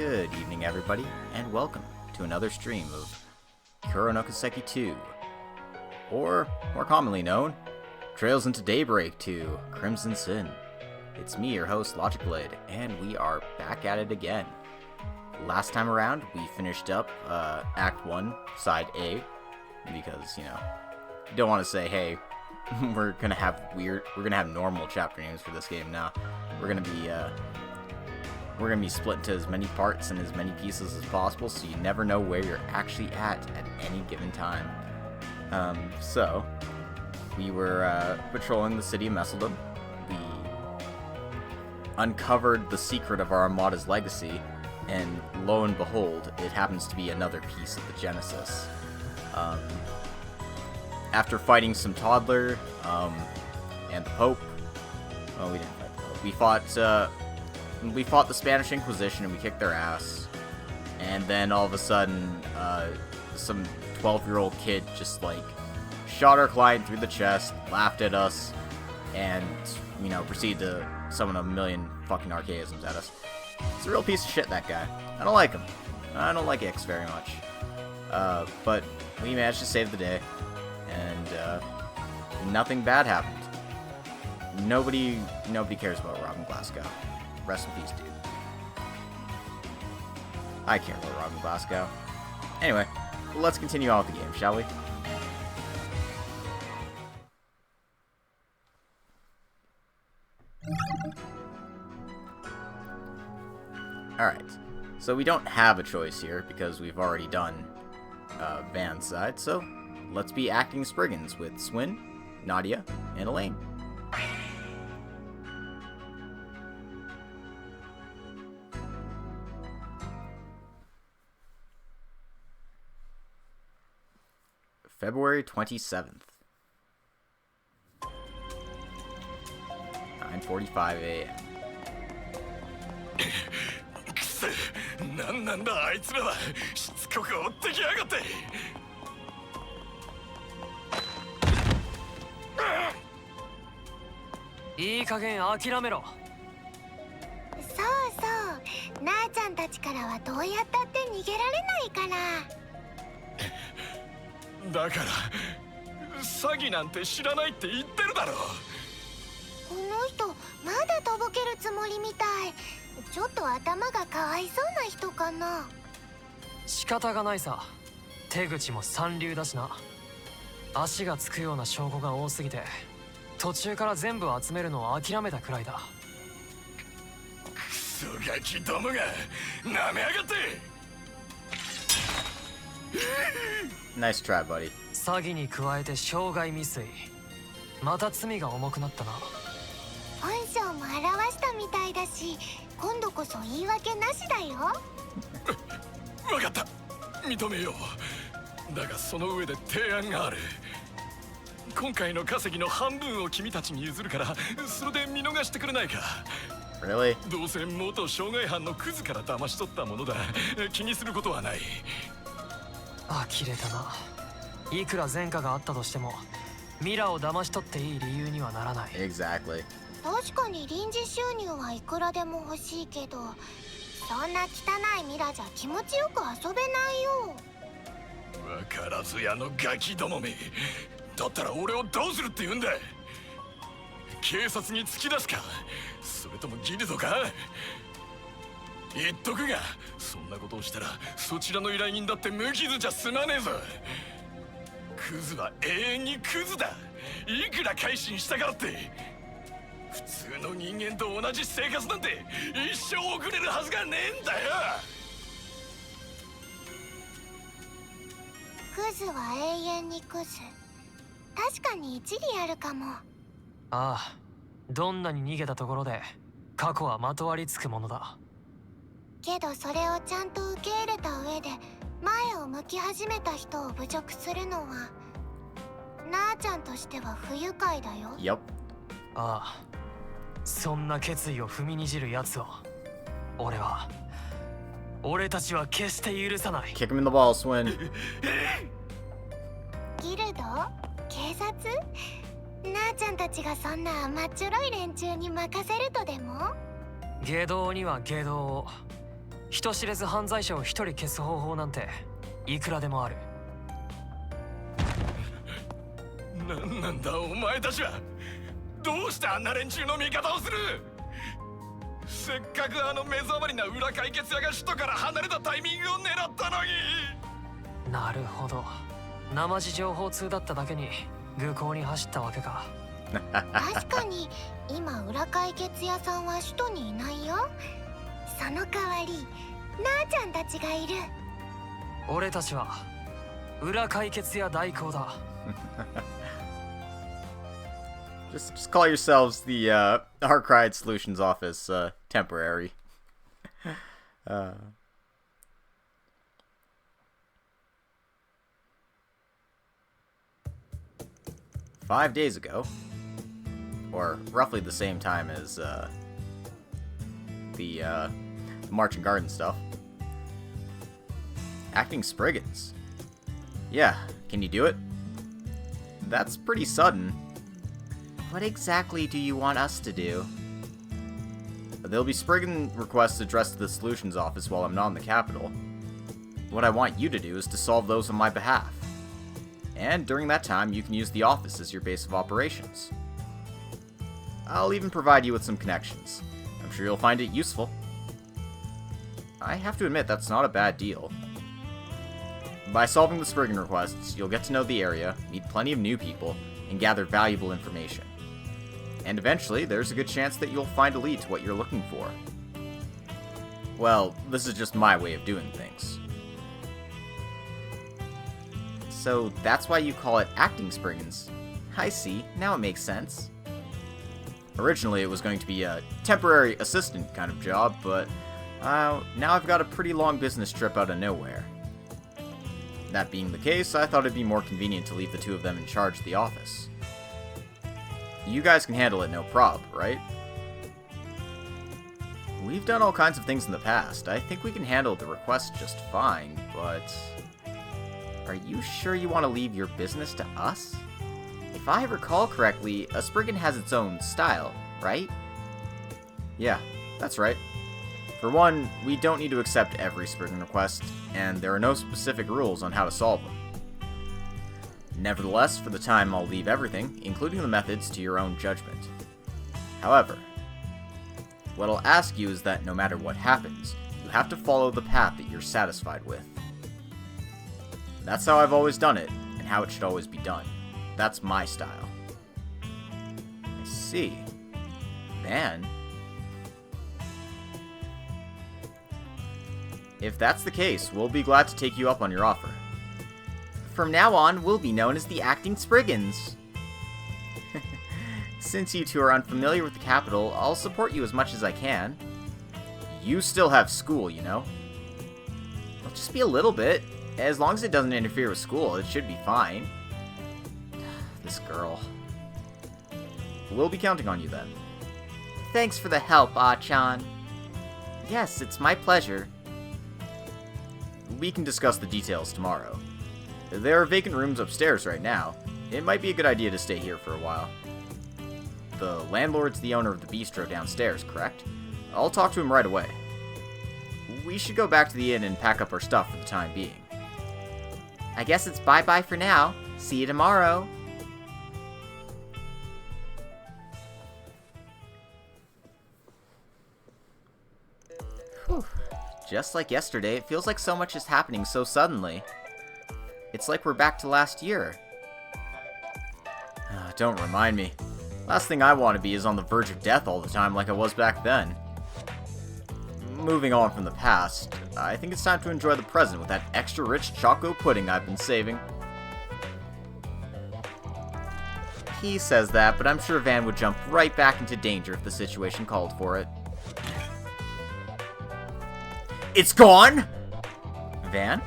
Good evening, everybody, and welcome to another stream of Kuro no Kiseki 2, or, more commonly known, Trails into Daybreak 2, Crimson Sin. It's me, your host, Logic Blade, and we are back at it again. Last time around, we finished up Act 1, Side A, because, you don't want to say, hey, we're gonna have normal chapter names for this game now. We're gonna be split into as many parts and as many pieces as possible, so you never know where you're actually at any given time. So we were patrolling the city of Messeldom. We uncovered the secret of our Armada's legacy, and lo and behold, it happens to be another piece of the Genesis. After fighting some toddler and the Pope, well, we didn't fight the Pope. We fought the Spanish Inquisition and we kicked their ass. And then all of a sudden, some 12-year-old kid just shot our client through the chest, laughed at us, and proceeded to summon a million fucking archaisms at us. It's a real piece of shit, that guy. I don't like him. I don't like Ix very much. But we managed to save the day, and nothing bad happened. Nobody cares about Robin Glasgow. Rest in peace, dude. I care about Robin Glasgow. Anyway, let's continue on with the game, shall we? Alright, so we don't have a choice here because we've already done Van's side, so let's be acting Spriggans with Swin, Nadia, and Elaine. February 27th. 9:45 a.m. なんだあいつらはしつこく追ってきやがっていい加減諦めろ。そうそう、なあちゃんたちからはどうやったって逃げられないから。だから詐欺なんて知らないって言ってるだろ。この人まだとぼけるつもりみたい。ちょっと頭がかわいそうな人かな。仕方がないさ。手口も三流だしな。足がつくような証拠が多すぎて途中から全部集めるのを諦めたくらいだ。クソガキどもがなめやがって。Nice try, buddy. 詐欺に加えて傷害未遂。また罪が重くなったな。本性も表したみたいだし、今度こそ言い訳なしだよ。わかった、認めよう。だがその上で提案がある。今回の稼ぎの半分を君たちに譲るから、それで見逃してくれないか。Really? どうせ元傷害犯のクズから騙し取ったものだ。気にすることはない。呆れたな。いくら前科があったとしてもミラを騙し取っていい理由にはならない。 Exactly. 確かに臨時収入はいくらでも欲しいけど、そんな汚いミラじゃ気持ちよく遊べないよ。わからずやのガキどもめ。だったら俺をどうするって言うんだ。警察に突き出すか、それともギルドか。言っとくが、そんなことをしたらそちらの依頼人だって無傷じゃ済まねえぞ。クズは永遠にクズだ。いくら改心したからって普通の人間と同じ生活なんて一生送れるはずがねえんだよ。クズは永遠にクズ。確かに一理あるかも。ああ、どんなに逃げたところで過去はまとわりつくものだ。けどそれをちゃんと受け入れた上で前を向き始めた人を侮辱するのはなあちゃんとしては不愉快だよ。Yep. ああ、そんな決意を踏みにじる奴を俺たちは決して許さない。 Kick him in the balls, Swin. ギルド？警察？なあちゃんたちがそんな甘っちょろい連中に任せるとでも？下道には下道を。人知れず犯罪者を一人消す方法なんていくらでもある。なんだお前たちは。どうしてあんな連中の味方をする。せっかくあの目障りな裏解決屋が首都から離れたタイミングを狙ったのに。なるほど、生地情報通だっただけに愚行に走ったわけか。確かに今裏解決屋さんは首都にいないよ。その代わりなあちゃんたちがいる。俺たちは裏解決屋代行だ。Just call yourselves the Arkride Solutions Office, temporary. 5 days ago, or roughly the same time as the Marching Garden stuff, acting Spriggans. Yeah, can you do it? That's pretty sudden. What exactly do you want us to do? There'll be Spriggan requests addressed to the Solutions Office while I'm not in the capital. What I want you to do is to solve those on my behalf. And during that time, you can use the office as your base of operations. I'll even provide you with some connections. I'm sure you'll find it useful. I have to admit, that's not a bad deal. By solving the Spriggan requests, you'll get to know the area, meet plenty of new people, and gather valuable information. And eventually, there's a good chance that you'll find a lead to what you're looking for. Well, this is just my way of doing things. So that's why you call it acting Spriggans. I see, now it makes sense. Originally, it was going to be a temporary assistant kind of job, but now I've got a pretty long business trip out of nowhere. That being the case, I thought it'd be more convenient to leave the two of them in charge of the office. You guys can handle it no prob, right? We've done all kinds of things in the past. I think we can handle the request just fine, but... Are you sure you want to leave your business to us? If I recall correctly, a Spriggan has its own style, right? Yeah, that's right. For one, we don't need to accept every Spriggan request, and there are no specific rules on how to solve them. Nevertheless, for the time, I'll leave everything, including the methods, to your own judgment. However, what I'll ask you is that no matter what happens, you have to follow the path that you're satisfied with. That's how I've always done it, and how it should always be done. That's my style. I see. Man. If that's the case, we'll be glad to take you up on your offer. From now on, we'll be known as the Acting Spriggans. Since you two are unfamiliar with the capital, I'll support you as much as I can. You still have school, you know. It'll just be a little bit. As long as it doesn't interfere with school, it should be fine. This girl. We'll be counting on you then. Thanks for the help, Ah-chan. Yes, it's my pleasure. We can discuss the details tomorrow. There are vacant rooms upstairs right now. It might be a good idea to stay here for a while. The landlord's the owner of the bistro downstairs, correct? I'll talk to him right away. We should go back to the inn and pack up our stuff for the time being. I guess it's bye-bye for now. See you tomorrow. Whew. Just like yesterday, it feels like so much is happening so suddenly. It's like we're back to last year. Don't remind me. Last thing I want to be is on the verge of death all the time like I was back then. Moving on from the past, I think it's time to enjoy the present with that extra rich choco pudding I've been saving. He says that, but I'm sure Van would jump right back into danger if the situation called for it. It's gone? Van?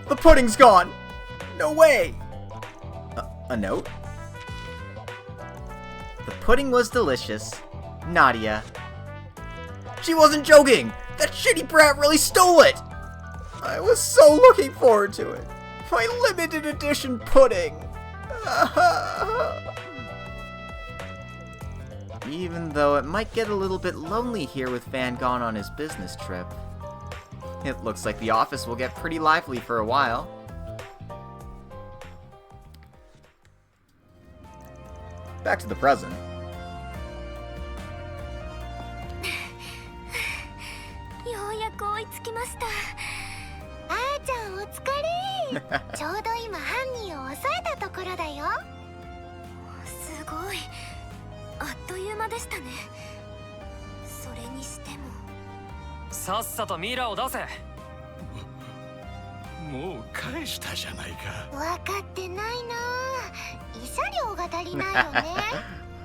The pudding's gone! No way! A note? The pudding was delicious. Nadia. She wasn't joking! That shitty brat really stole it! I was so looking forward to it. My limited edition pudding! Even though it might get a little bit lonely here with Van gone on his business trip. It looks like the office will get pretty lively for a while. Back to the present. ようやく追いつきました。あーちゃんお疲れ。ちょうど今犯人を抑えたところだよ。すごい。あっという間でしたね。それにしても。さっさとミイラを出せ。もう返したじゃないか。分かってないな。慰謝料が足りないよね。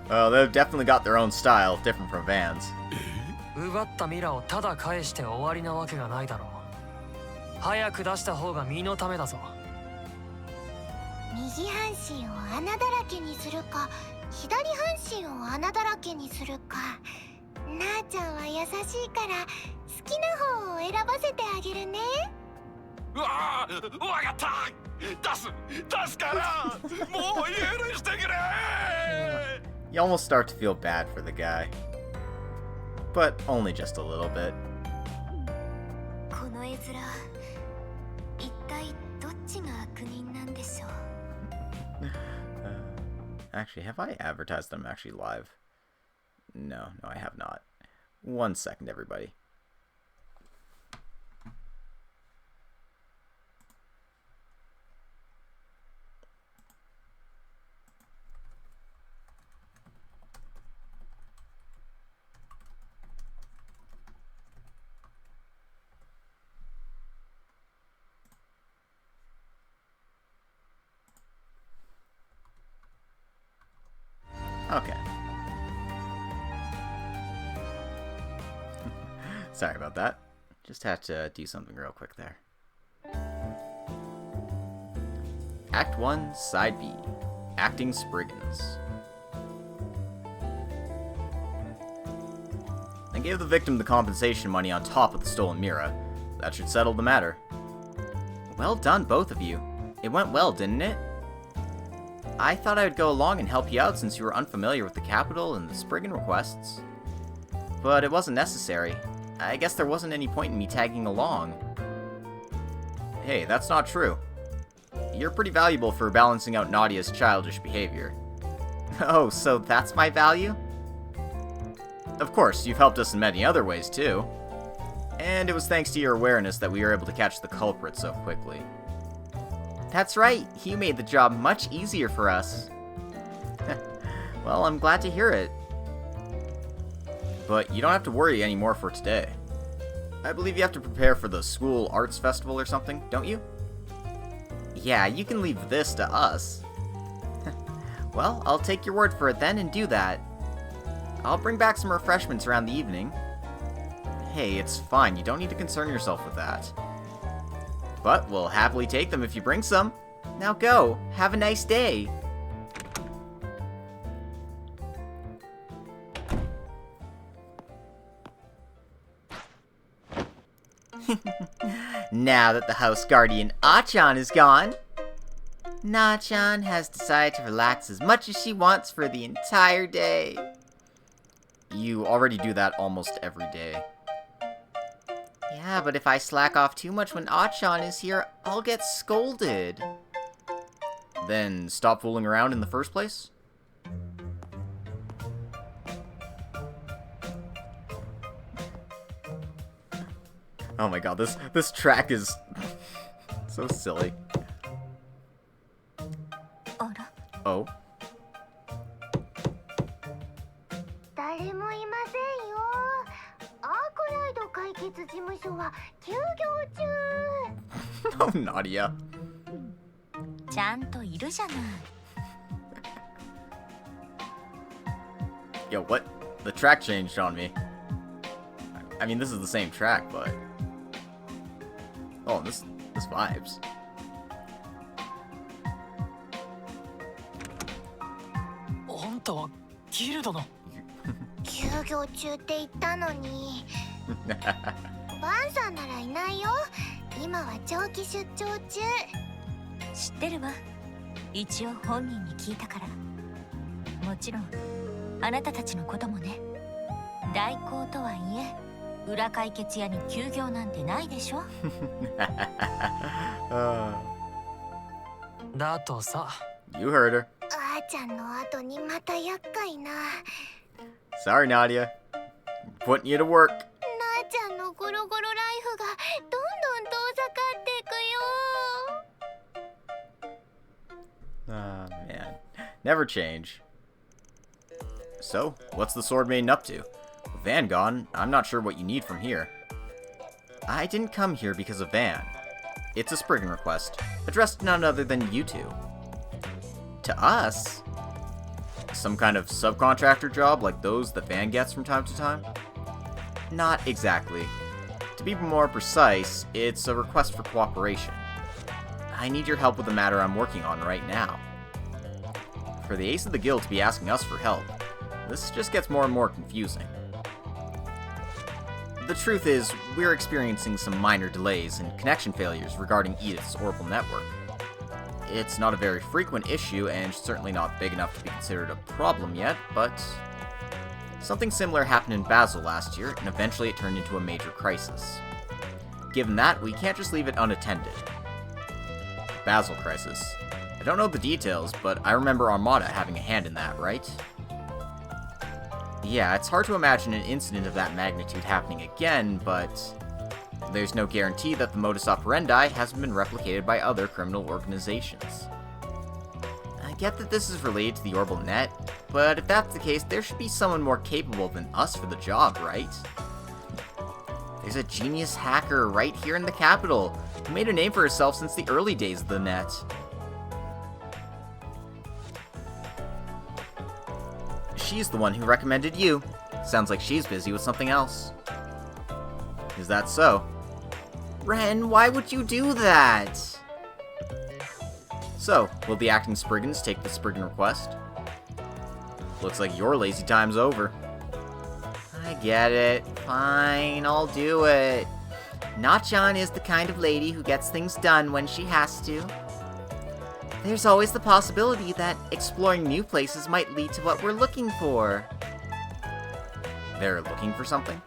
Well, they've definitely got their own style, different from Van's. 奪ったミイラをただ返して終わりなわけがないだろう。早く出した方が身のためだぞ。右半身を穴だらけにするか、左半身を穴だらけにするか。なあちゃんは優しいから好きな方を選ばせてあげるね。うわあ、わかった。出すからもう許してくれ。 You almost start to feel bad for the guy. But only just a little bit. この絵面、一体どっちが悪人なんでしょう。Actually, have I advertised that I'm actually live? No, I have not. 1 second, everybody. Okay. Sorry about that. Just had to do something real quick there. Act 1, Side B. Acting Spriggans. I gave the victim the compensation money on top of the stolen mirror. That should settle the matter. Well done, both of you. It went well, didn't it? I thought I would go along and help you out since you were unfamiliar with the capital and the Spriggan requests. But it wasn't necessary. I guess there wasn't any point in me tagging along. Hey, that's not true. You're pretty valuable for balancing out Nadia's childish behavior. Oh, so that's my value? Of course, you've helped us in many other ways too. And it was thanks to your awareness that we were able to catch the culprit so quickly. That's right, you made the job much easier for us. Well, I'm glad to hear it. But you don't have to worry anymore for today. I believe you have to prepare for the school arts festival or something, don't you? Yeah, you can leave this to us. Well, I'll take your word for it then and do that. I'll bring back some refreshments around the evening. Hey, it's fine, you don't need to concern yourself with that. But we'll happily take them if you bring some. Now go. Have a nice day. Now that the house guardian Achan is gone, Na-chan has decided to relax as much as she wants for the entire day. You already do that almost every day. Yeah, but if I slack off too much when Achan is here, I'll get scolded. Then stop fooling around in the first place? Oh my god, this track is so silly. Oh. 誰もいませんよ。アークライド解決事務所は休業中。Oh, Nadia. ちゃんといるじゃない。Yo, what? The track changed on me. I mean, this is the same track, but... Oh, this vibes. あんたはギルドの。休業中って言ったのに。バンさんならいないよ。今は長期出張中。知ってるわ。一応本人に聞いたから。もちろんあなたたちのこともね。代行とはいえ裏解決屋に休業なんてないでしょ。だとさ。 You heard her. あーちゃんの後にまた厄介な。 Sorry, Nadia. Putting you to work. なーちゃんのゴロゴロライフがどんどん遠ざかっていくよ。 Ah, man. Never change. So, what's the Sword Maiden up to? With Van gone, I'm not sure what you need from here. I didn't come here because of Van. It's a Spriggan request, addressed to none other than you two. To us? Some kind of subcontractor job like those that Van gets from time to time? Not exactly. To be more precise, it's a request for cooperation. I need your help with a matter I'm working on right now. For the ace of the guild to be asking us for help, this just gets more and more confusing. The truth is, we're experiencing some minor delays and connection failures regarding Edith's orbital network. It's not a very frequent issue, and certainly not big enough to be considered a problem yet, but something similar happened in Basel last year, and eventually it turned into a major crisis. Given that, we can't just leave it unattended. Basel crisis. I don't know the details, but I remember Armada having a hand in that, right? Yeah, it's hard to imagine an incident of that magnitude happening again, but there's no guarantee that the modus operandi hasn't been replicated by other criminal organizations. I get that this is related to the orbital net, but if that's the case, there should be someone more capable than us for the job, right? There's a genius hacker right here in the capital who made a name for herself since the early days of the net. She's the one who recommended you. Sounds like she's busy with something else. Is that so? Ren, why would you do that? So, will the acting Spriggans take the Spriggan request? Looks like your lazy time's over. I get it. Fine, I'll do it. Nachan is the kind of lady who gets things done when she has to. There's always the possibility that exploring new places might lead to what we're looking for. They're looking for something?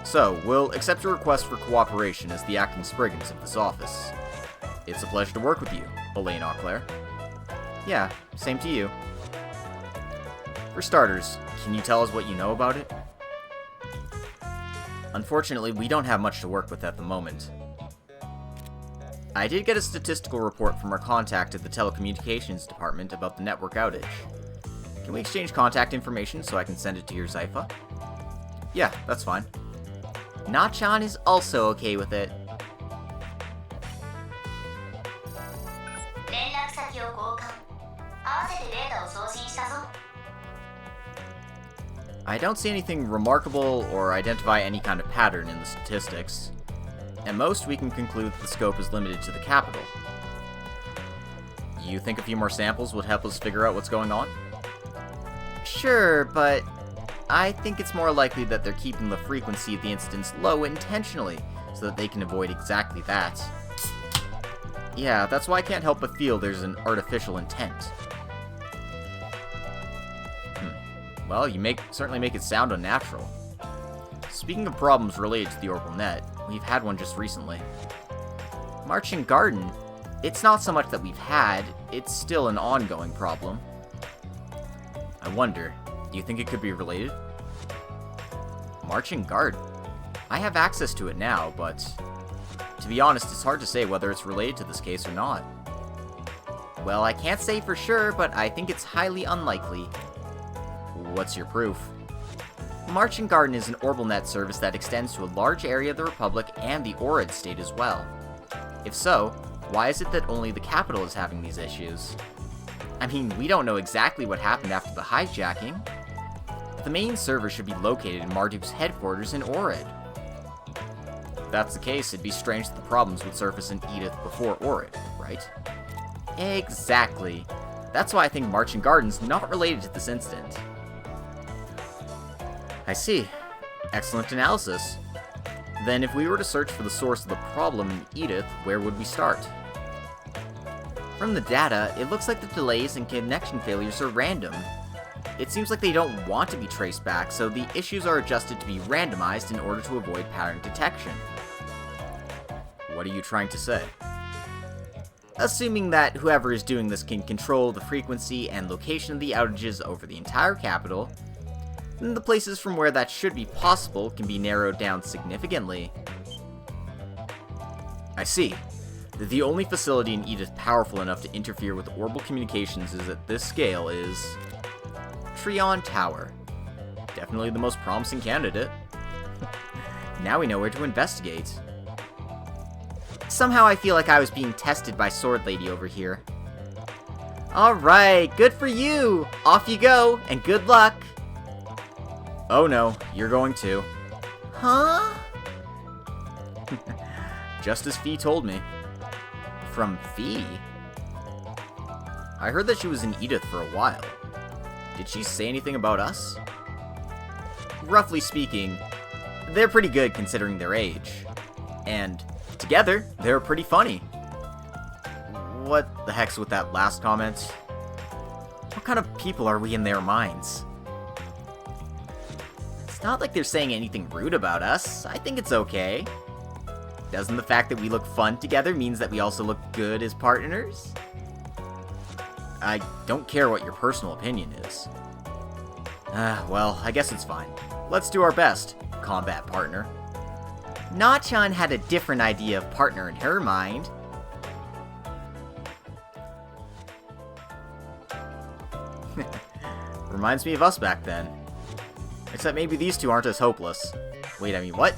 So, we'll accept your request for cooperation as the acting Spriggans of this office. It's a pleasure to work with you, Elaine Auclair. Yeah, same to you. For starters, can you tell us what you know about it? Unfortunately, we don't have much to work with at the moment. I did get a statistical report from our contact at the telecommunications department about the network outage. Can we exchange contact information so I can send it to your Zypha? Yeah, that's fine. Nachan is also okay with it. I don't see anything remarkable or identify any kind of pattern in the statistics. At most, we can conclude that the scope is limited to the capital. You think a few more samples would help us figure out what's going on? Sure, but I think it's more likely that they're keeping the frequency of the incidents low intentionally, so that they can avoid exactly that. Yeah, that's why I can't help but feel there's an artificial intent. Well, you certainly make it sound unnatural. Speaking of problems related to the orbital net, we've had one just recently. Marching Garden, it's not so much that we've had, it's still an ongoing problem. I wonder, do you think it could be related? Marching Garden? I have access to it now, but to be honest, it's hard to say whether it's related to this case or not. Well, I can't say for sure, but I think it's highly unlikely. What's your proof? Marching Garden is an orbital net service that extends to a large area of the Republic and the Orid state as well. If so, why is it that only the capital is having these issues? I mean, we don't know exactly what happened after the hijacking. The main server should be located in Marduk's headquarters in Orid. If that's the case, it'd be strange that the problems would surface in Edith before Orid, right? Exactly. That's why I think Marching Garden's not related to this incident. I see. Excellent analysis. Then if we were to search for the source of the problem in Edith, where would we start? From the data, it looks like the delays and connection failures are random. it seems like they don't want to be traced back, so the issues are adjusted to be randomized in order to avoid pattern detection. What are you trying to say? Assuming that whoever is doing this can control the frequency and location of the outages over the entire capital, then the places from where that should be possible can be narrowed down significantly. I see. The only facility in Edith powerful enough to interfere with orbital communications is at this scale is Trion Tower. Definitely the most promising candidate. Now we know where to investigate. Somehow I feel like I was being tested by Sword Lady over here. Alright, good for you! Off you go, and good luck! Oh no, you're going too. Huh? Just as Fee told me. From Fee? I heard that she was in Edith for a while. Did she say anything about us? Roughly speaking, they're pretty good considering their age. And together, they're pretty funny. What the heck's with that last comment? What kind of people are we in their minds? It's not like they're saying anything rude about us. I think it's okay. Doesn't the fact that we look fun together means that we also look good as partners? I don't care what your personal opinion is. Well, I guess it's fine. Let's do our best, combat partner. Na-chan had a different idea of partner in her mind. Reminds me of us back then. Except maybe these two aren't as hopeless. Wait, I mean, what?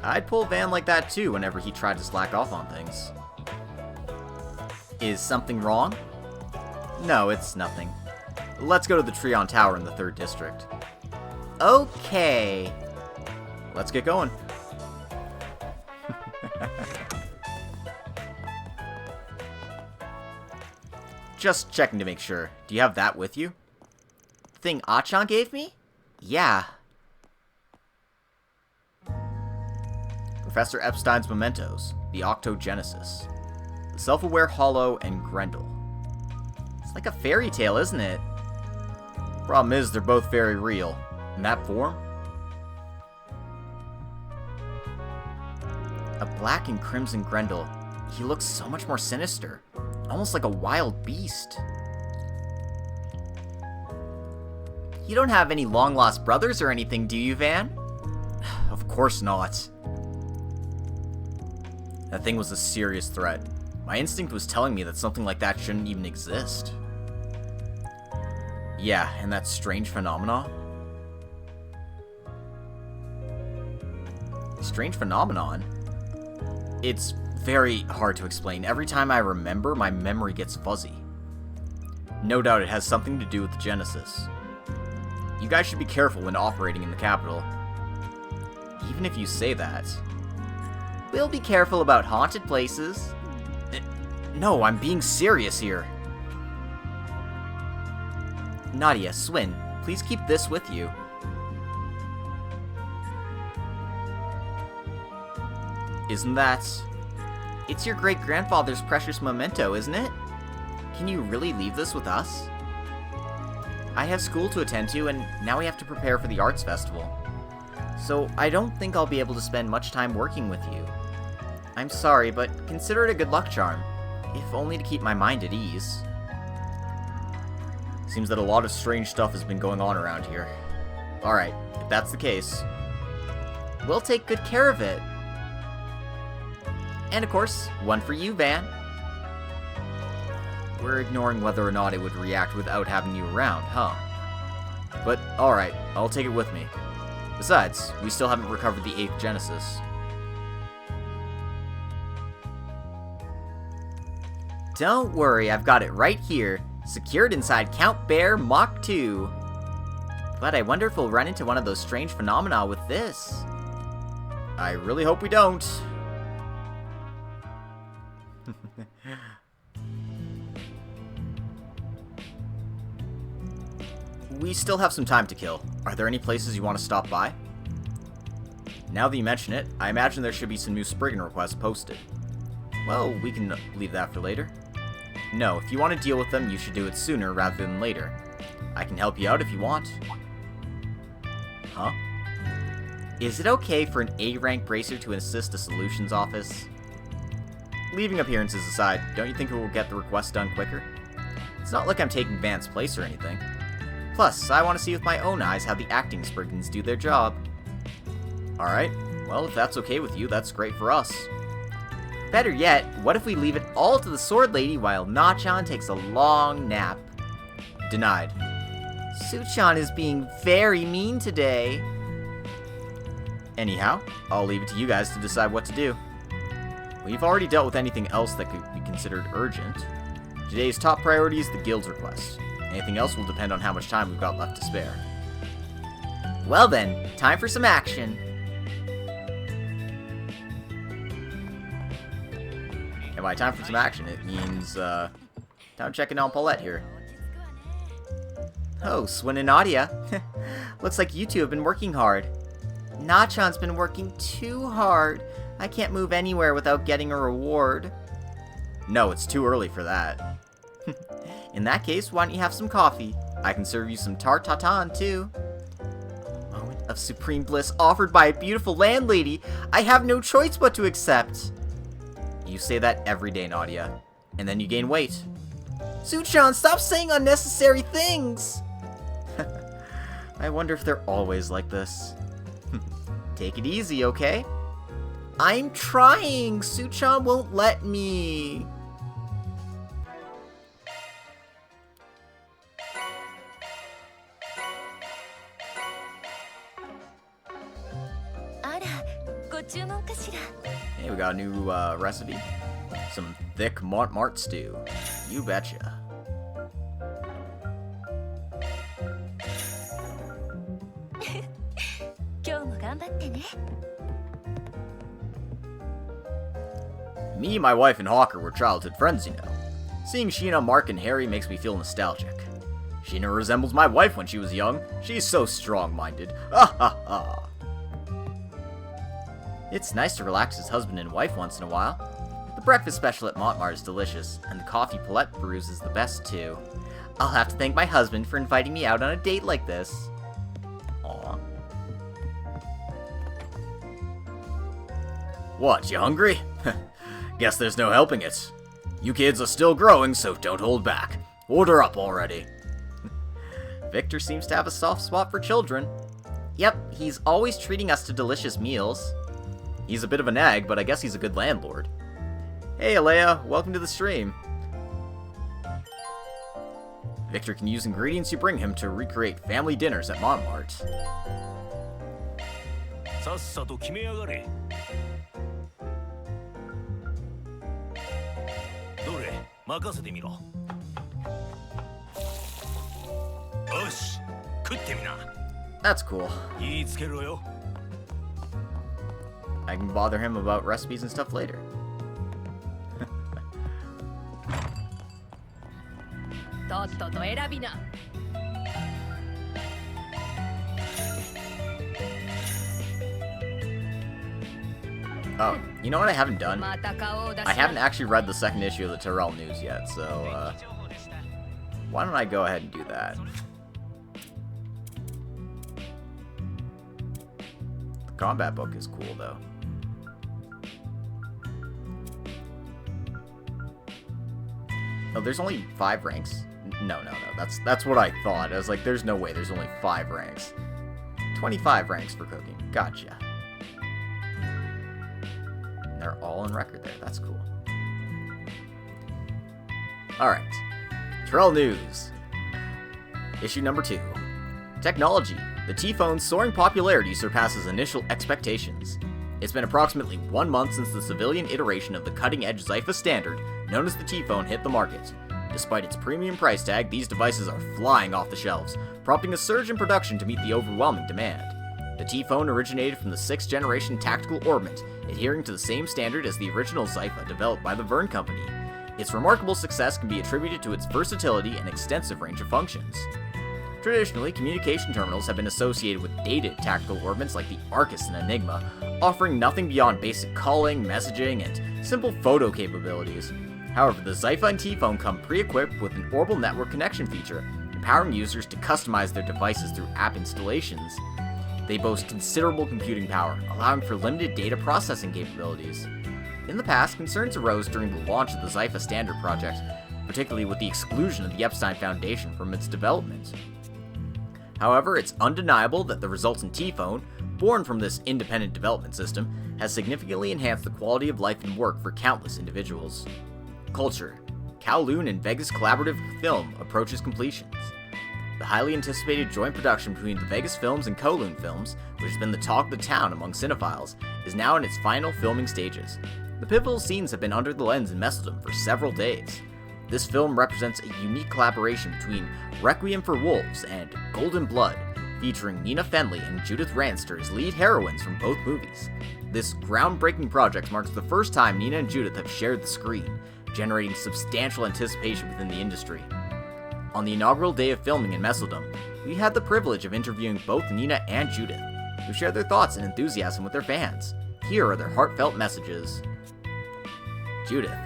I'd pull Van like that too whenever he tried to slack off on things. Is something wrong? No, it's nothing. Let's go to the Trion Tower in the 3rd District. Okay. Let's get going. Just checking to make sure. Do you have that with you? The thing Achan gave me? Yeah. Professor Epstein's mementos, the Octogenesis, the Self-Aware Hollow, and Grendel. It's like a fairy tale, isn't it? Problem is, they're both very real. In that form? A black and crimson Grendel. He looks so much more sinister. Almost like a wild beast. You don't have any long-lost brothers or anything, do you, Van? Of course not. That thing was a serious threat. My instinct was telling me that something like that shouldn't even exist. Yeah, and that strange phenomenon? Strange phenomenon? It's very hard to explain. Every time I remember, my memory gets fuzzy. No doubt it has something to do with the Genesis. You guys should be careful when operating in the capital. Even if you say that. We'll be careful about haunted places. No, I'm being serious here. Nadia, Swin, please keep this with you. Isn't that... It's your great-grandfather's precious memento, isn't it? Can you really leave this with us? I have school to attend to, and now we have to prepare for the arts festival. So I don't think I'll be able to spend much time working with you. I'm sorry, but consider it a good luck charm, if only to keep my mind at ease. Seems that a lot of strange stuff has been going on around here. Alright, if that's the case, we'll take good care of it. And of course, one for you, Van. We're ignoring whether or not it would react without having you around, huh? But alright, I'll take it with me. Besides, we still haven't recovered the 8th Genesis. Don't worry, I've got it right here, secured inside Count Bear Mach 2. But I wonder if we'll run into one of those strange phenomena with this. I really hope we don't. We still have some time to kill. Are there any places you want to stop by? Now that you mention it, I imagine there should be some new Spriggan requests posted. Well, we can leave that for later. No, if you want to deal with them, you should do it sooner rather than later. I can help you out if you want. Huh? Is it okay for an A-rank bracer to assist the Solutions Office? Leaving appearances aside, don't you think it will get the request done quicker? It's not like I'm taking Van's place or anything. Plus, I want to see with my own eyes how the acting Spriggans do their job. Alright, well, if that's okay with you, that's great for us. Better yet, what if we leave it all to the Sword Lady while Nachan takes a long nap? Denied. Suchan is being very mean today. Anyhow, I'll leave it to you guys to decide what to do. We've already dealt with anything else that could be considered urgent. Today's top priority is the guild's request. Anything else will depend on how much time we've got left to spare. Well then, time for some action. And by time for some action, it means, time checking on Paulette here. Oh, Swin and Nadia. Looks like you two have been working hard. Nachan's been working too hard. I can't move anywhere without getting a reward. No, it's too early for that. In that case, why don't you have some coffee? I can serve you some tart tatin, too. Moment of supreme bliss offered by a beautiful landlady. I have no choice but to accept. You say that every day, Nadia. And then you gain weight. Suchan, stop saying unnecessary things! I wonder if they're always like this. Take it easy, okay? I'm trying! Suchan won't let me! Hey, we got a new recipe. Some thick Montmartre stew. You betcha. Me, my wife, and Hawker were childhood friends, you know. Seeing Sheena, Mark, and Harry makes me feel nostalgic. Sheena resembles my wife when she was young. She's so strong-minded. Ah ha ha. It's nice to relax as husband and wife once in a while. The breakfast special at Montmartre is delicious, and the coffee Paulette brews is the best too. I'll have to thank my husband for inviting me out on a date like this. Aw. What, you hungry? Guess there's no helping it. You kids are still growing, so don't hold back. Order up already. Victor seems to have a soft spot for children. Yep, he's always treating us to delicious meals. He's a bit of a nag, but I guess he's a good landlord. Hey, Alea, welcome to the stream. Victor can use ingredients you bring him to recreate family dinners at Montmartre. That's cool. I can bother him about recipes and stuff later. Oh, you know what I haven't done? I haven't actually read the second issue of the Tyrell News yet, so, why don't I go ahead and do that? The combat book is cool, though. Oh, there's only 5 ranks? No. That's what I thought. I was like, there's no way there's only 5 ranks. 25 ranks for cooking. Gotcha. And they're all on record there. That's cool. Alright. Tyrell News. Issue number 2. Technology. The T-Phone's soaring popularity surpasses initial expectations. It's been approximately 1 month since the civilian iteration of the cutting-edge Zypha standard, known as the T-Phone, hit the market. Despite its premium price tag, these devices are flying off the shelves, prompting a surge in production to meet the overwhelming demand. The T-Phone originated from the 6th generation tactical orbit, adhering to the same standard as the original Zypha developed by the Verne Company. Its remarkable success can be attributed to its versatility and extensive range of functions. Traditionally, communication terminals have been associated with dated tactical orbits like the Arcus and Enigma, offering nothing beyond basic calling, messaging, and simple photo capabilities. However, the Zypha and T-Phone come pre-equipped with an orbital network connection feature, empowering users to customize their devices through app installations. They boast considerable computing power, allowing for limited data processing capabilities. In the past, concerns arose during the launch of the Zypha Standard project, particularly with the exclusion of the Epstein Foundation from its development. However, it's undeniable that the resultant T-Phone, born from this independent development system, has significantly enhanced the quality of life and work for countless individuals. Culture. Kowloon and Vega's collaborative film approaches completions. The highly anticipated joint production between the Vegas Films and Kowloon Films, which has been the talk of the town among cinephiles, is now in its final filming stages. The pivotal scenes have been under the lens in Messeldom for several days. This film represents a unique collaboration between Requiem for Wolves and Golden Blood, featuring Nina Fenley and Judith Ranster as lead heroines from both movies. This groundbreaking project marks the first time Nina and Judith have shared the screen, generating substantial anticipation within the industry. On the inaugural day of filming in Messeldom, we had the privilege of interviewing both Nina and Judith, who shared their thoughts and enthusiasm with their fans. Here are their heartfelt messages. Judith: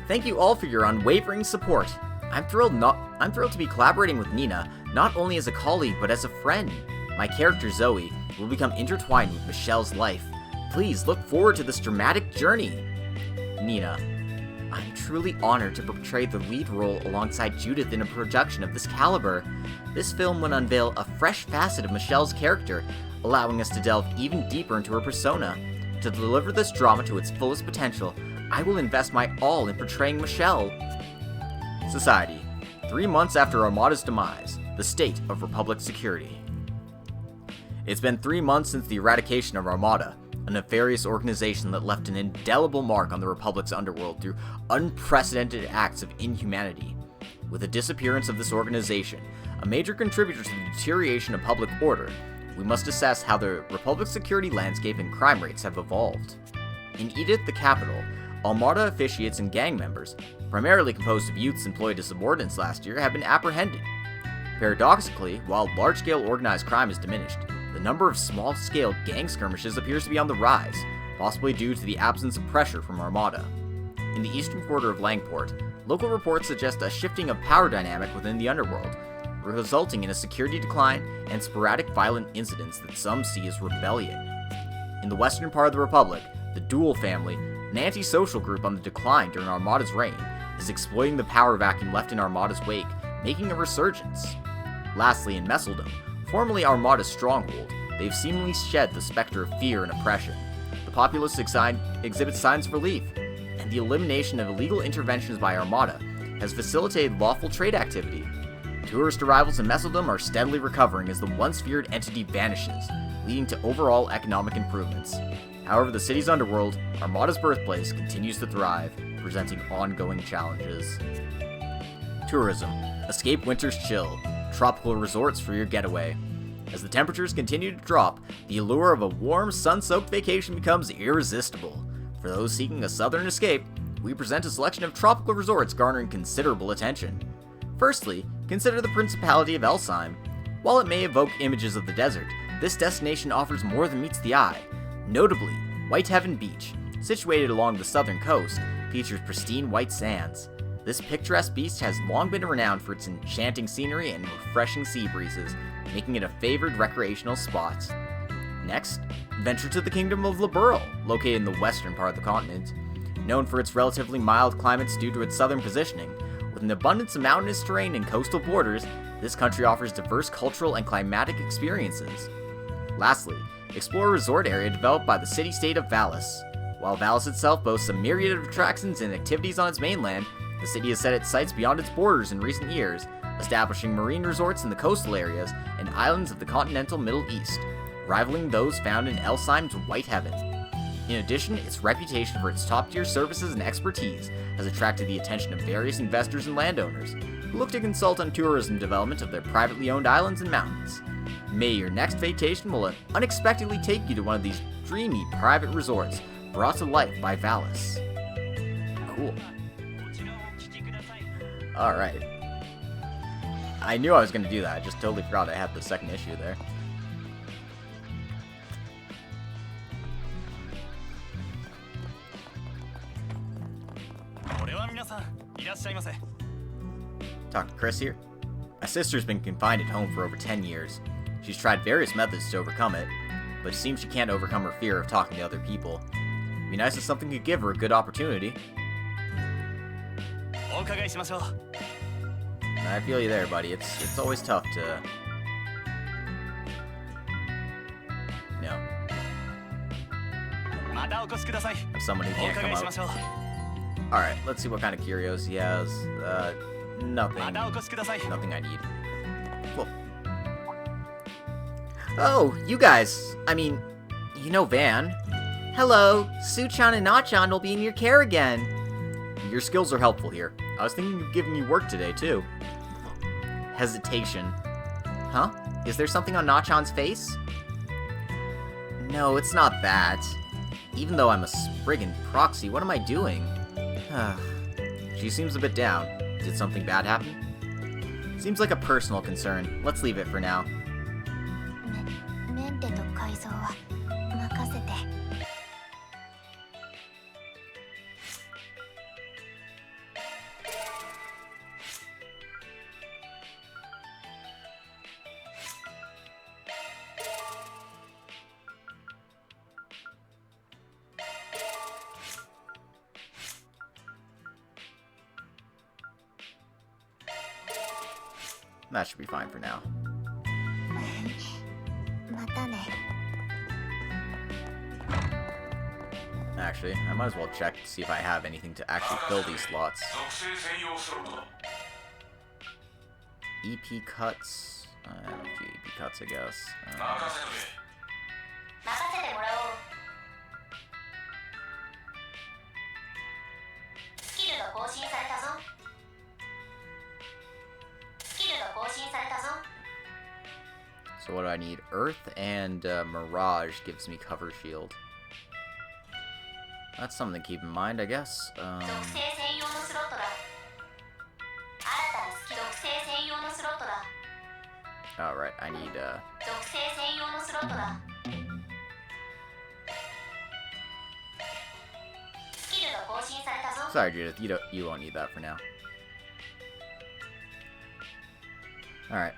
thank you all for your unwavering support. I'm thrilled to be collaborating with Nina, not only as a colleague but as a friend. My character Zoe will become intertwined with Michelle's life. Please look forward to this dramatic journey. Nina: I'm truly honored to portray the lead role alongside Judith in a production of this caliber. This film would unveil a fresh facet of Michelle's character, allowing us to delve even deeper into her persona. To deliver this drama to its fullest potential, I will invest my all in portraying Michelle. Society. 3 months after Armada's demise, the state of Republic security. It's been 3 months since the eradication of Armada, a nefarious organization that left an indelible mark on the Republic's underworld through unprecedented acts of inhumanity. With the disappearance of this organization, a major contributor to the deterioration of public order, we must assess how the Republic's security landscape and crime rates have evolved. In Edith, the capital, Armada officiates and gang members, primarily composed of youths employed as subordinates last year, have been apprehended. Paradoxically, while large-scale organized crime has diminished, the number of small-scale gang skirmishes appears to be on the rise, possibly due to the absence of pressure from Armada. In the eastern quarter of Langport, local reports suggest a shifting of power dynamic within the underworld, resulting in a security decline and sporadic violent incidents that some see as rebellion. In the western part of the Republic, the Duel family, an anti-social group on the decline during Armada's reign, is exploiting the power vacuum left in Armada's wake, making a resurgence. Lastly, in Messeldom, formerly Armada's stronghold, they've seemingly shed the specter of fear and oppression. The populace exhibits signs of relief, and the elimination of illegal interventions by Armada has facilitated lawful trade activity. Tourist arrivals in Messeldom are steadily recovering as the once feared entity vanishes, leading to overall economic improvements. However, the city's underworld, Armada's birthplace, continues to thrive, presenting ongoing challenges. Tourism. Escape winter's chill. Tropical resorts for your getaway. As the temperatures continue to drop, the allure of a warm, sun-soaked vacation becomes irresistible. For those seeking a southern escape, we present a selection of tropical resorts garnering considerable attention. Firstly, consider the Principality of Elsheim. While it may evoke images of the desert, this destination offers more than meets the eye. Notably, Whitehaven Beach, situated along the southern coast, features pristine white sands. This picturesque beach has long been renowned for its enchanting scenery and refreshing sea breezes, making it a favored recreational spot. Next, venture to the Kingdom of Liberl, located in the western part of the continent. Known for its relatively mild climates due to its southern positioning, with an abundance of mountainous terrain and coastal borders, this country offers diverse cultural and climatic experiences. Lastly, explore a resort area developed by the city-state of Valis. While Valis itself boasts a myriad of attractions and activities on its mainland, the city has set its sights beyond its borders in recent years, establishing marine resorts in the coastal areas and islands of the continental Middle East, rivaling those found in Elsheim's Whitehaven. In addition, its reputation for its top-tier services and expertise has attracted the attention of various investors and landowners, who look to consult on tourism development of their privately owned islands and mountains. May your next vacation will unexpectedly take you to one of these dreamy private resorts brought to life by Valis. Cool. Alright. I knew I was going to do that, I just totally forgot I had the second issue there. Talk to Chris here. My sister's been confined at home for over 10 years. She's tried various methods to overcome it, but it seems she can't overcome her fear of talking to other people. It'd be nice if something could give her a good opportunity. I feel you there, buddy. It's always tough to... have someone who can't come out. Alright, let's see what kind of curios he has. Nothing I need. Cool. Oh, you guys. I mean, you know Van. Hello, Suchan and Nachan will be in your care again. Your skills are helpful here. I was thinking of giving you work today, too. Hesitation. Huh? Is there something on Nachan's face? No, it's not that. Even though I'm a Spriggan proxy, what am I doing? She seems a bit down. Did something bad happen? Seems like a personal concern. Let's leave it for now. That should be fine for now. Actually, I might as well check to see if I have anything to actually fill these slots. EP cuts. I have a few EP cuts, I guess. So what do I need? Earth and Mirage gives me cover shield. That's something to keep in mind, I guess. Alright, I need Sorry, Judith, you won't need that for now. Alright.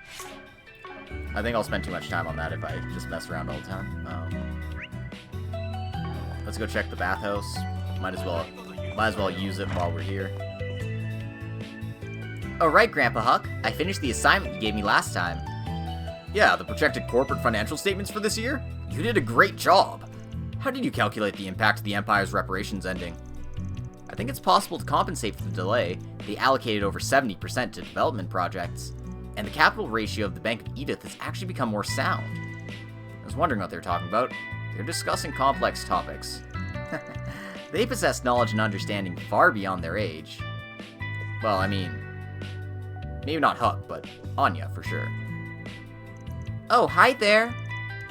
I think I'll spend too much time on that if I just mess around all the time. Let's go check the bathhouse. Might as well use it while we're here. Alright, Grandpa Huck. I finished the assignment you gave me last time. Yeah, the projected corporate financial statements for this year? You did a great job. How did you calculate the impact of the Empire's reparations ending? I think it's possible to compensate for the delay. They allocated over 70% to development projects. And the capital ratio of the Bank of Edith has actually become more sound. I was wondering what they're talking about. They're discussing complex topics. They possess knowledge and understanding far beyond their age. Well, I mean, maybe not Huck, but Anya for sure. Oh, hi there!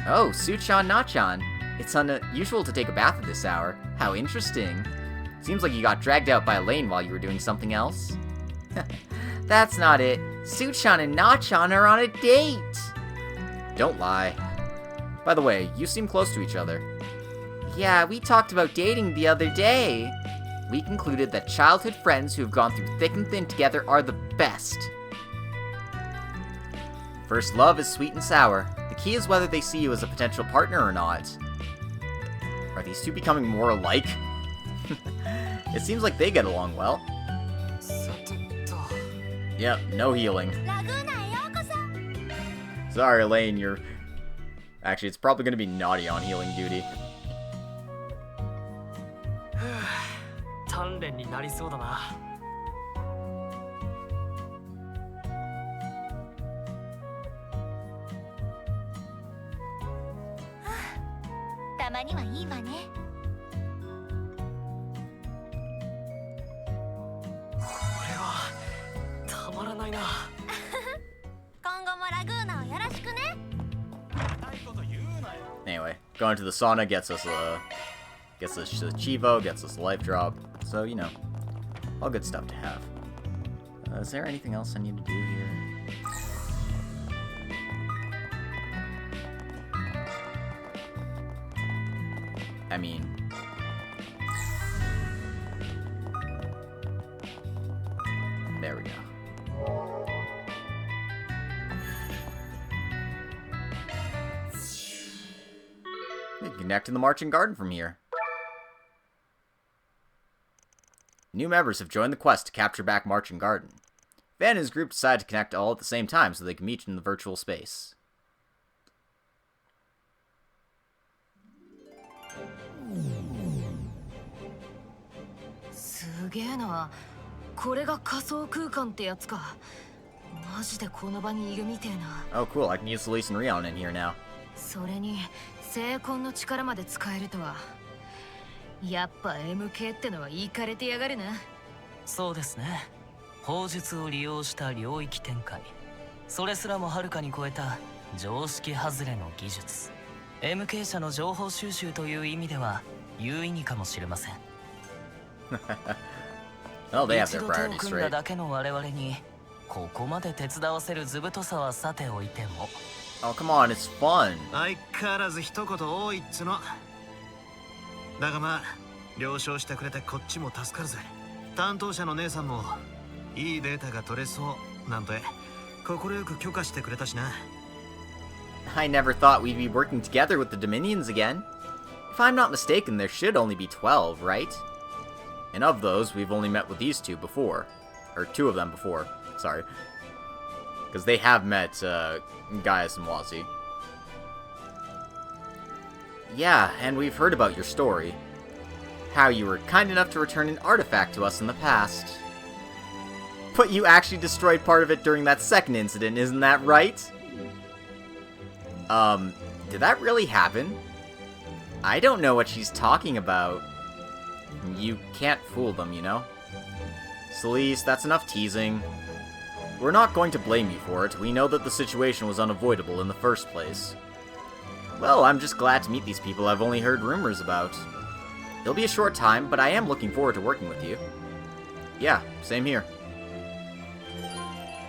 Oh, Suchan Nachan. It's unusual to take a bath at this hour. How interesting. Seems like you got dragged out by Elaine while you were doing something else. That's not it. Suchan and Nachan are on a date! Don't lie. By the way, you seem close to each other. Yeah, we talked about dating the other day. We concluded that childhood friends who have gone through thick and thin together are the best. First love is sweet and sour. The key is whether they see you as a potential partner or not. Are these two becoming more alike? It seems like they get along well. Yep, no healing. Sorry, Elaine, you're... Actually, it's probably going to be naughty on healing duty. Anyway, going to the sauna gets us the Chivo, gets us a life drop. So, you know, all good stuff to have. Is there anything else I need to do here? I mean... There we go. We can connect in the Marching Garden from here. New members have joined the quest to capture back Marching Garden. Van and his group decide to connect all at the same time so they can meet in the virtual space. Oh, cool. I can use Celeste and Rion in here now. それに聖魂の力まで使えるとはやっぱ MK ってのはイカれてやがるな。そうですね。砲術を利用した領域展開、それすらもはるかに超えた常識外れの技術。 MK 社の情報収集という意味では有意義かもしれません。Well, they have 一 their 度手を priorities 組んだ straight. だけの我々にここまで手伝わせる図太さはさておいても。 Oh, come on, it's fun. 相変わらず一言多いっつの。だがまあ了承してくれてこっちも助かるぜ。担当者の姉さんもいいデータが取れそうなんて快く許可してくれたしな。 I never thought we'd be working together with the Dominions again. If I'm not mistaken, there should only be 12, right? And of those, we've only met with these two before. Or two of them before, sorry. Because they have met, Gaius and Wazi. Yeah, and we've heard about your story. How you were kind enough to return an artifact to us in the past. But you actually destroyed part of it during that second incident, isn't that right? Did that really happen? I don't know what she's talking about. You can't fool them, you know? Celeste, that's enough teasing. We're not going to blame you for it. We know that the situation was unavoidable in the first place. Well, I'm just glad to meet these people I've only heard rumors about. It'll be a short time, but I am looking forward to working with you. Yeah, same here.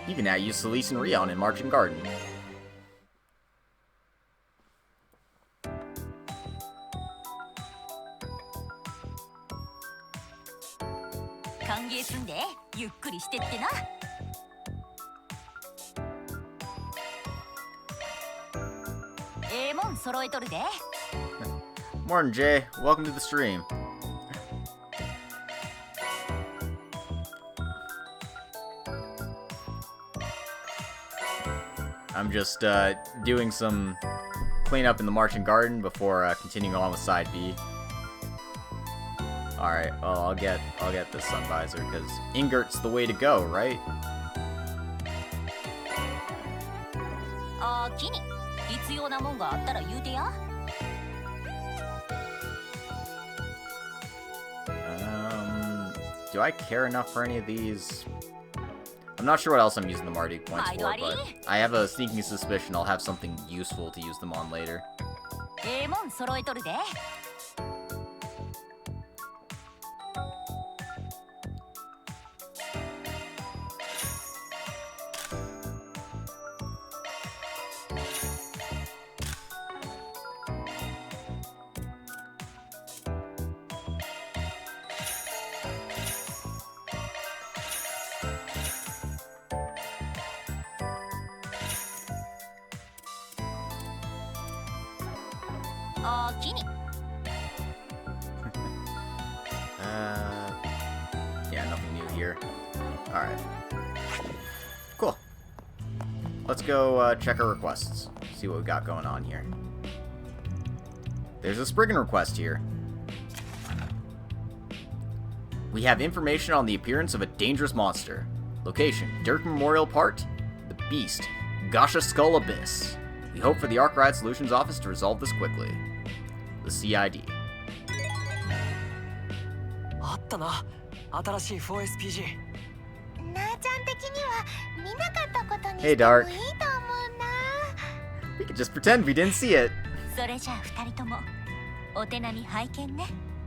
You can now use Celeste and Rion in Marching Garden. Morning, Jay. Welcome to the stream. I'm just doing some cleanup in the Marching Garden before continuing on with Side B. All right, well I'll get the sun visor because ingot's the way to go, right? Do I care enough for any of these? I'm not sure what else I'm using the Marduk points for, but I have a sneaking suspicion I'll have something useful to use them on later. Yeah, nothing new here. Alright. Cool. Let's go check our requests. See what we got going on here. There's a Spriggan request here. We have information on the appearance of a dangerous monster. Location, Dirk Memorial Park, the Beast, Gasha Skull Abyss. We hope for the Arkride Solutions Office to resolve this quickly. The CID. あったな、新しい 4SPG。なあちゃん的には見なかったことに Hey, しても Dark. いいと思うな。 We could just pretend we didn't see it. それじゃあ二人ともお手並み拝見ね。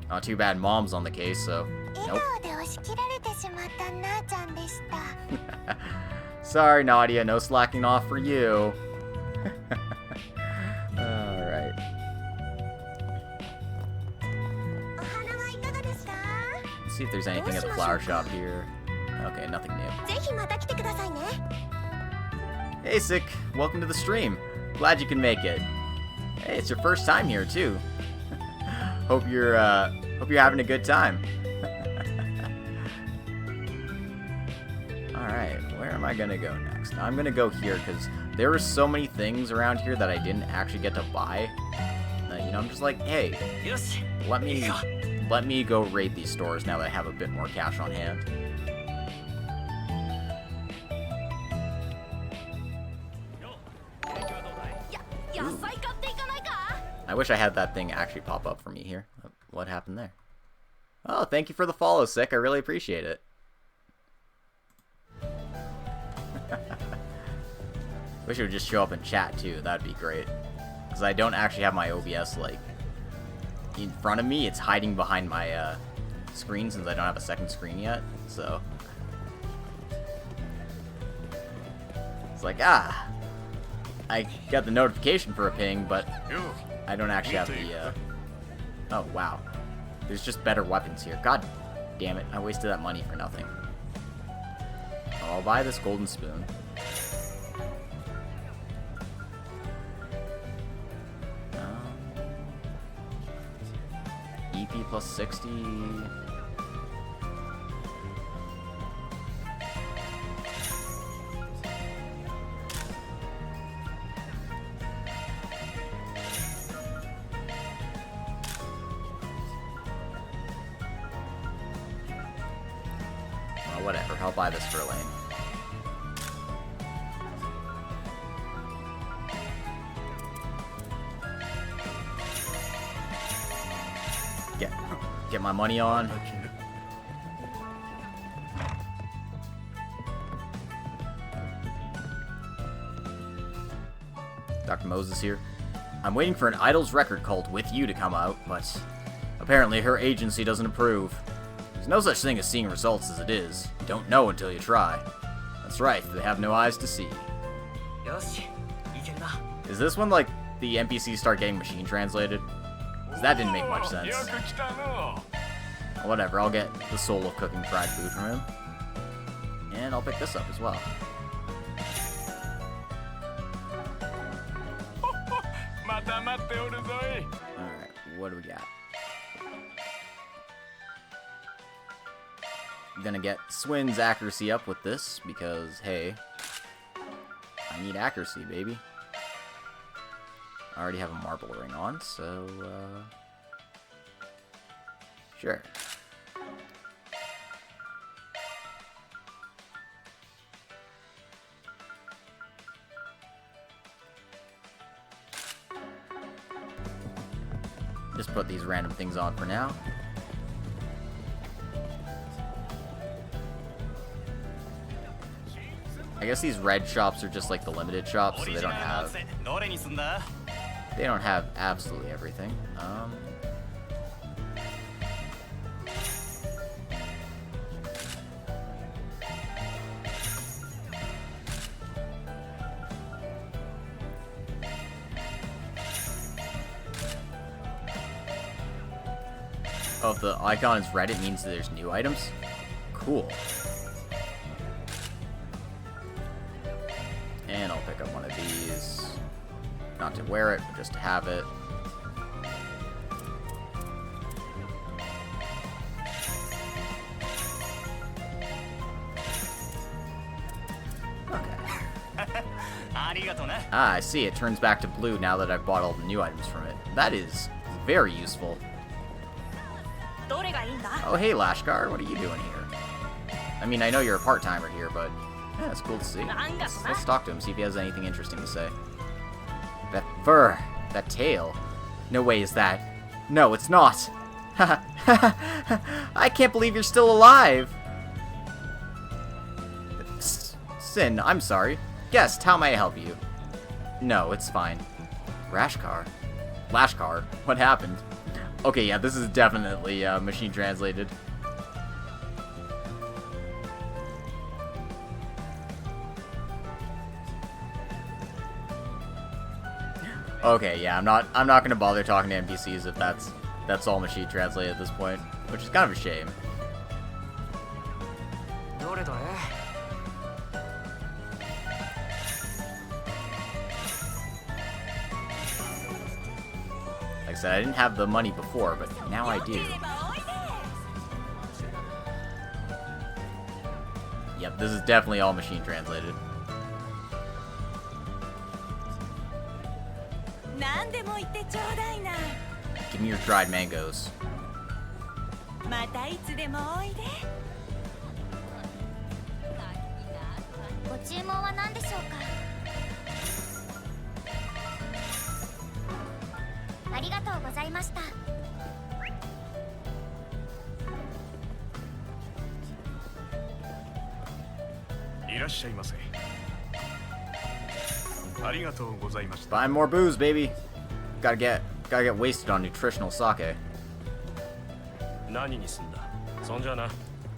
Not too bad Mom's on the case, so 笑 nope. 顔で押し切られてしまったなあちゃんでした。 Sorry, Nadia, no slacking off for you. Alright. お花はいかがですか？ Let's see if there's anything at the flower shop here. Okay, nothing new. ぜひまた来てくださいね。 Hey, Sick. Welcome to the stream. Glad you can make it. Hey, it's your first time here, too. hope you're having a good time. Alright, where am I gonna go next? I'm gonna go here, because there were so many things around here that I didn't actually get to buy. You know, I'm just like, hey, let me go raid these stores now that I have a bit more cash on hand. Ooh. I wish I had that thing actually pop up for me here. What happened there? Oh, thank you for the follow, Sick. I really appreciate it. Wish it would just show up in chat too. That'd be great. Because I don't actually have my OBS like in front of me. It's hiding behind my screen since I don't have a second screen yet. So it's like, I got the notification for a ping, but I don't actually have the oh wow. There's just better weapons here. God damn it. I wasted that money for nothing. I'll buy this golden spoon. EP plus 60. Well, whatever. I'll buy this for Elaine. Get my money on. Dr. Moses here. I'm waiting for an Idol's record cult with you to come out, but apparently her agency doesn't approve. There's no such thing as seeing results as it is. You don't know until you try. That's right, they have no eyes to see. Is this when, like, the NPCs start getting machine translated? Because that didn't make much sense. Whatever, I'll get the soul of cooking fried food from him. And I'll pick this up as well. Alright, what do we got? I'm gonna get Swin's accuracy up with this, because, hey, I need accuracy, baby. I already have a marble ring on, so, sure. Just put these random things on for now. I guess these red shops are just like the limited shops, so they don't have absolutely everything. Oh, if the icon is red, it means that there's new items? Cool. And I'll pick up one of these. Not to wear it, but just to have it. Okay. Ah, I see. It turns back to blue now that I've bought all the new items from it. That is very useful. Oh, hey, Lashkar. What are you doing here? I mean, I know you're a part-timer here, but yeah, it's cool to see. Let's talk to him, see if he has anything interesting to say. That fur, that tail. No way is that. No, it's not. I can't believe you're still alive. Sin, I'm sorry. Guest, how may I help you? No, it's fine. Lashkar, what happened? Okay, yeah, this is definitely machine translated. Okay, yeah, I'm not gonna bother talking to NPCs if that's all machine translated at this point, which is kind of a shame. Like said, I didn't have the money before, but now I do. Yep, this is definitely all machine translated. Give me your dried mangoes. またいつでもおいで。ご注文は何でしょうか。ありがとうございました。いらっしゃいませ。ありがとうございました。 Buy more booze, baby. Gotta get wasted on nutritional sake. 何にすんだ。そんじゃな。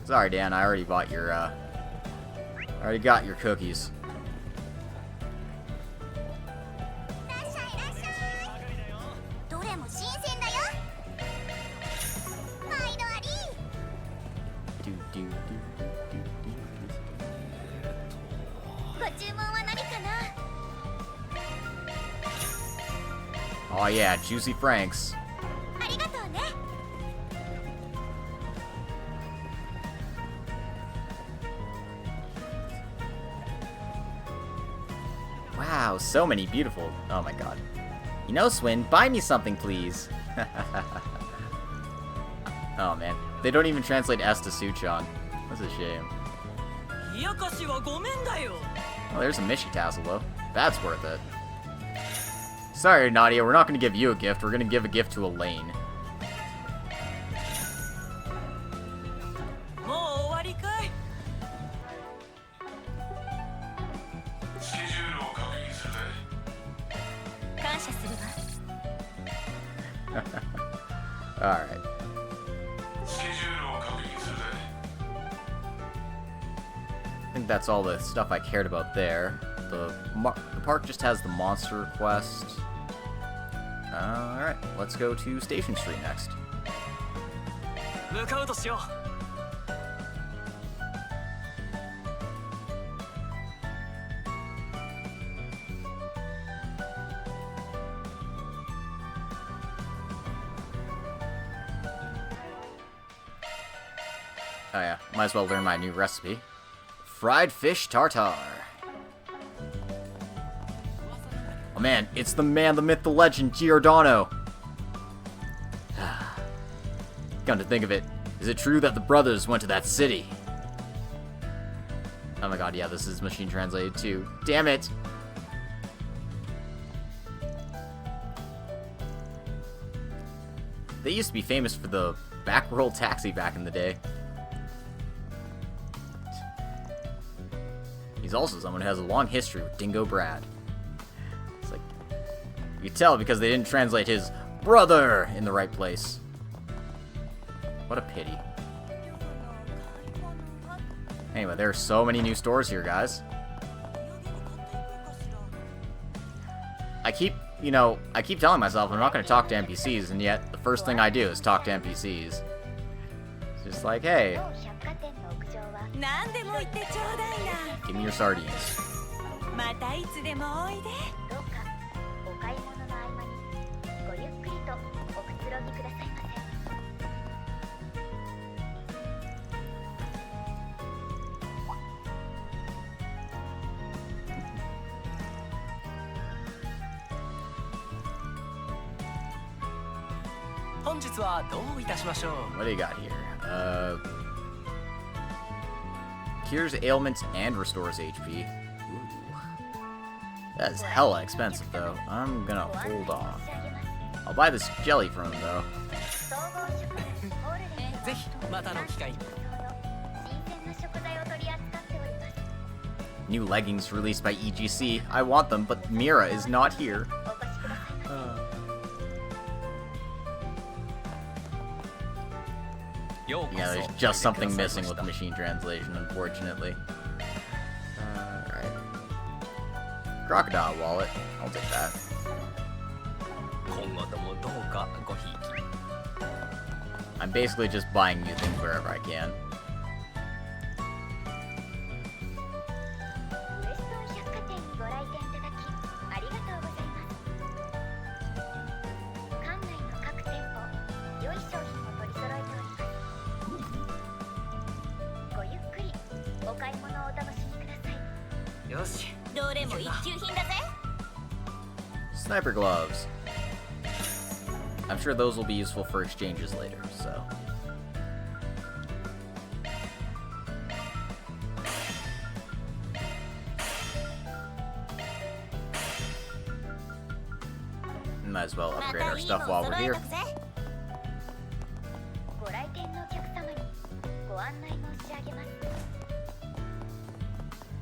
Sorry, Dan. I already bought your I already got your cookies. いらっしゃいいらっしゃい。どれも新鮮だよ。毎度あり。 Do, do, do, do, do, do. ご注文は何かな。 Oh yeah, juicy franks. ありがとうね。 Wow, so many beautiful. Oh my god. You know, Swin, buy me something, please. Oh man, they don't even translate S to Suchan. That's a shame. 冷やかしはごめんだよ。 Oh, there's a Mishi tassel though. That's worth it. Sorry, Nadia, we're not going to give you a gift. We're going to give a gift to Elaine. もう終わりかい。スケジュールを確認するぜ。感謝するわ。 Alright. スケジュールを確認するぜ。 I think that's all the stuff I cared about there. The park just has the monster quest. Alright, let's go to Station Street next. 向かうとしよう。 Oh yeah, might as well learn my new recipe. Fried fish tartare. Oh man, it's the man, the myth, the legend, Giordano. Come to think of it, is it true that the brothers went to that city? Oh my god, yeah, this is machine translated too. Damn it! They used to be famous for the backroll taxi back in the day. He's also someone who has a long history with Dingo Brad. It's like, you can tell because they didn't translate his brother in the right place. What a pity. Anyway, there are so many new stores here, guys. I keep telling myself I'm not going to talk to NPCs, and yet the first thing I do is talk to NPCs. It's just like, hey, 何でも言ってちょうだいな。 give me your sardines. またいつでもおいで。どうかお買い物の合間にごゆっくりとおくつろぎくださいませ。 本日はどういたしましょう。 What do you got here? Cures ailments and restores HP. Ooh. That's hella expensive, though. I'm gonna hold off. I'll buy this jelly from him, though. ぜひまたの機会に。 新鮮な食材を取り扱っております。 New leggings released by EGC. I want them, but Mira is not here. お越しくださいませ。 Yeah, there's just something missing with machine translation, unfortunately. Alright. Crocodile wallet. I'll take that. 今後ともどうかごひいき。 I'm basically just buying new things wherever I can. ウエストン百貨店にご来店いただきありがとうございます。館内の一級品だぜ。 Sniper gloves. I'm sure those will be useful for exchanges later, so. Might as well upgrade our stuff while we're here. ご来店のお客様にご案内申し上げます。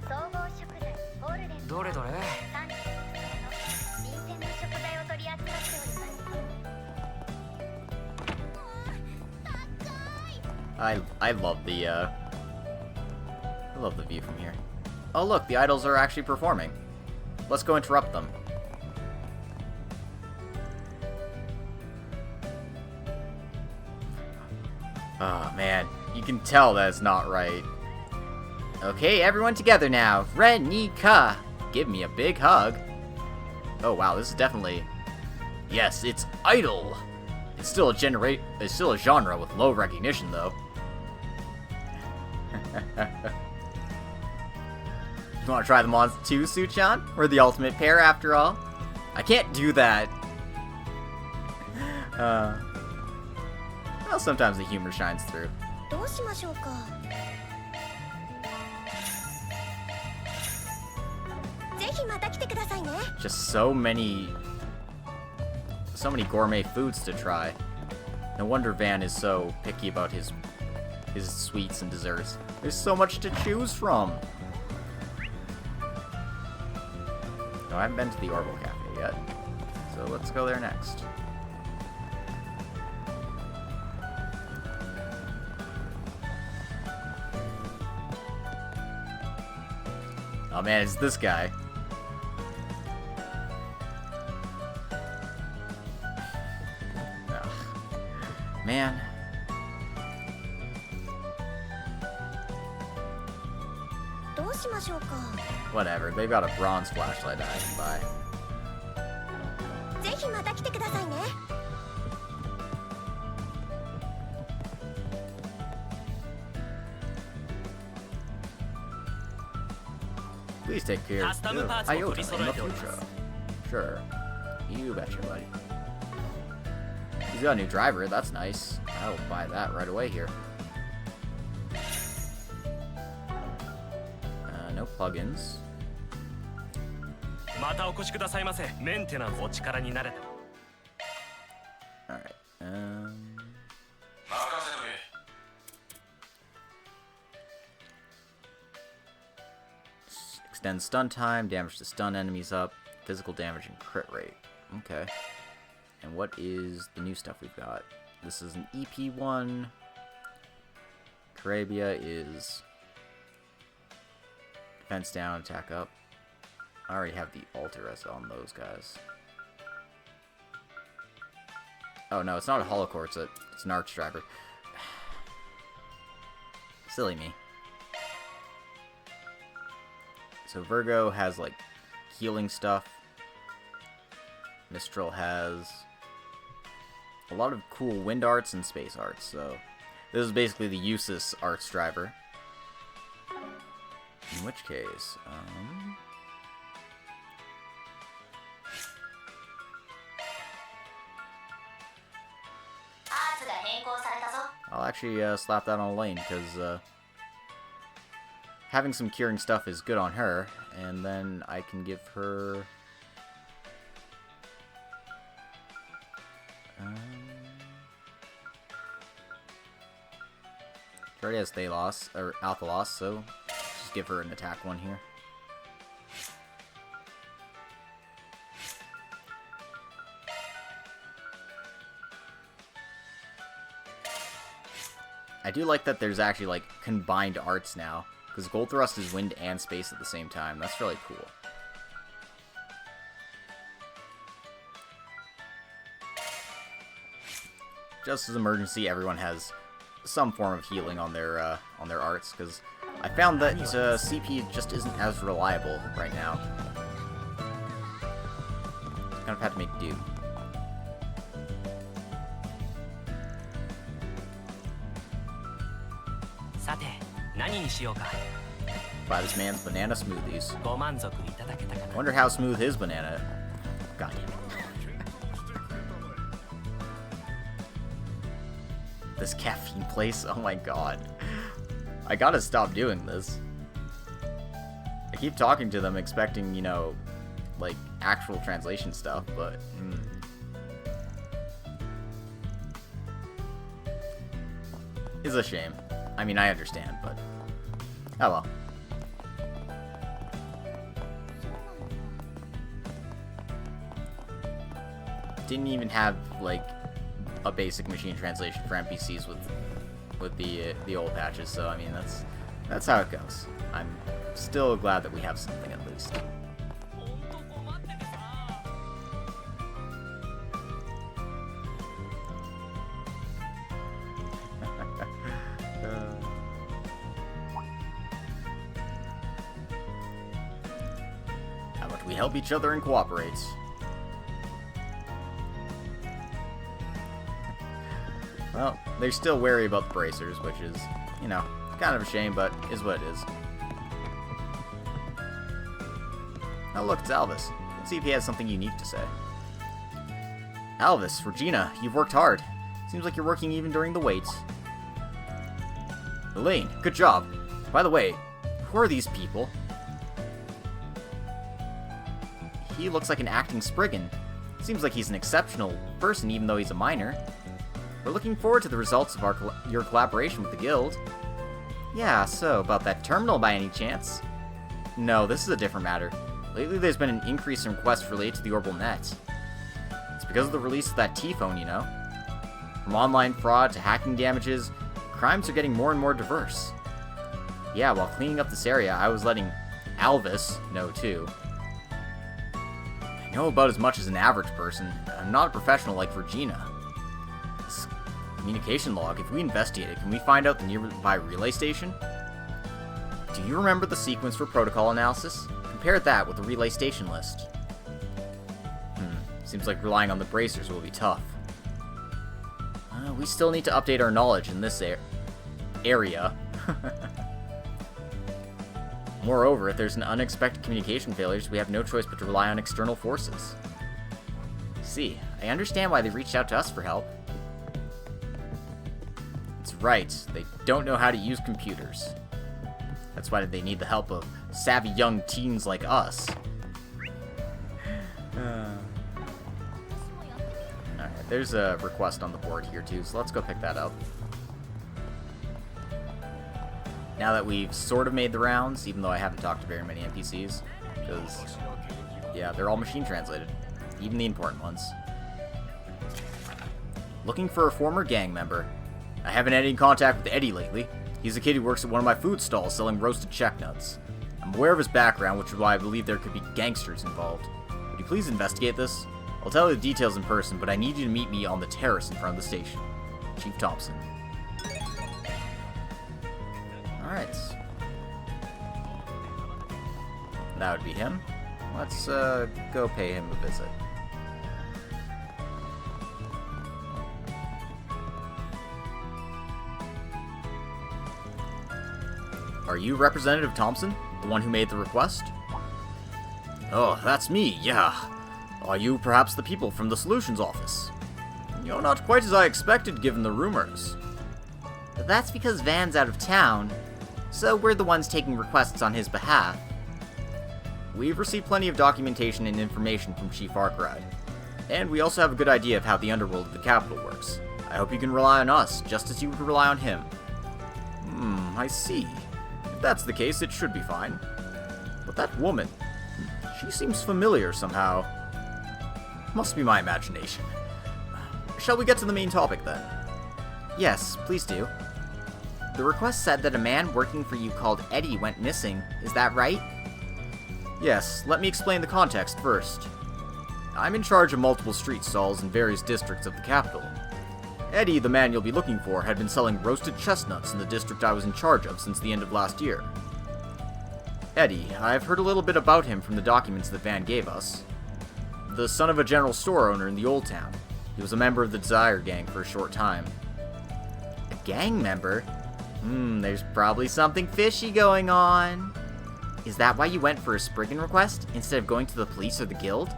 総合食材ゴールデンどれどれ。産地特製の新鮮な食材を取り扱っております。 I love the view from here. Oh look, the idols are actually performing. Let's go interrupt them. Oh man, you can tell that it's not right. Okay, everyone together now. Renika, give me a big hug. Oh wow, this is definitely... Yes, it's idol. It's still a genre with low recognition though. You want to try them on too, Suchan? We're the ultimate pair after all. I can't do that. Well, sometimes the humor shines through. どうしましょうか。ぜひまた来てくださいね。 Just so many gourmet foods to try. No wonder Van is so picky about his sweets and desserts. There's so much to choose from. No, I haven't been to the Orbital Cafe yet, so let's go there next. Oh man, it's this guy. Ugh. Man. Whatever, they've got a bronze flashlight I can buy. ぜひまた来てくださいね。 Please take care of Iota in the future. Sure. You betcha, buddy. He's got a new driver, that's nice. I'll buy that right away here. No plugins. Alright, extend stun time, damage to stun enemies up, physical damage and crit rate. Okay. And what is the new stuff we've got? This is an EP1. Carabia is defense down, attack up. I already have the Alterus on those guys. Oh no, it's not a holocore, it's an arch driver. Silly me. So Virgo has like healing stuff. Mistral has a lot of cool wind arts and space arts, so this is basically the useless arts driver. In which case, I'll actually slap that on Elaine, because having some curing stuff is good on her, and then I can give her... she already has Thalos, or Alphalos, so just give her an attack one here. I do like that there's actually like combined arts now, because Gold Thrust is wind and space at the same time. That's really cool. Just as emergency, everyone has some form of healing on their arts, because I found that CP just isn't as reliable right now. Kind of had to make do. Buy this man's banana smoothies. ご満足いただけたかな。 Wonder how smooth his banana. God damn it. This caffeine place, oh my god. I gotta stop doing this. I keep talking to them expecting, you know, like, actual translation stuff, but... It's a shame. I mean, I understand, but... Oh well. Didn't even have, like, a basic machine translation for NPCs with the old patches, so I mean, that's how it goes. I'm still glad that we have something at least. How much we help each other and cooperate. Well, they're still wary about the bracers, which is, you know, kind of a shame, but is what it is. Oh look, it's Alvis. Let's see if he has something unique to say. Alvis, Regina, you've worked hard. Seems like you're working even during the wait. Elaine, good job. By the way, who are these people? He looks like an acting Spriggan. Seems like he's an exceptional person even though he's a minor. We're looking forward to the results of your collaboration with the guild. Yeah, so, about that terminal by any chance? No, this is a different matter. Lately there's been an increase in requests related to the orbital net. It's because of the release of that T-phone, you know? From online fraud to hacking damages, crimes are getting more and more diverse. Yeah, while cleaning up this area, I was letting Alvis know too. I know about as much as an average person. I'm not a professional like Regina. This communication log, if we investigate it, can we find out the nearby relay station? Do you remember the sequence for protocol analysis? Compare that with the relay station list. Seems like relying on the bracers will be tough. We still need to update our knowledge in this area. Moreover, if there's an unexpected communication failures, we have no choice but to rely on external forces. See, I understand why they reached out to us for help. It's right, they don't know how to use computers. That's why they need the help of savvy young teens like us. Alright, there's a request on the board here too, so let's go pick that up. Now that we've sort of made the rounds, even though I haven't talked to very many NPCs, because, yeah, they're all machine translated, even the important ones. Looking for a former gang member. I haven't had any contact with Eddie lately. He's a kid who works at one of my food stalls selling roasted checknuts. I'm aware of his background, which is why I believe there could be gangsters involved. Would you please investigate this? I'll tell you the details in person, but I need you to meet me on the terrace in front of the station. Chief Thompson. Alright. That would be him. Let's go pay him a visit. Are you Representative Thompson? The one who made the request? Oh, that's me, yeah. Are you perhaps the people from the Solutions Office? You're not quite as I expected given the rumors. But that's because Van's out of town, so we're the ones taking requests on his behalf. We've received plenty of documentation and information from Chief Arkride, and we also have a good idea of how the underworld of the capital works. I hope you can rely on us, just as you would rely on him. I see. If that's the case, it should be fine. But that woman, she seems familiar somehow. Must be my imagination. Shall we get to the main topic then? Yes, please do. The request said that a man working for you called Eddie went missing. Is that right? Yes, let me explain the context first. I'm in charge of multiple street stalls in various districts of the capital. Eddie, the man you'll be looking for, had been selling roasted chestnuts in the district I was in charge of since the end of last year. Eddie, I've heard a little bit about him from the documents that Van gave us. The son of a general store owner in the Old Town. He was a member of the Desire Gang for a short time. A gang member? There's probably something fishy going on. Is that why you went for a Spriggan request, instead of going to the police or the guild?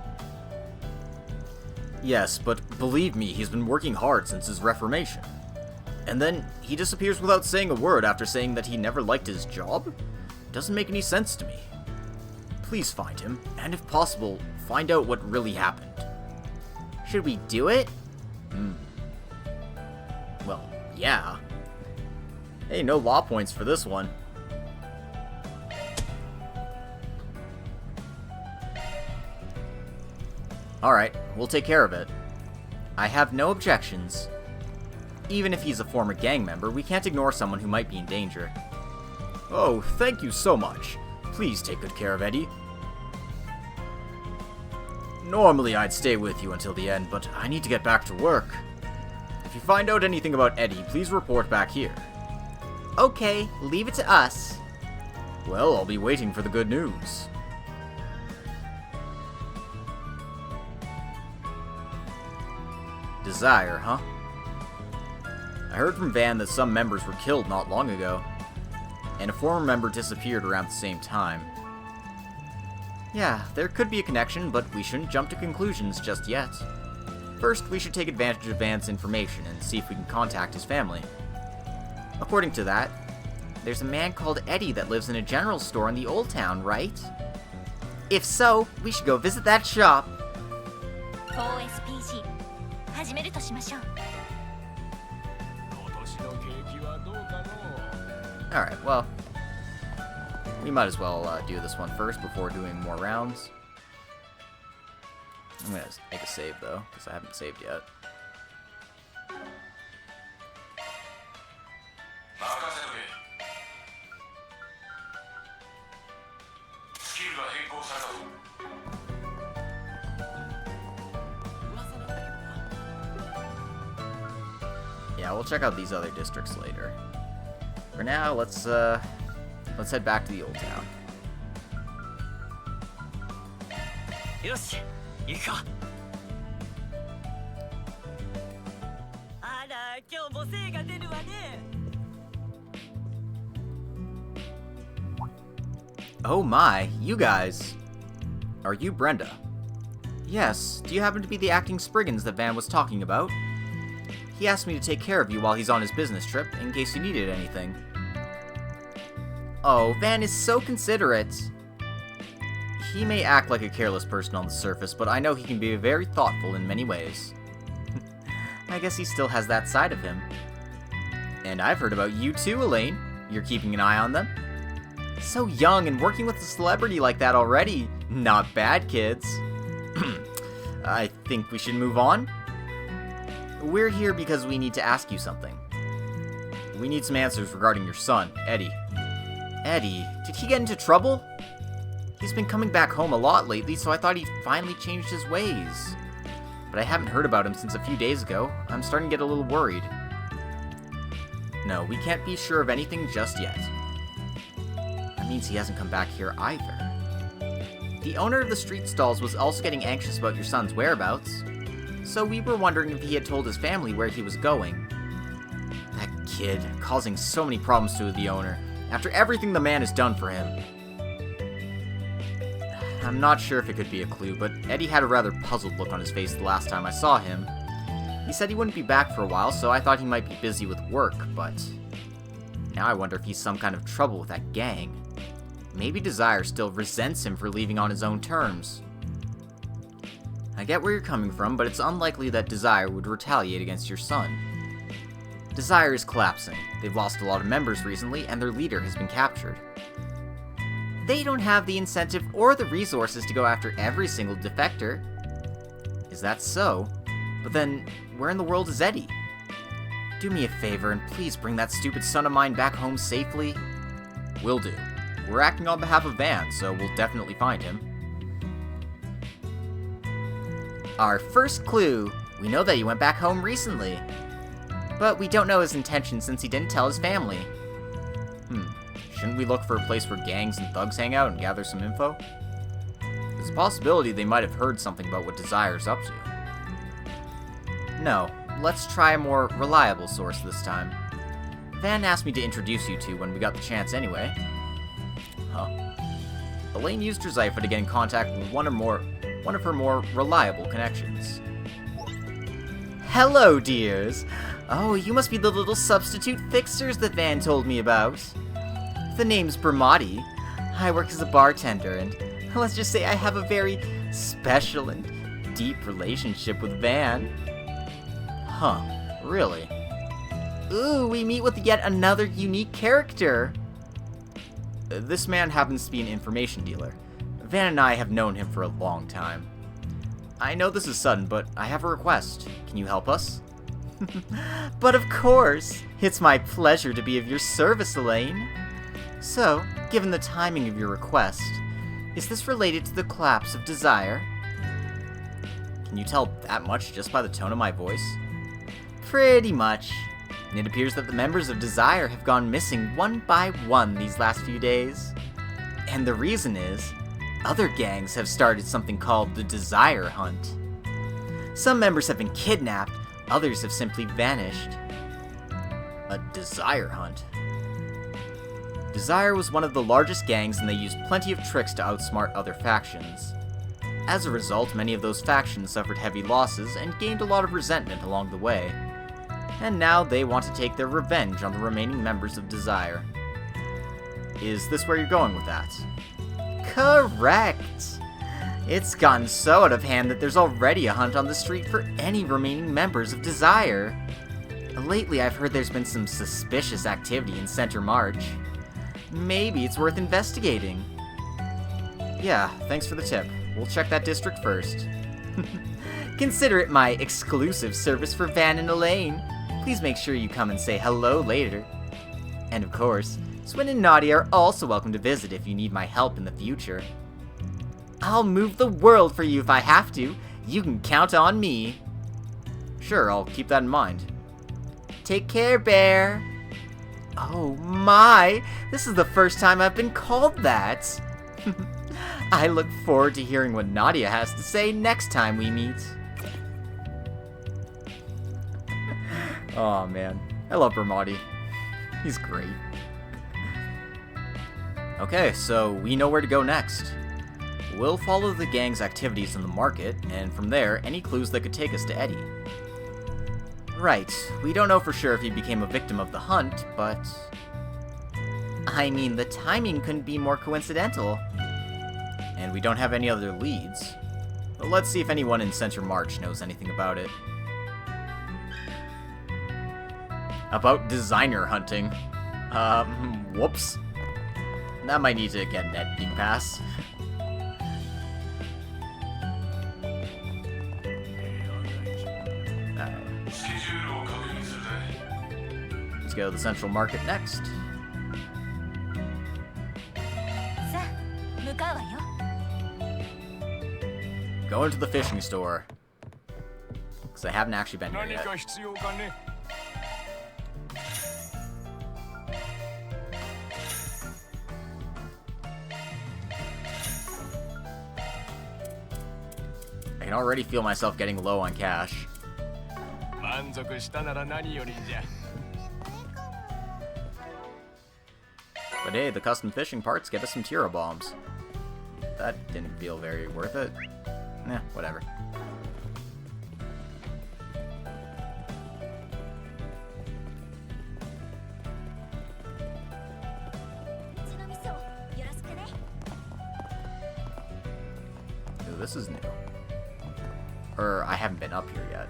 Yes, but believe me, he's been working hard since his reformation. And then, he disappears without saying a word after saying that he never liked his job? Doesn't make any sense to me. Please find him, and if possible, find out what really happened. Should we do it? Well, yeah. Hey, no law points for this one. Alright, we'll take care of it. I have no objections. Even if he's a former gang member, we can't ignore someone who might be in danger. Oh, thank you so much. Please take good care of Eddie. Normally I'd stay with you until the end, but I need to get back to work. If you find out anything about Eddie, please report back here. Okay, leave it to us. Well, I'll be waiting for the good news. Desire, huh? I heard from Van that some members were killed not long ago, and a former member disappeared around the same time. Yeah, there could be a connection, but we shouldn't jump to conclusions just yet. First, we should take advantage of Van's information and see if we can contact his family. According to that, there's a man called Eddie that lives in a general store in the Old Town, right? If so, we should go visit that shop. OSPG 始めるとしましょう。 Alright, well, we might as well do this one first before doing more rounds. I'm gonna make a save though, because I haven't saved yet. Yeah, we'll check out these other districts later. For now, let's head back to the Old Town. よし行くか。あら、今日も精が出るわね。 Oh my, you guys! Are you Brenda? Yes, do you happen to be the acting Spriggans that Van was talking about? He asked me to take care of you while he's on his business trip, in case you needed anything. Oh, Van is so considerate. He may act like a careless person on the surface, but I know he can be very thoughtful in many ways. I guess he still has that side of him. And I've heard about you too, Elaine. You're keeping an eye on them? So young and working with a celebrity like that already. Not bad, kids. I think we should move on. We're here because we need to ask you something. We need some answers regarding your son, Eddie. Eddie? Did he get into trouble? He's been coming back home a lot lately, so I thought he'd finally changed his ways. But I haven't heard about him since a few days ago. I'm starting to get a little worried. No, we can't be sure of anything just yet. That means he hasn't come back here either. The owner of the street stalls was also getting anxious about your son's whereabouts, so we were wondering if he had told his family where he was going. That kid, causing so many problems to the owner, after everything the man has done for him. I'm not sure if it could be a clue, but Eddie had a rather puzzled look on his face the last time I saw him. He said he wouldn't be back for a while, so I thought he might be busy with work, but now I wonder if he's some kind of trouble with that gang. Maybe Desire still resents him for leaving on his own terms. I get where you're coming from, but it's unlikely that Desire would retaliate against your son. Desire is collapsing. They've lost a lot of members recently, and their leader has been captured. They don't have the incentive or the resources to go after every single defector. Is that so? But then, where in the world is Eddie? Do me a favor and please bring that stupid son of mine back home safely. Will do. We're acting on behalf of Van, so we'll definitely find him. Our first clue. We know that he went back home recently. But we don't know his intention since he didn't tell his family. Shouldn't we look for a place where gangs and thugs hang out and gather some info? There's a possibility they might have heard something about what Desire's up to. No, let's try a more reliable source this time. Van asked me to introduce you two when we got the chance anyway. Huh. Elaine used her Zypha to get in contact with one of her more reliable connections. Hello, dears! Oh, you must be the little substitute fixers that Van told me about. The name's Bramati. I work as a bartender, and let's just say I have a very special and deep relationship with Van. Huh, really? Ooh, we meet with yet another unique character. This man happens to be an information dealer. Van and I have known him for a long time. I know this is sudden, but I have a request. Can you help us? But of course! It's my pleasure to be of your service, Elaine. So, given the timing of your request, is this related to the collapse of Desire? Can you tell that much just by the tone of my voice? Pretty much. And it appears that the members of Desire have gone missing one by one these last few days. And the reason is, other gangs have started something called the Desire Hunt. Some members have been kidnapped, others have simply vanished. A Desire Hunt? Desire was one of the largest gangs, and they used plenty of tricks to outsmart other factions. As a result, many of those factions suffered heavy losses and gained a lot of resentment along the way. And now they want to take their revenge on the remaining members of Desire. Is this where you're going with that? Correct! It's gotten so out of hand that there's already a hunt on the street for any remaining members of Desire. Lately, I've heard there's been some suspicious activity in Center March. Maybe it's worth investigating. Yeah, thanks for the tip. We'll check that district first. Consider it my exclusive service for Van and Elaine. Please make sure you come and say hello later. And of course, Swin and Nadia are also welcome to visit if you need my help in the future. I'll move the world for you if I have to. You can count on me. Sure, I'll keep that in mind. Take care, Bear. Oh my, this is the first time I've been called that. I look forward to hearing what Nadia has to say next time we meet. Oh man, I love Bramati. He's great. Okay, so we know where to go next. We'll follow the gang's activities in the market, and from there, any clues that could take us to Eddie. Right, we don't know for sure if he became a victim of the hunt, but... I mean, the timing couldn't be more coincidental. And we don't have any other leads. But let's see if anyone in Center March knows anything about it. About designer hunting. Whoops. That might need to get an editing pass. Let's go to the Central Market next. Go into the fishing store. Because I haven't actually been here yet. I can already feel myself getting low on cash. But hey, the custom fishing parts give us some Tiro bombs. That didn't feel very worth it. Whatever. Ooh, this is new. Or, I haven't been up here yet.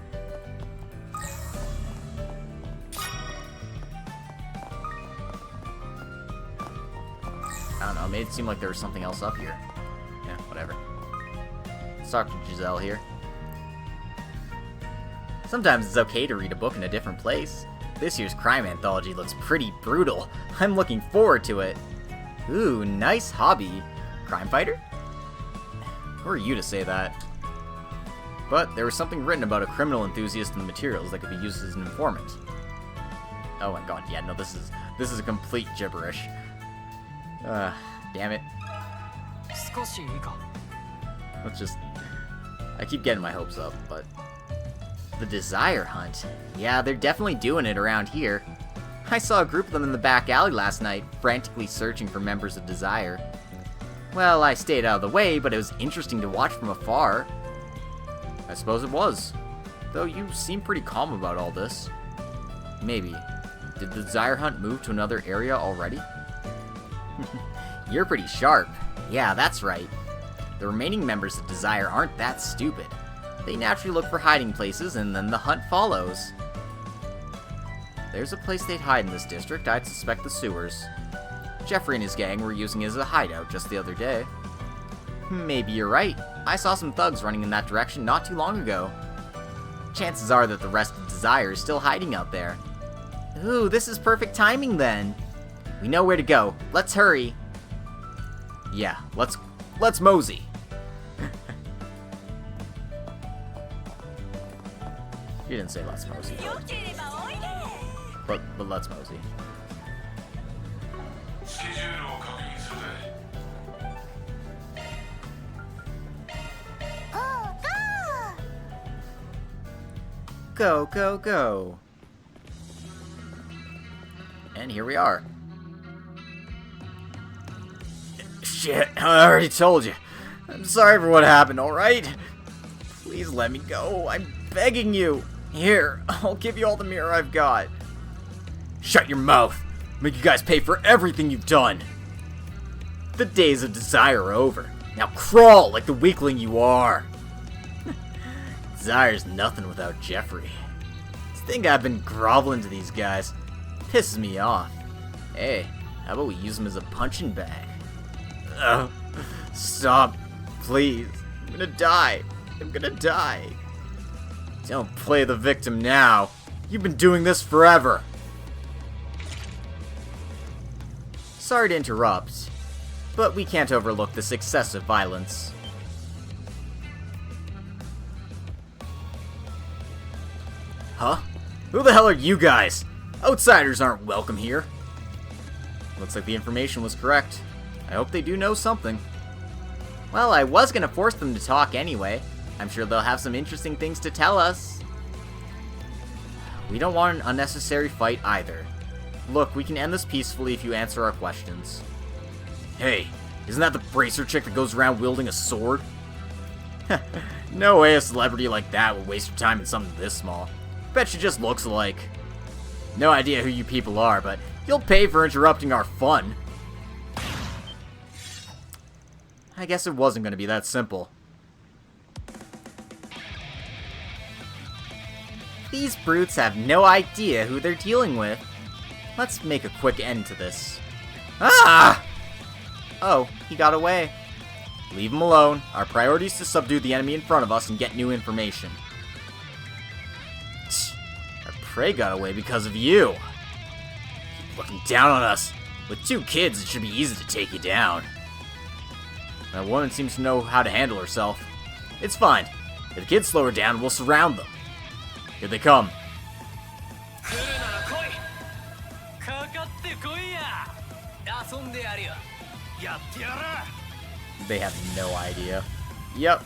I don't know, it made it seem like there was something else up here. Yeah, whatever. Let's talk to Giselle here. Sometimes it's okay to read a book in a different place. This year's crime anthology looks pretty brutal. I'm looking forward to it. Ooh, nice hobby. Crime fighter? Who are you to say that? But there was something written about a criminal enthusiast in the materials that could be used as an informant. Oh my god, yeah, no, this is a complete gibberish. Damn it. Let's just... I keep getting my hopes up, but... The Desire Hunt? Yeah, they're definitely doing it around here. I saw a group of them in the back alley last night, frantically searching for members of Desire. Well, I stayed out of the way, but it was interesting to watch from afar. I suppose it was. Though you seem pretty calm about all this. Maybe. Did the Desire Hunt move to another area already? You're pretty sharp. Yeah, that's right. The remaining members of Desire aren't that stupid. They naturally look for hiding places, and then the hunt follows. There's a place they'd hide in this district. I'd suspect the sewers. Jeffrey and his gang were using it as a hideout just the other day. Maybe you're right. I saw some thugs running in that direction not too long ago. Chances are that the rest of Desire is still hiding out there. Ooh, this is perfect timing then. We know where to go. Let's hurry. Yeah, let's mosey. You didn't say let's mosey. But let's mosey. Go, go, go. And here we are. Shit, I already told you. I'm sorry for what happened, alright? Please let me go. I'm begging you. Here, I'll give you all the mirror I've got. Shut your mouth. Make you guys pay for everything you've done. The days of Desire are over. Now crawl like the weakling you are. Desire's nothing without Jeffrey. This thing I've been groveling to these guys pisses me off. Hey, how about we use him as a punching bag? Stop, please. I'm gonna die. I'm gonna die. Don't play the victim now. You've been doing this forever. Sorry to interrupt, but we can't overlook this excessive violence. Huh? Who the hell are you guys? Outsiders aren't welcome here. Looks like the information was correct. I hope they do know something. Well, I was gonna force them to talk anyway. I'm sure they'll have some interesting things to tell us. We don't want an unnecessary fight either. Look, we can end this peacefully if you answer our questions. Hey, isn't that the bracer chick that goes around wielding a sword? No way a celebrity like that would waste her time in something this small. Bet she just looks alike. No idea who you people are, but you'll pay for interrupting our fun. I guess it wasn't going to be that simple. These brutes have no idea who they're dealing with. Let's make a quick end to this. Ah! Oh, he got away. Leave him alone. Our priority is to subdue the enemy in front of us and get new information. Our prey got away because of you. Keep looking down on us. With 2 kids, it should be easy to take you down. That woman seems to know how to handle herself. It's fine. If the kids slow her down, we'll surround them. Here they come. They have no idea. Yep.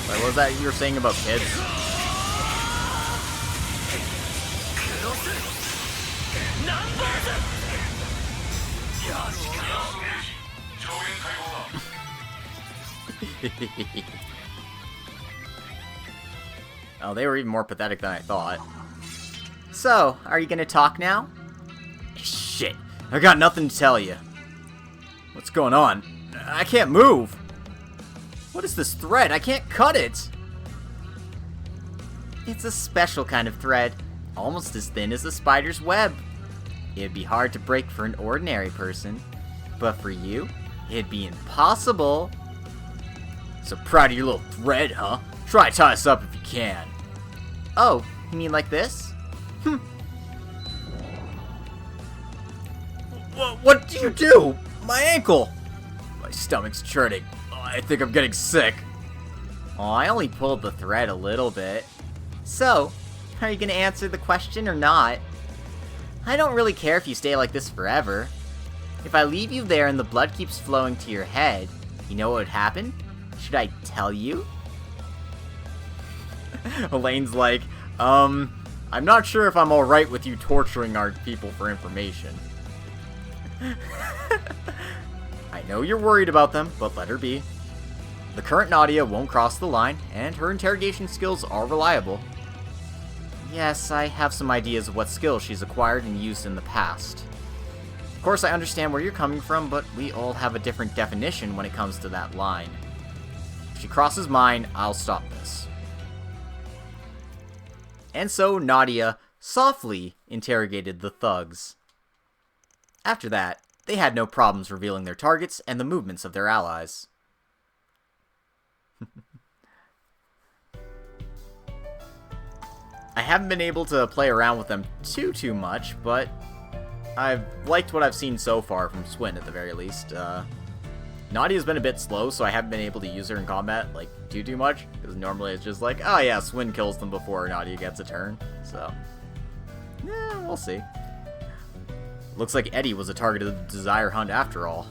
Wait, what was that you were saying about kids? Oh, they were even more pathetic than I thought. So, are you gonna talk now? Shit, I got nothing to tell you. What's going on? I can't move. What is this thread? I can't cut it. It's a special kind of thread, almost as thin as a spider's web. It'd be hard to break for an ordinary person, but for you, it'd be impossible. So proud of your little thread, huh? Try to tie us up if you can. Oh, you mean like this? What do you do? My ankle! My stomach's churning. I think I'm getting sick. Oh, I only pulled the thread a little bit. So, are you gonna answer the question or not? I don't really care if you stay like this forever. If I leave you there and the blood keeps flowing to your head, you know what would happen? Should I tell you? Elaine's like, I'm not sure if I'm alright with you torturing our people for information. I know you're worried about them, but let her be. The current Nadia won't cross the line, and her interrogation skills are reliable. Yes, I have some ideas of what skills she's acquired and used in the past. Of course, I understand where you're coming from, but we all have a different definition when it comes to that line. If she crosses mine, I'll stop this. And so Nadia softly interrogated the thugs. After that, they had no problems revealing their targets and the movements of their allies. I haven't been able to play around with them too much, but I've liked what I've seen so far from Swin at the very least. Nadia's been a bit slow, so I haven't been able to use her in combat like too much, because normally it's just like, oh yeah, Swin kills them before Nadia gets a turn, so yeah, we'll see. Looks like Eddie was a target of the Desire Hunt after all.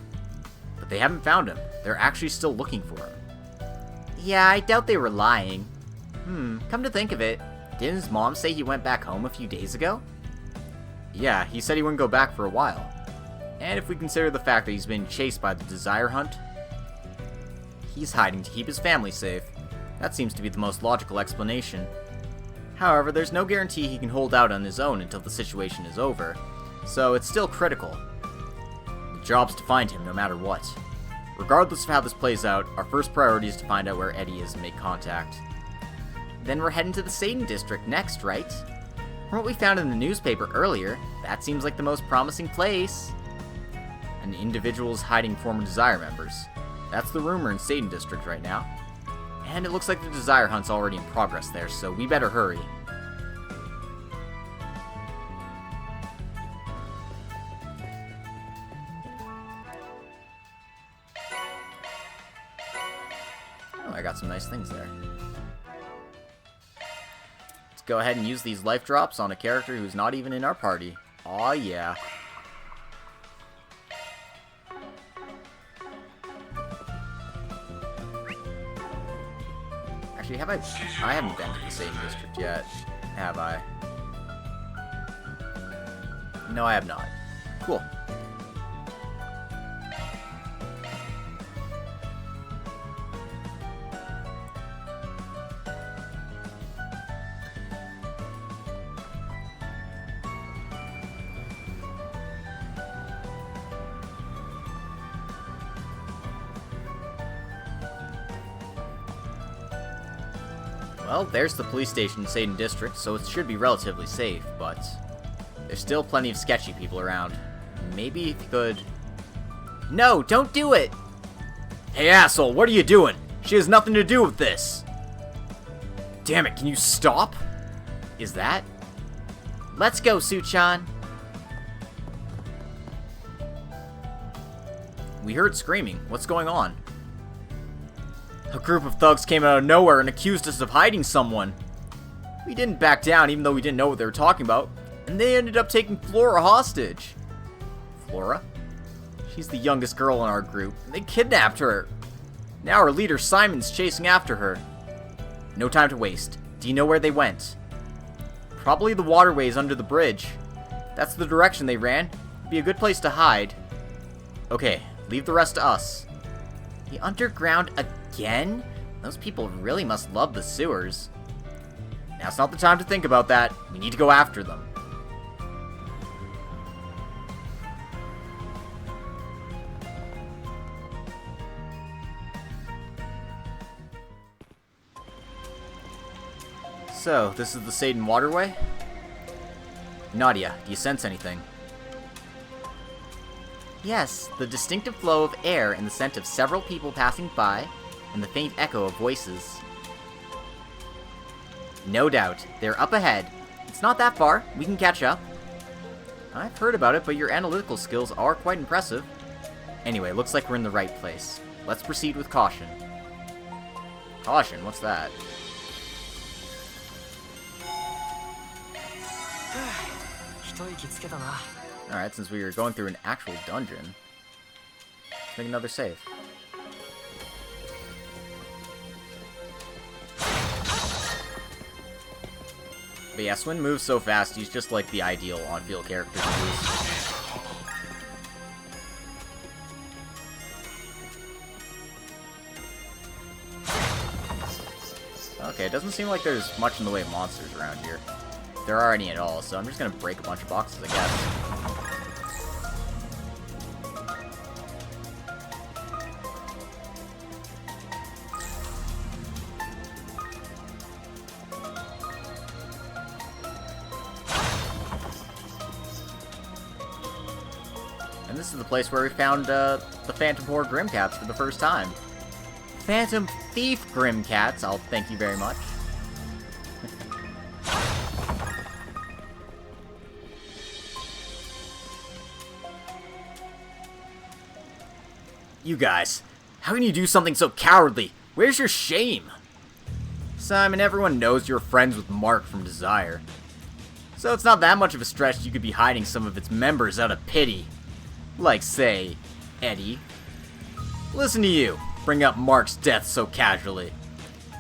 But they haven't found him. They're actually still looking for him. Yeah, I doubt they were lying. Come to think of it, didn't his mom say he went back home a few days ago? Yeah, he said he wouldn't go back for a while. And if we consider the fact that he's been chased by the Desire Hunt, he's hiding to keep his family safe. That seems to be the most logical explanation. However, there's no guarantee he can hold out on his own until the situation is over, so it's still critical. The job's to find him no matter what. Regardless of how this plays out, our first priority is to find out where Eddie is and make contact. Then we're heading to the Satan District next, right? From what we found in the newspaper earlier, that seems like the most promising place. An individual's hiding former Desire members. That's the rumor in Satan District right now. And it looks like the Desire Hunt's already in progress there, so we better hurry. Oh, I got some nice things there. Let's go ahead and use these life drops on a character who's not even in our party. Aw, yeah. Actually, have I haven't been to the Satan District yet, have I? No, I have not. Cool. Well, there's the police station in Satan District, so it should be relatively safe, but there's still plenty of sketchy people around. Maybe if you could... No, don't do it! Hey asshole, what are you doing? She has nothing to do with this! Damn it, can you stop? Is that? Let's go, Suchan! We heard screaming. What's going on? A group of thugs came out of nowhere and accused us of hiding someone. We didn't back down even though we didn't know what they were talking about, and they ended up taking Flora hostage. Flora? She's the youngest girl in our group, and they kidnapped her. Now our leader Simon's chasing after her. No time to waste. Do you know where they went? Probably the waterways under the bridge. That's the direction they ran. It'd be a good place to hide. Okay, leave the rest to us. The underground again? Those people really must love the sewers. Now's not the time to think about that. We need to go after them. So, this is the Satan Waterway? Nadia, do you sense anything? Yes, the distinctive flow of air and the scent of several people passing by, and the faint echo of voices. No doubt, they're up ahead. It's not that far, we can catch up. I've heard about it, but your analytical skills are quite impressive. Anyway, looks like we're in the right place. Let's proceed with caution. Caution? What's that? Alright, since we were going through an actual dungeon, let's make another save. But yeah, Swin moves so fast, he's just like the ideal on-field character to use. Okay, it doesn't seem like there's much in the way of monsters around here. If there are any at all, so I'm just gonna break a bunch of boxes, I guess. And this is the place where we found the Phantom Horde Grimcats for the first time. Phantom Thief Grimcats, I'll thank you very much. You guys, how can you do something so cowardly? Where's your shame? Simon, everyone knows you're friends with Mark from Desire. So it's not that much of a stretch you could be hiding some of its members out of pity. Like, say, Eddie. Listen to you, bring up Mark's death so casually.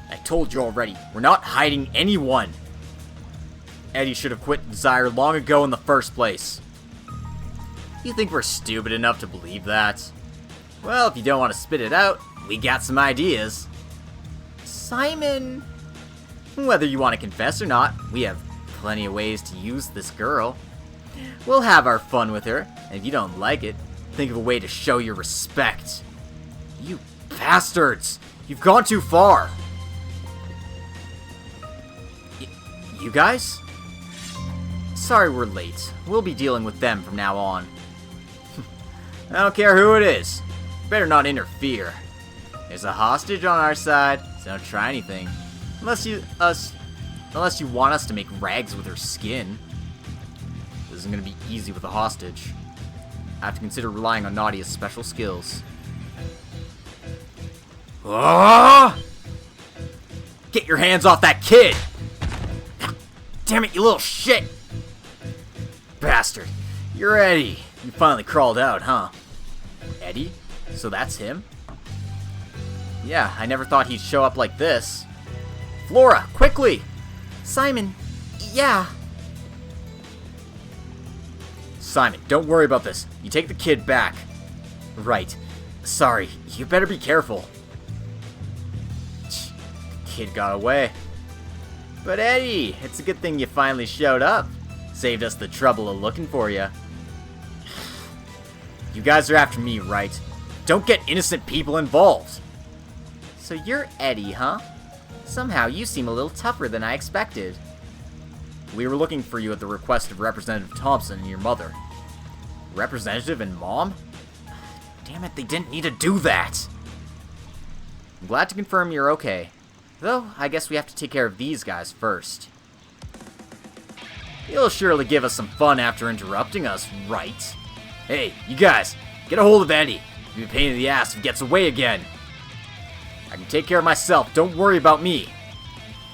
I told you already, we're not hiding anyone. Eddie should have quit Desire long ago in the first place. You think we're stupid enough to believe that? Well, if you don't want to spit it out, we got some ideas. Simon, whether you want to confess or not, we have plenty of ways to use this girl. We'll have our fun with her, and if you don't like it, think of a way to show your respect. You bastards! You've gone too far! You guys? Sorry we're late. We'll be dealing with them from now on. I don't care who it is. Better not interfere. There's a hostage on our side, so don't try anything. Unless you want us to make rags with her skin. This isn't gonna be easy with a hostage. I have to consider relying on Nadia's special skills. Oh! Get your hands off that kid! Damn it, you little shit! Bastard. You're Eddie. You finally crawled out, huh? Eddie? So that's him? Yeah, I never thought he'd show up like this. Flora, quickly! Simon, yeah. Simon, don't worry about this. You take the kid back. Right. Sorry, you better be careful. The kid got away. But Eddie, it's a good thing you finally showed up. Saved us the trouble of looking for you. You guys are after me, right? Don't get innocent people involved. So you're Eddie, huh? Somehow you seem a little tougher than I expected. We were looking for you at the request of Representative Thompson and your mother. Representative and Mom? Damn it, they didn't need to do that! I'm glad to confirm you're okay. Though, I guess we have to take care of these guys first. You'll surely give us some fun after interrupting us, right? Hey, you guys, get a hold of Eddie. It'll be a pain in the ass if he gets away again. I can take care of myself, don't worry about me.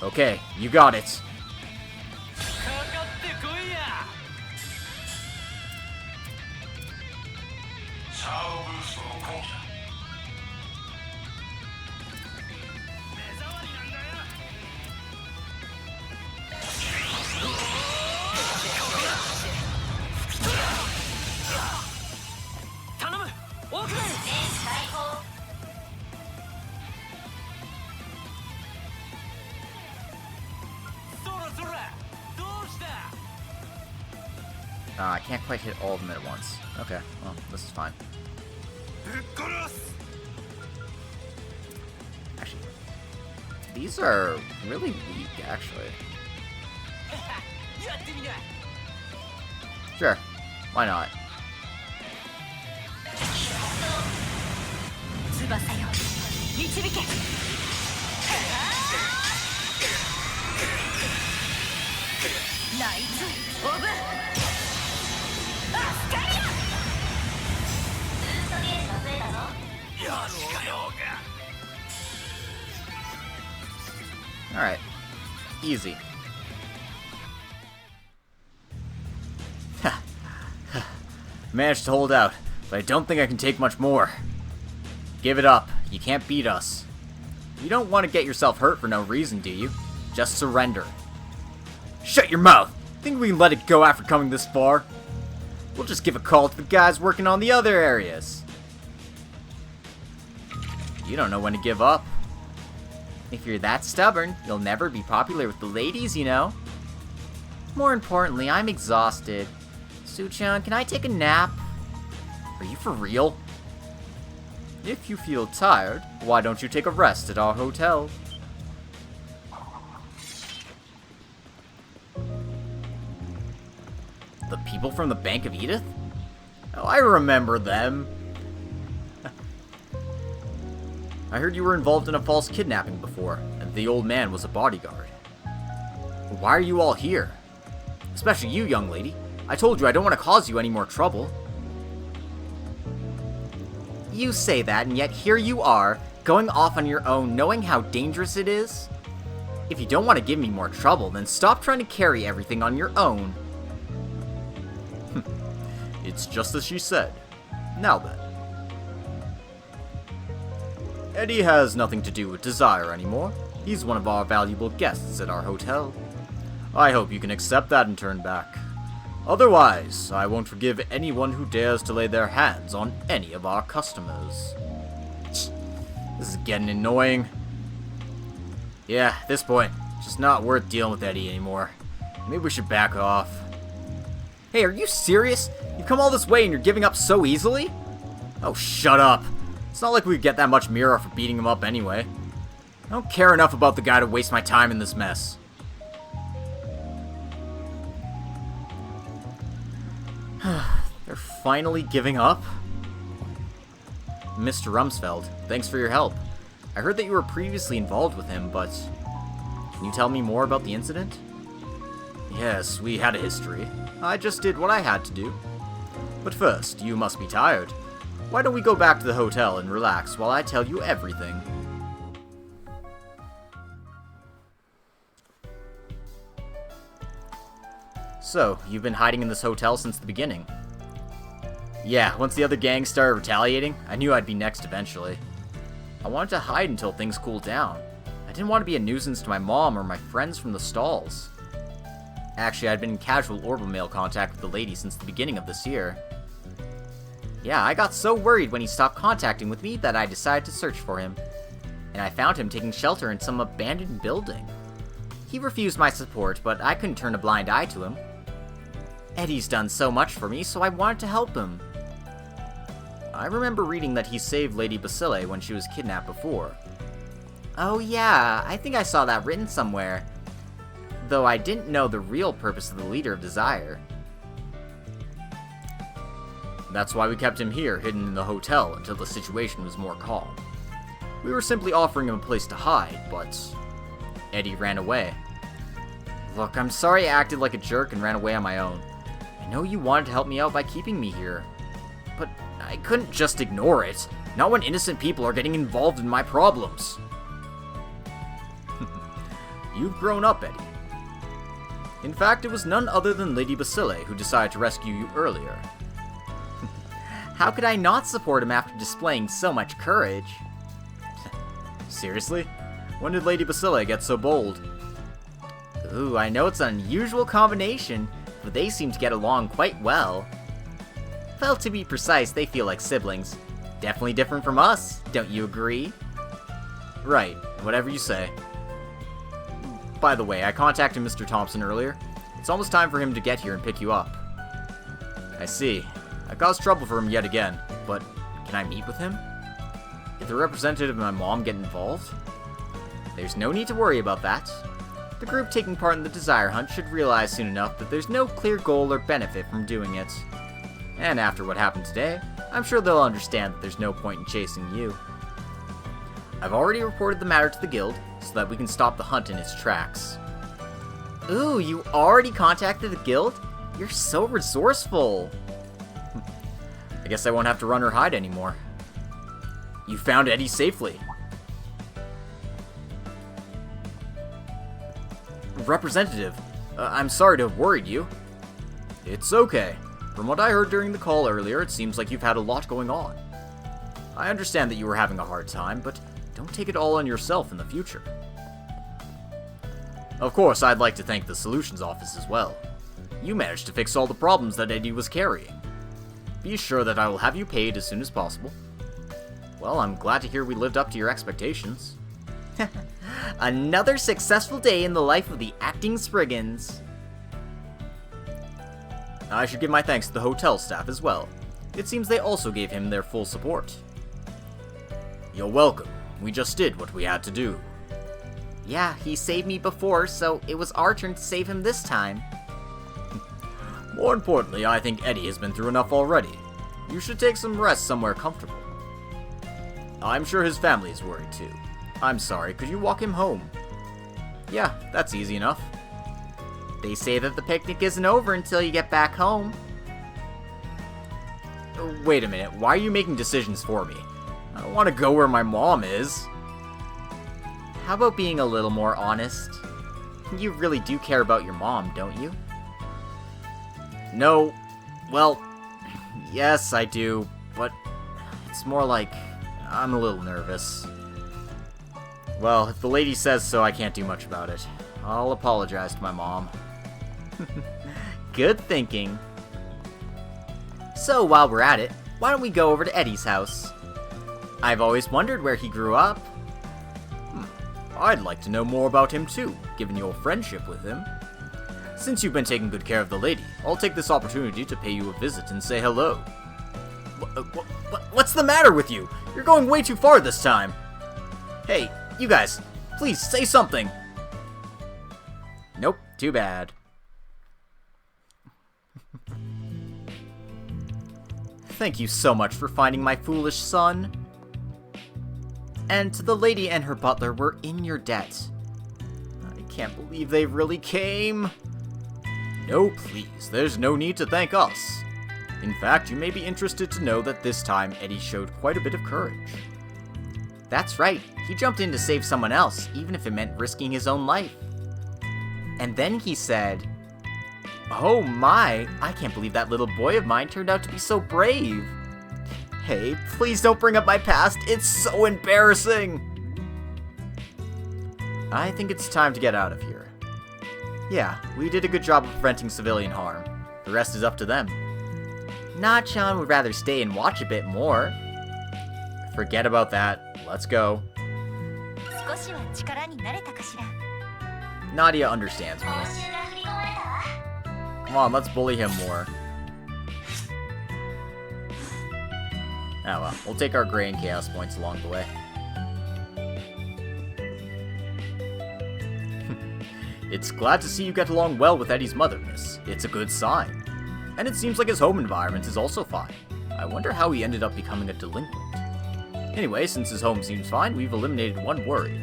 Okay, you got it. I can't quite hit all of them at once. Okay, well, this is fine. Actually, these are really weak, actually. Sure, why not? Alright. Easy. Managed to hold out, but I don't think I can take much more. Give it up. You can't beat us. You don't want to get yourself hurt for no reason, do you? Just surrender. Shut your mouth! Think we can let it go after coming this far? We'll just give a call to the guys working on the other areas. You don't know when to give up. If you're that stubborn, you'll never be popular with the ladies, you know. More importantly, I'm exhausted. Su-chan, can I take a nap? Are you for real? If you feel tired, why don't you take a rest at our hotel? The people from the Bank of Edith? Oh, I remember them. I heard you were involved in a false kidnapping before, and the old man was a bodyguard. Why are you all here? Especially you, young lady. I told you I don't want to cause you any more trouble. You say that, and yet here you are, going off on your own, knowing how dangerous it is? If you don't want to give me more trouble, then stop trying to carry everything on your own. It's just as she said. Now then. Eddie has nothing to do with Desire anymore. He's one of our valuable guests at our hotel. I hope you can accept that and turn back. Otherwise, I won't forgive anyone who dares to lay their hands on any of our customers. This is getting annoying. Yeah, at this point, it's just not worth dealing with Eddie anymore. Maybe we should back off. Hey, are you serious? You've come all this way and you're giving up so easily? Oh, shut up. It's not like we get that much Mira for beating him up anyway. I don't care enough about the guy to waste my time in this mess. They're finally giving up? Mr. Rumsfeld, thanks for your help. I heard that you were previously involved with him, but can you tell me more about the incident? Yes, we had a history. I just did what I had to do. But first, you must be tired. Why don't we go back to the hotel and relax while I tell you everything? So, you've been hiding in this hotel since the beginning? Yeah, once the other gangs started retaliating, I knew I'd be next eventually. I wanted to hide until things cooled down. I didn't want to be a nuisance to my mom or my friends from the stalls. Actually, I'd been in casual orbital mail contact with the lady since the beginning of this year. Yeah, I got so worried when he stopped contacting with me that I decided to search for him. And I found him taking shelter in some abandoned building. He refused my support, but I couldn't turn a blind eye to him. Eddie's done so much for me, so I wanted to help him. I remember reading that he saved Lady Basile when she was kidnapped before. Oh yeah, I think I saw that written somewhere. Though I didn't know the real purpose of the Leader of Desire. That's why we kept him here, hidden in the hotel, until the situation was more calm. We were simply offering him a place to hide, but Eddie ran away. Look, I'm sorry I acted like a jerk and ran away on my own. I know you wanted to help me out by keeping me here, but I couldn't just ignore it. Not when innocent people are getting involved in my problems. You've grown up, Eddie. In fact, it was none other than Lady Basile who decided to rescue you earlier. How could I not support him after displaying so much courage? Seriously? When did Lady Basile get so bold? Ooh, I know it's an unusual combination, but they seem to get along quite well. Well, to be precise, they feel like siblings. Definitely different from us, don't you agree? Right, whatever you say. By the way, I contacted Mr. Thompson earlier. It's almost time for him to get here and pick you up. I see. I caused trouble for him yet again, but can I meet with him? Did the representative and my mom get involved? There's no need to worry about that. The group taking part in the Desire Hunt should realize soon enough that there's no clear goal or benefit from doing it. And after what happened today, I'm sure they'll understand that there's no point in chasing you. I've already reported the matter to the guild, so that we can stop the hunt in its tracks. Ooh, you already contacted the guild? You're so resourceful! I guess I won't have to run or hide anymore. You found Eddie safely. Representative, I'm sorry to have worried you. It's okay. From what I heard during the call earlier, it seems like you've had a lot going on. I understand that you were having a hard time, but don't take it all on yourself in the future. Of course, I'd like to thank the Solutions Office as well. You managed to fix all the problems that Eddie was carrying. Be sure that I will have you paid as soon as possible. Well, I'm glad to hear we lived up to your expectations. Another successful day in the life of the acting Spriggans. I should give my thanks to the hotel staff as well. It seems they also gave him their full support. You're welcome. We just did what we had to do. Yeah, he saved me before, so it was our turn to save him this time. More importantly, I think Eddie has been through enough already. You should take some rest somewhere comfortable. I'm sure his family is worried too. I'm sorry, could you walk him home? Yeah, that's easy enough. They say that the picnic isn't over until you get back home. Wait a minute, why are you making decisions for me? I don't want to go where my mom is. How about being a little more honest? You really do care about your mom, don't you? No. Well, yes, I do, but it's more like I'm a little nervous. Well, if the lady says so, I can't do much about it. I'll apologize to my mom. Good thinking. So while we're at it, why don't we go over to Eddie's house? I've always wondered where he grew up. I'd like to know more about him too, given your friendship with him. Since you've been taking good care of the lady, I'll take this opportunity to pay you a visit and say hello. What's the matter with you? You're going way too far this time. Hey, you guys, please say something. Nope, too bad. Thank you so much for finding my foolish son. And to the lady and her butler, we're in your debt. I can't believe they really came. No, please, there's no need to thank us. In fact, you may be interested to know that this time Eddie showed quite a bit of courage. That's right, he jumped in to save someone else, even if it meant risking his own life. And then he said, "Oh my, I can't believe that little boy of mine turned out to be so brave." Hey, please don't bring up my past, it's so embarrassing! I think it's time to get out of here. Yeah, we did a good job of preventing civilian harm. The rest is up to them. Na-chan would rather stay and watch a bit more. Forget about that. Let's go. Nadia understands me. Come on, let's bully him more. Oh well, we'll take our gray and chaos points along the way. It's glad to see you get along well with Eddie's mother, miss. It's a good sign. And it seems like his home environment is also fine. I wonder how he ended up becoming a delinquent. Anyway, since his home seems fine, we've eliminated one worry.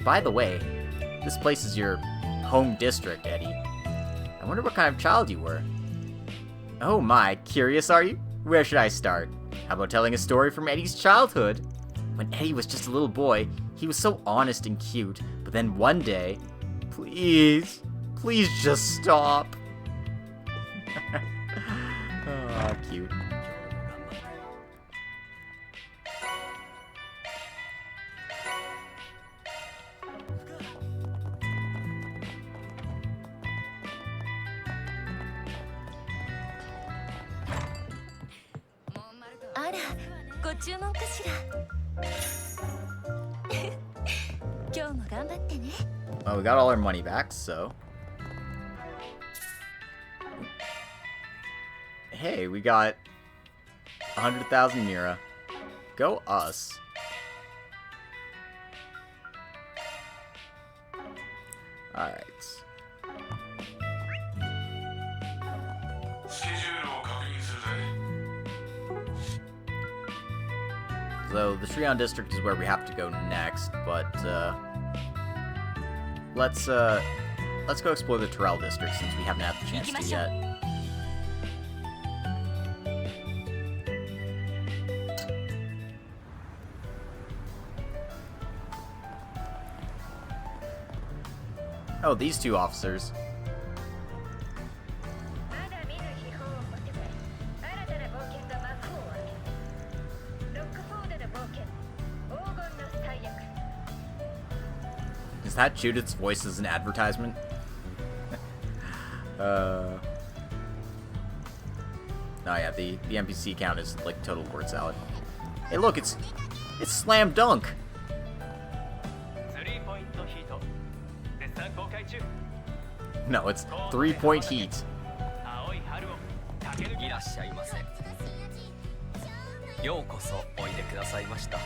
By the way, this place is your home district, Eddie. I wonder what kind of child you were. Oh my, curious are you? Where should I start? How about telling a story from Eddie's childhood? When Eddie was just a little boy, he was so honest and cute, but then one day... Please just stop. Oh, cute. Well, we got all our money back, so... Hey, we got 100,000 Mira. Go us. Alright. So, the Shrieon District is where we have to go next, but, let's go explore the Terrell District since we haven't had the chance to yet. Oh, these two officers. Is that Judith's voice as an advertisement? Oh yeah, the NPC count is like total word salad. Hey look, it's Slam Dunk! No, it's 3-point heat. いらっしゃいませ。ようこそおいでくださいました。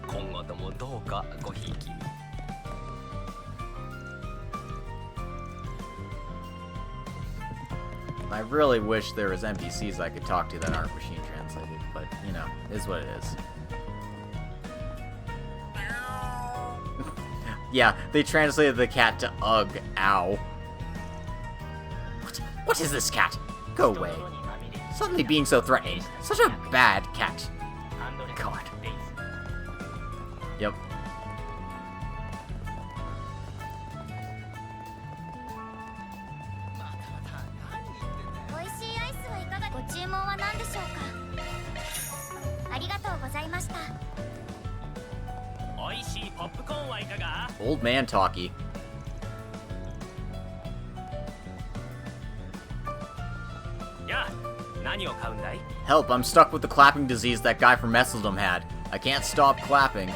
今後ともどうかごひいきに。I really wish there was NPCs I could talk to that aren't machine translated, but, you know, it is what it is. Yeah, they translated the cat to ugh, ow. What is this cat? Go away. Suddenly being so threatening. Such a bad cat. God. Yep. Old man talkie. Help, I'm stuck with the clapping disease that guy from Messeldom had. I can't stop clapping.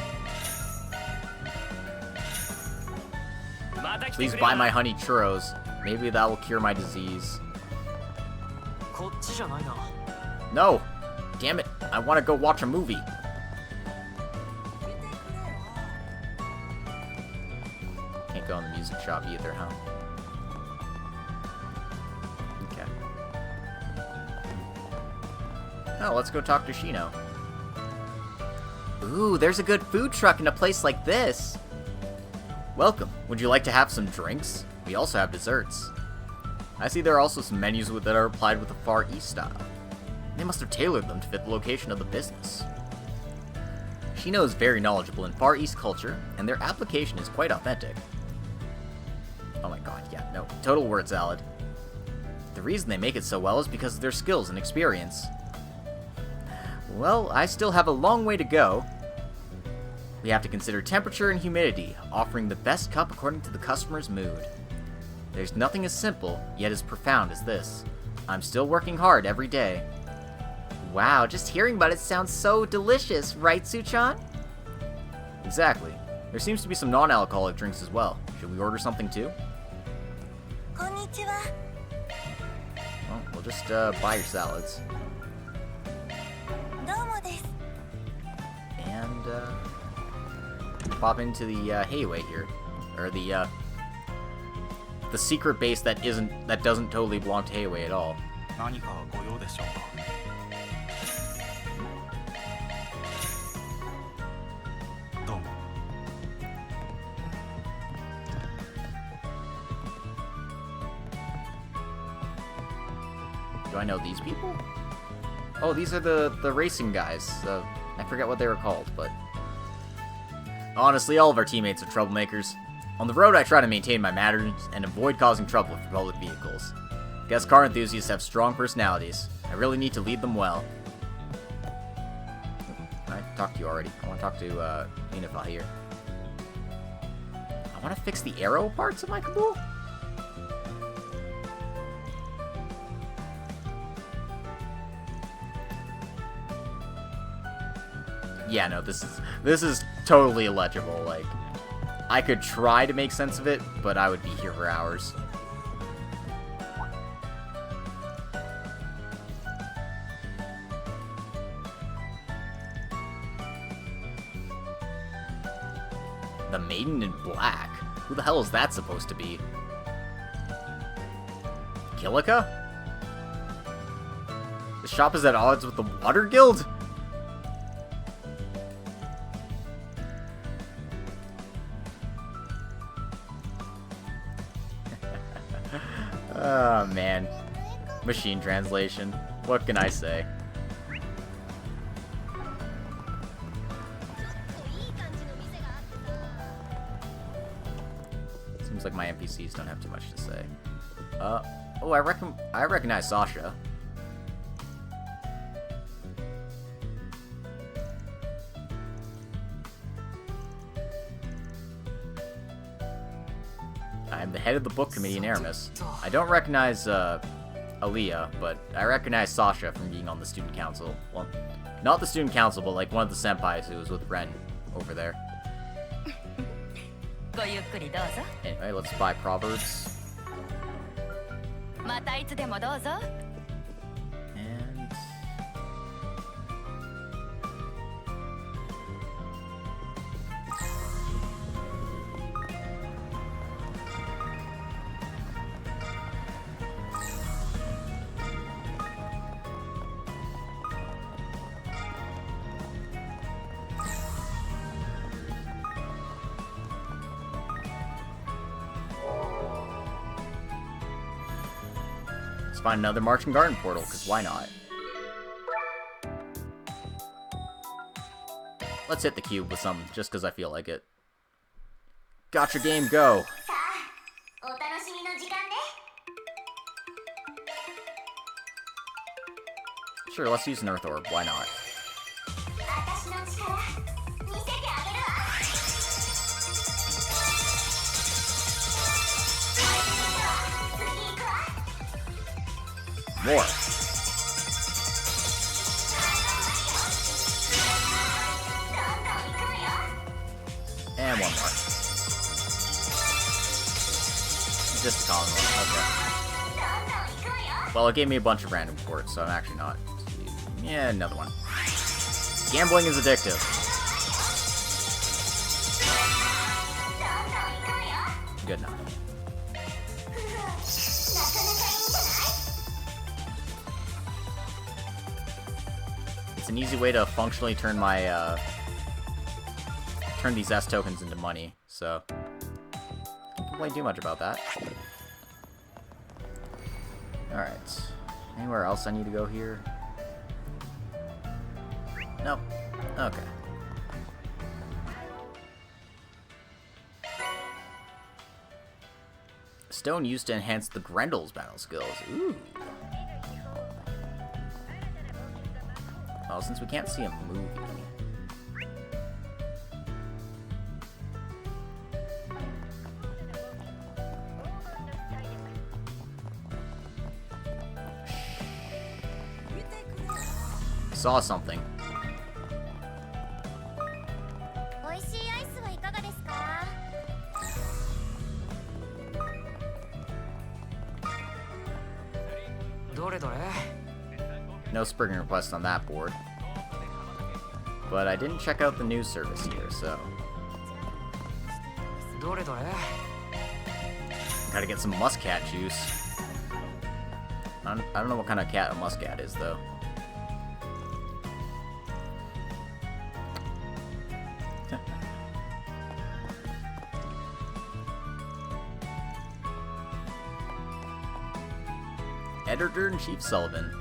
Please buy my honey churros. Maybe that will cure my disease. No! Damn it, I want to go watch a movie. Can't go in the music shop either, huh? Okay. Oh, let's go talk to Shino. Ooh, there's a good food truck in a place like this. Welcome. Would you like to have some drinks? We also have desserts. I see there are also some menus that are applied with the Far East style. They must have tailored them to fit the location of the business. Shino is very knowledgeable in Far East culture, and their application is quite authentic. Oh my god, yeah, no, total word salad. The reason they make it so well is because of their skills and experience. Well, I still have a long way to go. We have to consider temperature and humidity, offering the best cup according to the customer's mood. There's nothing as simple, yet as profound as this. I'm still working hard every day. Wow, just hearing about it sounds so delicious, right, Suchan? Exactly. There seems to be some non-alcoholic drinks as well. Should we order something too? Konnichiwa. Well, we'll just buy your salads. Domo desu. And pop into the Hayway here, or the secret base that doesn't totally belong to Hayway at all. 何かご用でしょうか Do I know these people? Oh, these are the racing guys. I forget what they were called, but... Honestly, all of our teammates are troublemakers. On the road, I try to maintain my manners and avoid causing trouble for public vehicles. Guess car enthusiasts have strong personalities. I really need to lead them well. I talked to you already. I want to talk to Unifa here. I want to fix the arrow parts of my Kabul? Yeah, no, this is totally illegible. Like, I could try to make sense of it, but I would be here for hours. The Maiden in Black? Who the hell is that supposed to be? Kilika? The shop is at odds with the Water Guild? Oh, man. Machine translation. What can I say? Seems like my NPCs don't have too much to say. Oh, I recognize Sasha. I'm the head of the book committee in Aramis. I don't recognize, Aaliyah, but I recognize Sasha from being on the student council. Well, not the student council, but like one of the senpais who was with Ren over there. Anyway, let's buy Proverbs. And... let's find another Marching Garden portal, because why not? Let's hit the cube with some, just because I feel like it. Gotcha game, go! Sure, let's use an Earth Orb, why not? More. And one more. Just a common one, okay. Well, it gave me a bunch of random quartz, so I'm actually not... Yeah, another one. Gambling is addictive. Good enough. It's an easy way to functionally turn my, turn these S tokens into money, so... Can't complain too much about that. Alright. Anywhere else I need to go here? Nope. Okay. Stone used to enhance the Grendel's battle skills. Ooh. Well, since we can't see a movie... Saw something. No Spriggan requests on that board. But I didn't check out the news service here, so... Gotta get some muscat juice. I don't know what kind of cat a muscat is, though. Editor-in-Chief Sullivan.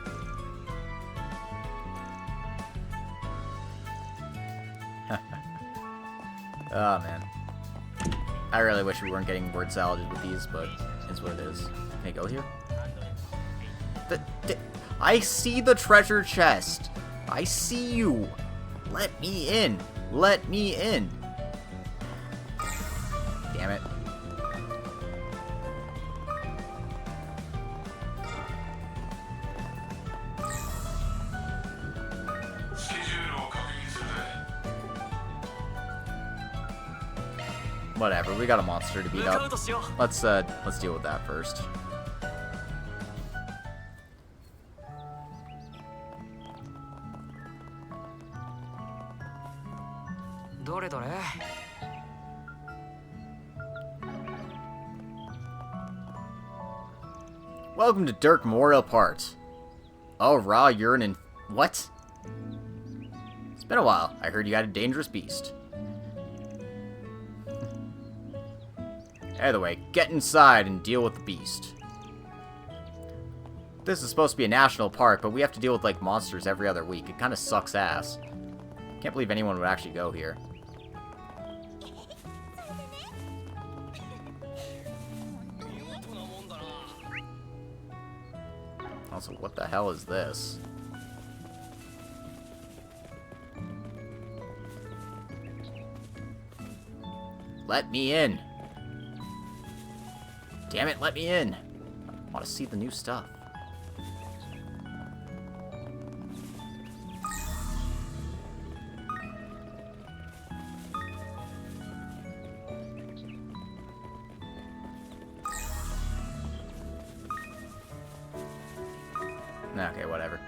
Oh, man. I really wish we weren't getting word saladed with these, but it's what it is. Can I go here? I see the treasure chest! I see you! Let me in! Let me in! Damn it. Whatever, we got a monster to beat up. Let's deal with that first. Welcome to Dirk Memorial Park. Oh, Ra, you're an what? It's been a while. I heard you had a dangerous beast. Either way, get inside and deal with the beast. This is supposed to be a national park, but we have to deal with, like, monsters every other week. It kind of sucks ass. Can't believe anyone would actually go here. Also, what the hell is this? Let me in! Damn it, let me in. I want to see the new stuff. Okay, whatever.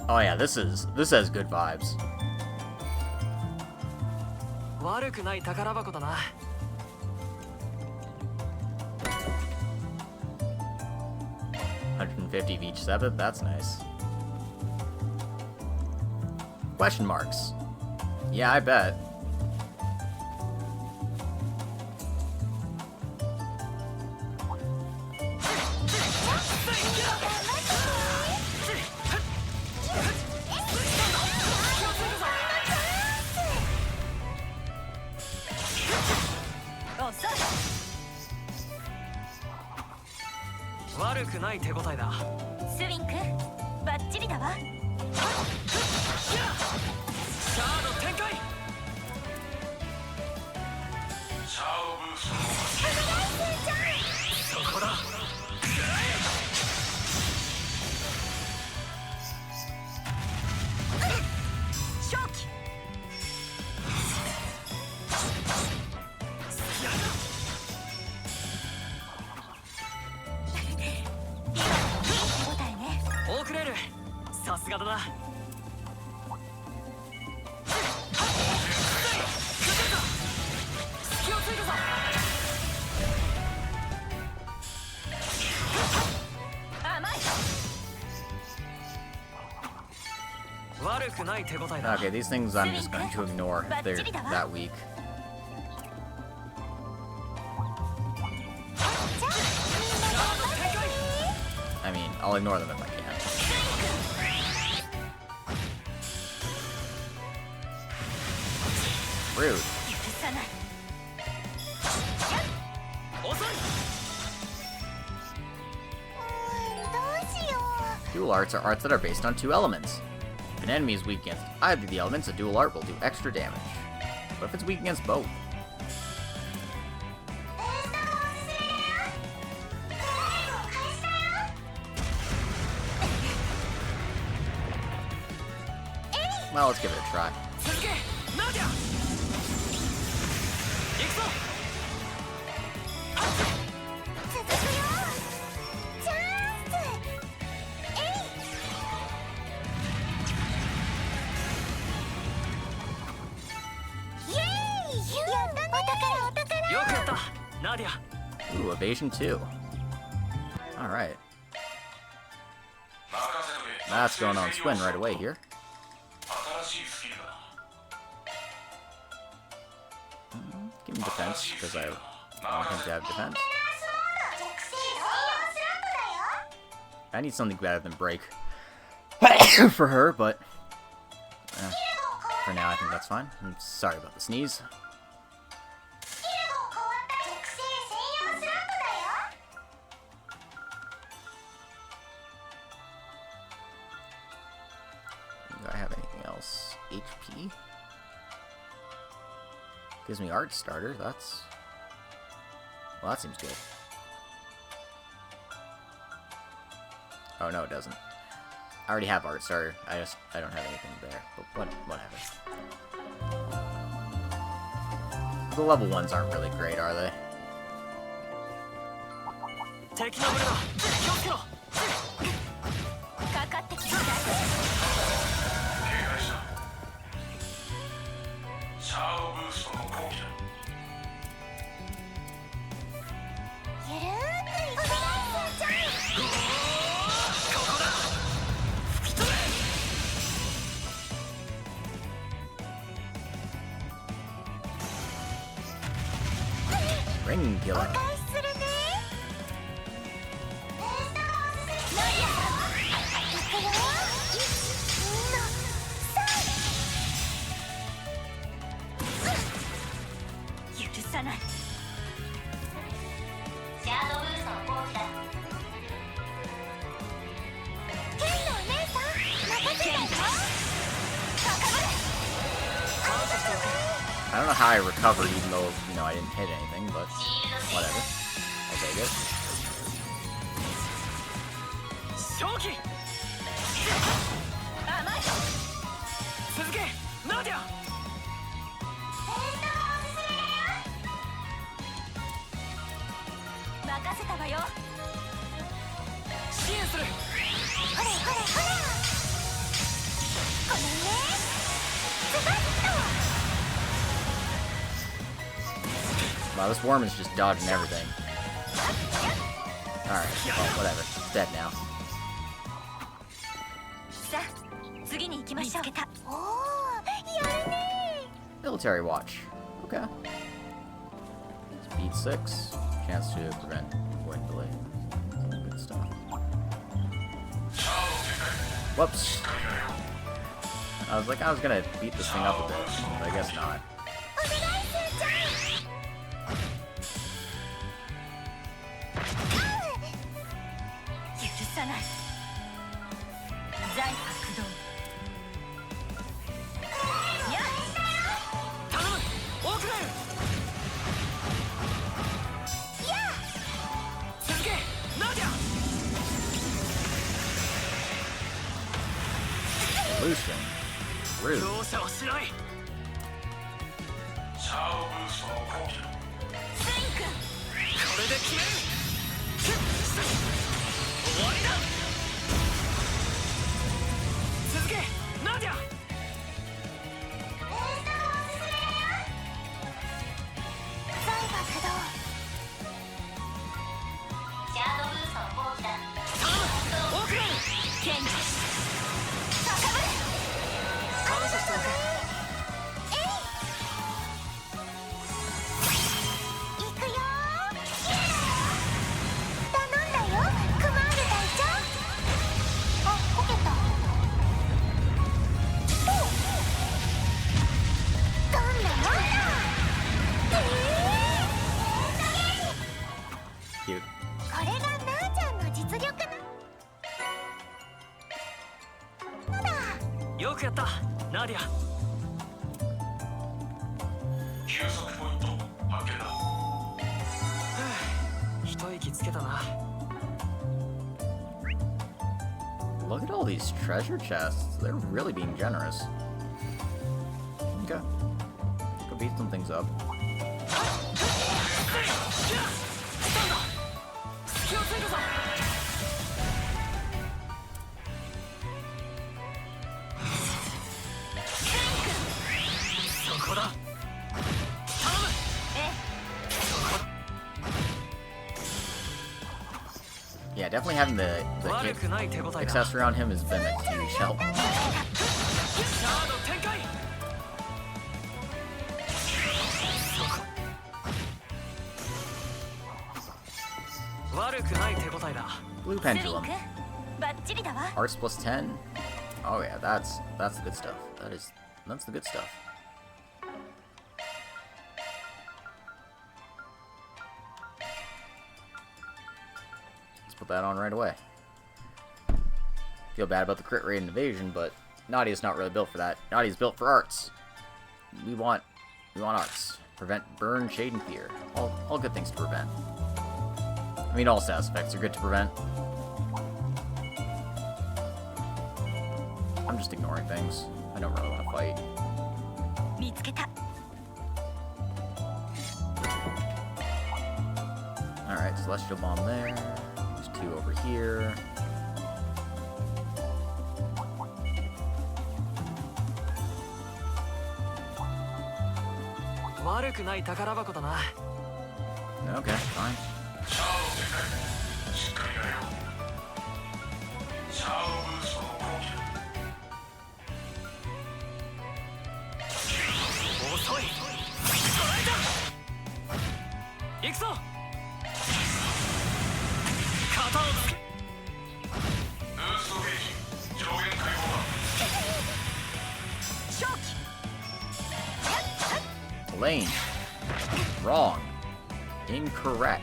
Oh yeah, this has good vibes. 悪くない宝箱だな。150 of each 7th, that's nice. Question marks. Yeah, I bet. Okay, these things I'm just going to ignore if they're that weak. I mean, I'll ignore them if I can. Rude. Dual arts are arts that are based on 2 elements. If an enemy is weak against either of the elements, a dual art will do extra damage. What if it's weak against both? Well, let's give it a try. Ooh, evasion 2. Alright. That's going on Swin right away here. Give him defense, because I want him to have defense. I need something better than break for her, but for now I think that's fine. I'm sorry about the sneeze. Do I have anything else? HP? Gives me art starter, that's... Well, that seems good. Oh, no, it doesn't. I already have art starter. I don't have anything there. But whatever. The level 1s aren't really great, are they? Ring killer. さない。シャードブーストの放棄だ。ケンのお姉さん任せてよ。I don't know how I recovered, even though, you know, I didn't hit anything, but whatever. I'll take it. 正気。甘い。続け、ナディア。任せたわよ。支援する。ほれほれほれ。ごめんね。ズバッと。Wow, this worm is just dodging everything. Alright, well, whatever. It's dead now. さあ、次に行きましょう。見つけた。おお、やるね。 Military watch. Okay. Speed 6. Chance to prevent wind delay. Good stuff. Whoops. I was like, I was gonna beat this thing up a bit, but I guess not. お願いすーちゃん。許さない。財発動。やっ。頼む。オークレール。続け、ナディア。Solution. Rude. 容赦はしない。シャードブーストの放棄だ。スインク。これで決める。終わりだ。続け、ナディア。財発動。シャードブーストの放棄だ。頼む。オークレール。ケンジ。感謝しておく。行くよー。頼んだよ、クマール隊長。あ、こけた。おう。どんなもんだ。Cute. これがなーちゃんの実力な。だ。よくやった、ナディア。休息ポイント発見だ。一息つけたな。Look at all these treasure chests. They're really being generous. Okay. Go beat some things up. 隙をついたぞ。そこだ。頼む。Yeah, definitely having the 悪 hit くない手応えだ。 accessory on him has been a huge help. シャード展開。悪くない手応えだ。 Blue スリン pendulum. ク。バッチリだわ。 Arts plus 10. Oh yeah, that's the good stuff. That's the good stuff. Let's put that on right away. Feel bad about the crit rate and evasion, but Nadia's not really built for that. Nadia's built for arts. We want arts. Prevent burn, shade, and fear. All good things to prevent. I mean, all status effects are good to prevent. I'm just ignoring things. I don't really want to fight. 見つけた。 Alright, Celestial Bomb there. There's 2 over here. 悪くない宝箱だな。Okay, fine. シャード展開。しっかりやれよ。シャードブーストの放棄だ。遅い。捉えた。行くぞ。型をつけ。ブーストゲージ上限解放だ。正気。 Lane. Wrong. Incorrect.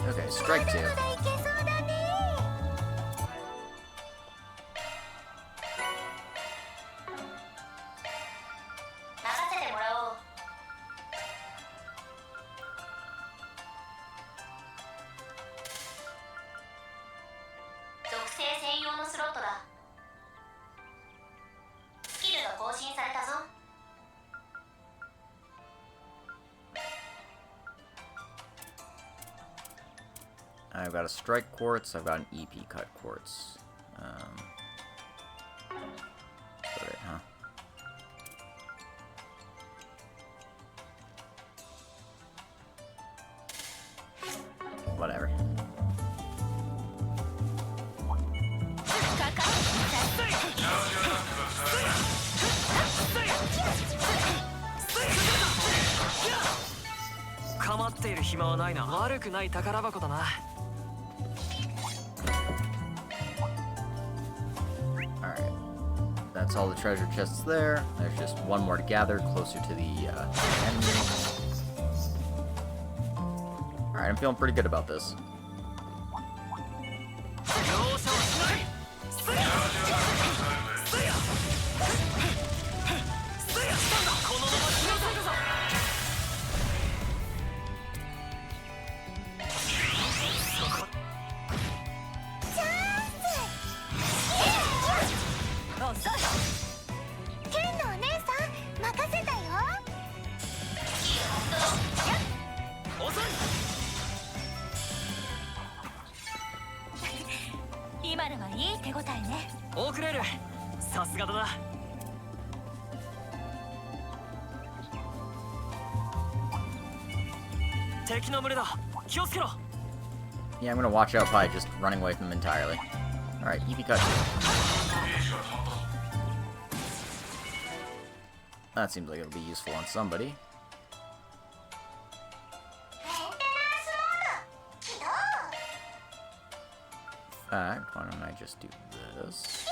Okay, strike 2. I've got a strike quartz, I've got an EP cut quartz. That's about it, huh? Whatever. Alright. That's all the treasure chests there. There's just one more to gather, closer to the enemy. Alright, I'm feeling pretty good about this. Yeah, I'm gonna watch out by just running away from them entirely. Alright, EP cut. That seems like it'll be useful on somebody. In fact, why don't I just do this?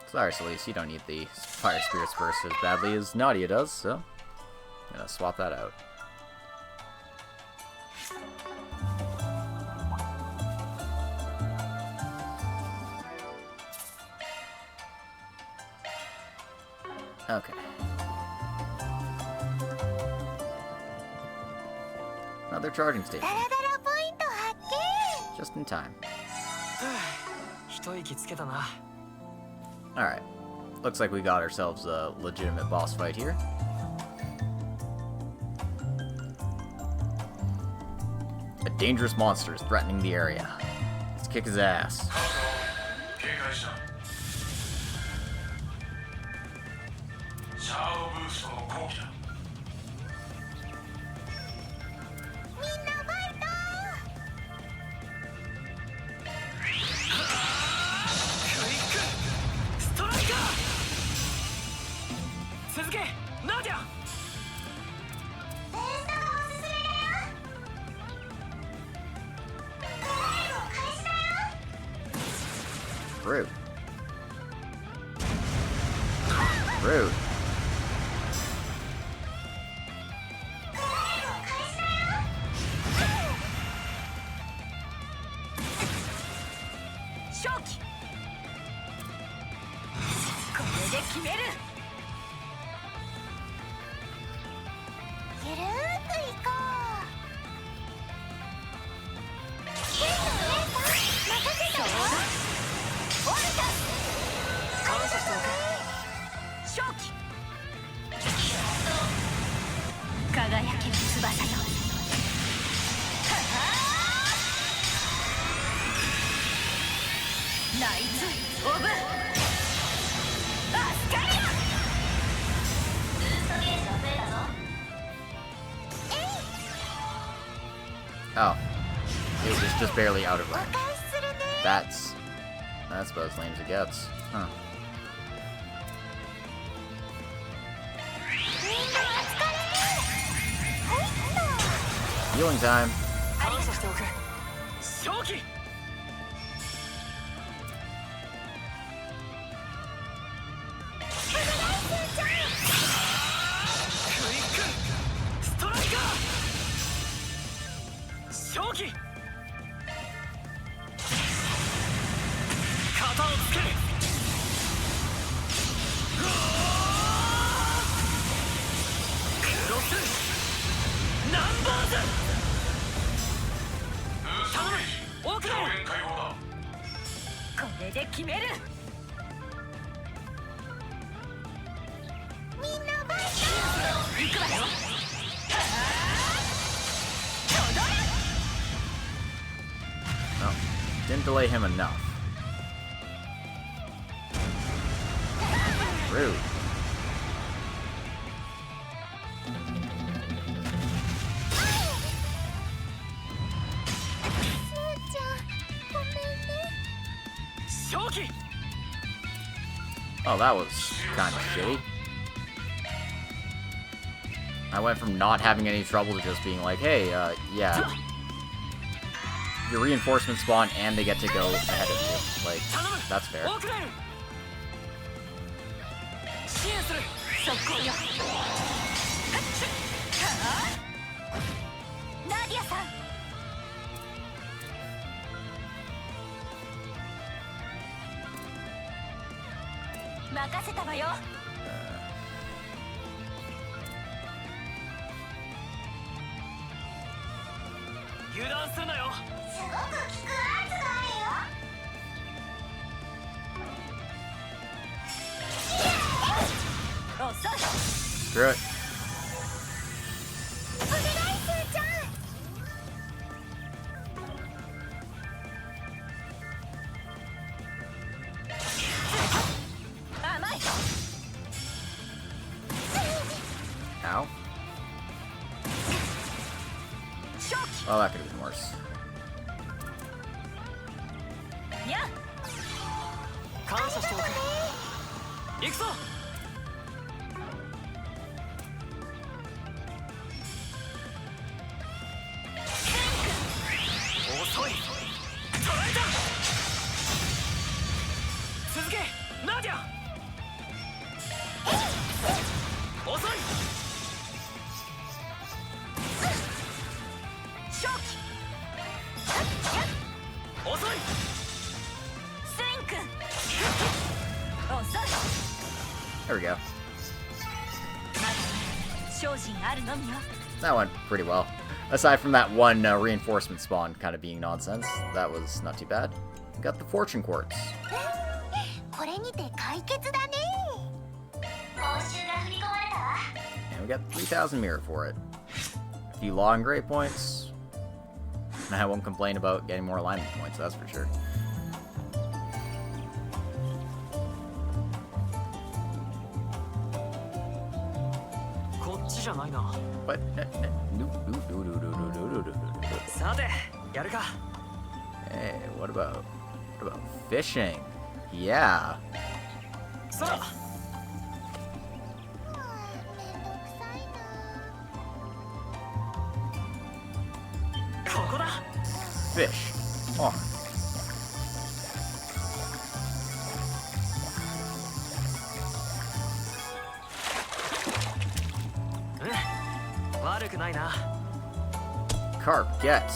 Sorry, Celeste, you don't need the Fire Spirit's Burst as badly as Nadia does, so I'm gonna swap that out. Okay. Another charging station. Just in time. Alright. Looks like we got ourselves a legitimate boss fight here. A dangerous monster is threatening the area. Let's kick his ass. Rude. Rude. Oh. It was just barely out of range. That's about as lame as it gets. Huh. Healing time. Oh, didn't delay him enough. Rude. Oh, that was kind of shitty. I went from not having any trouble to just being like, hey, yeah. Your reinforcements spawn and they get to go ahead of you. Like, that's fair. Screw it. Ow. Oh, that could have been worse. There we go. That went pretty well. Aside from that one reinforcement spawn kind of being nonsense, that was not too bad. Got the fortune quartz. And we got 3,000 mirror for it. A few law and grade points. And I won't complain about getting more alignment points, that's for sure. What? Hey, what about fishing? Yeah. Fish. On. Carp, get.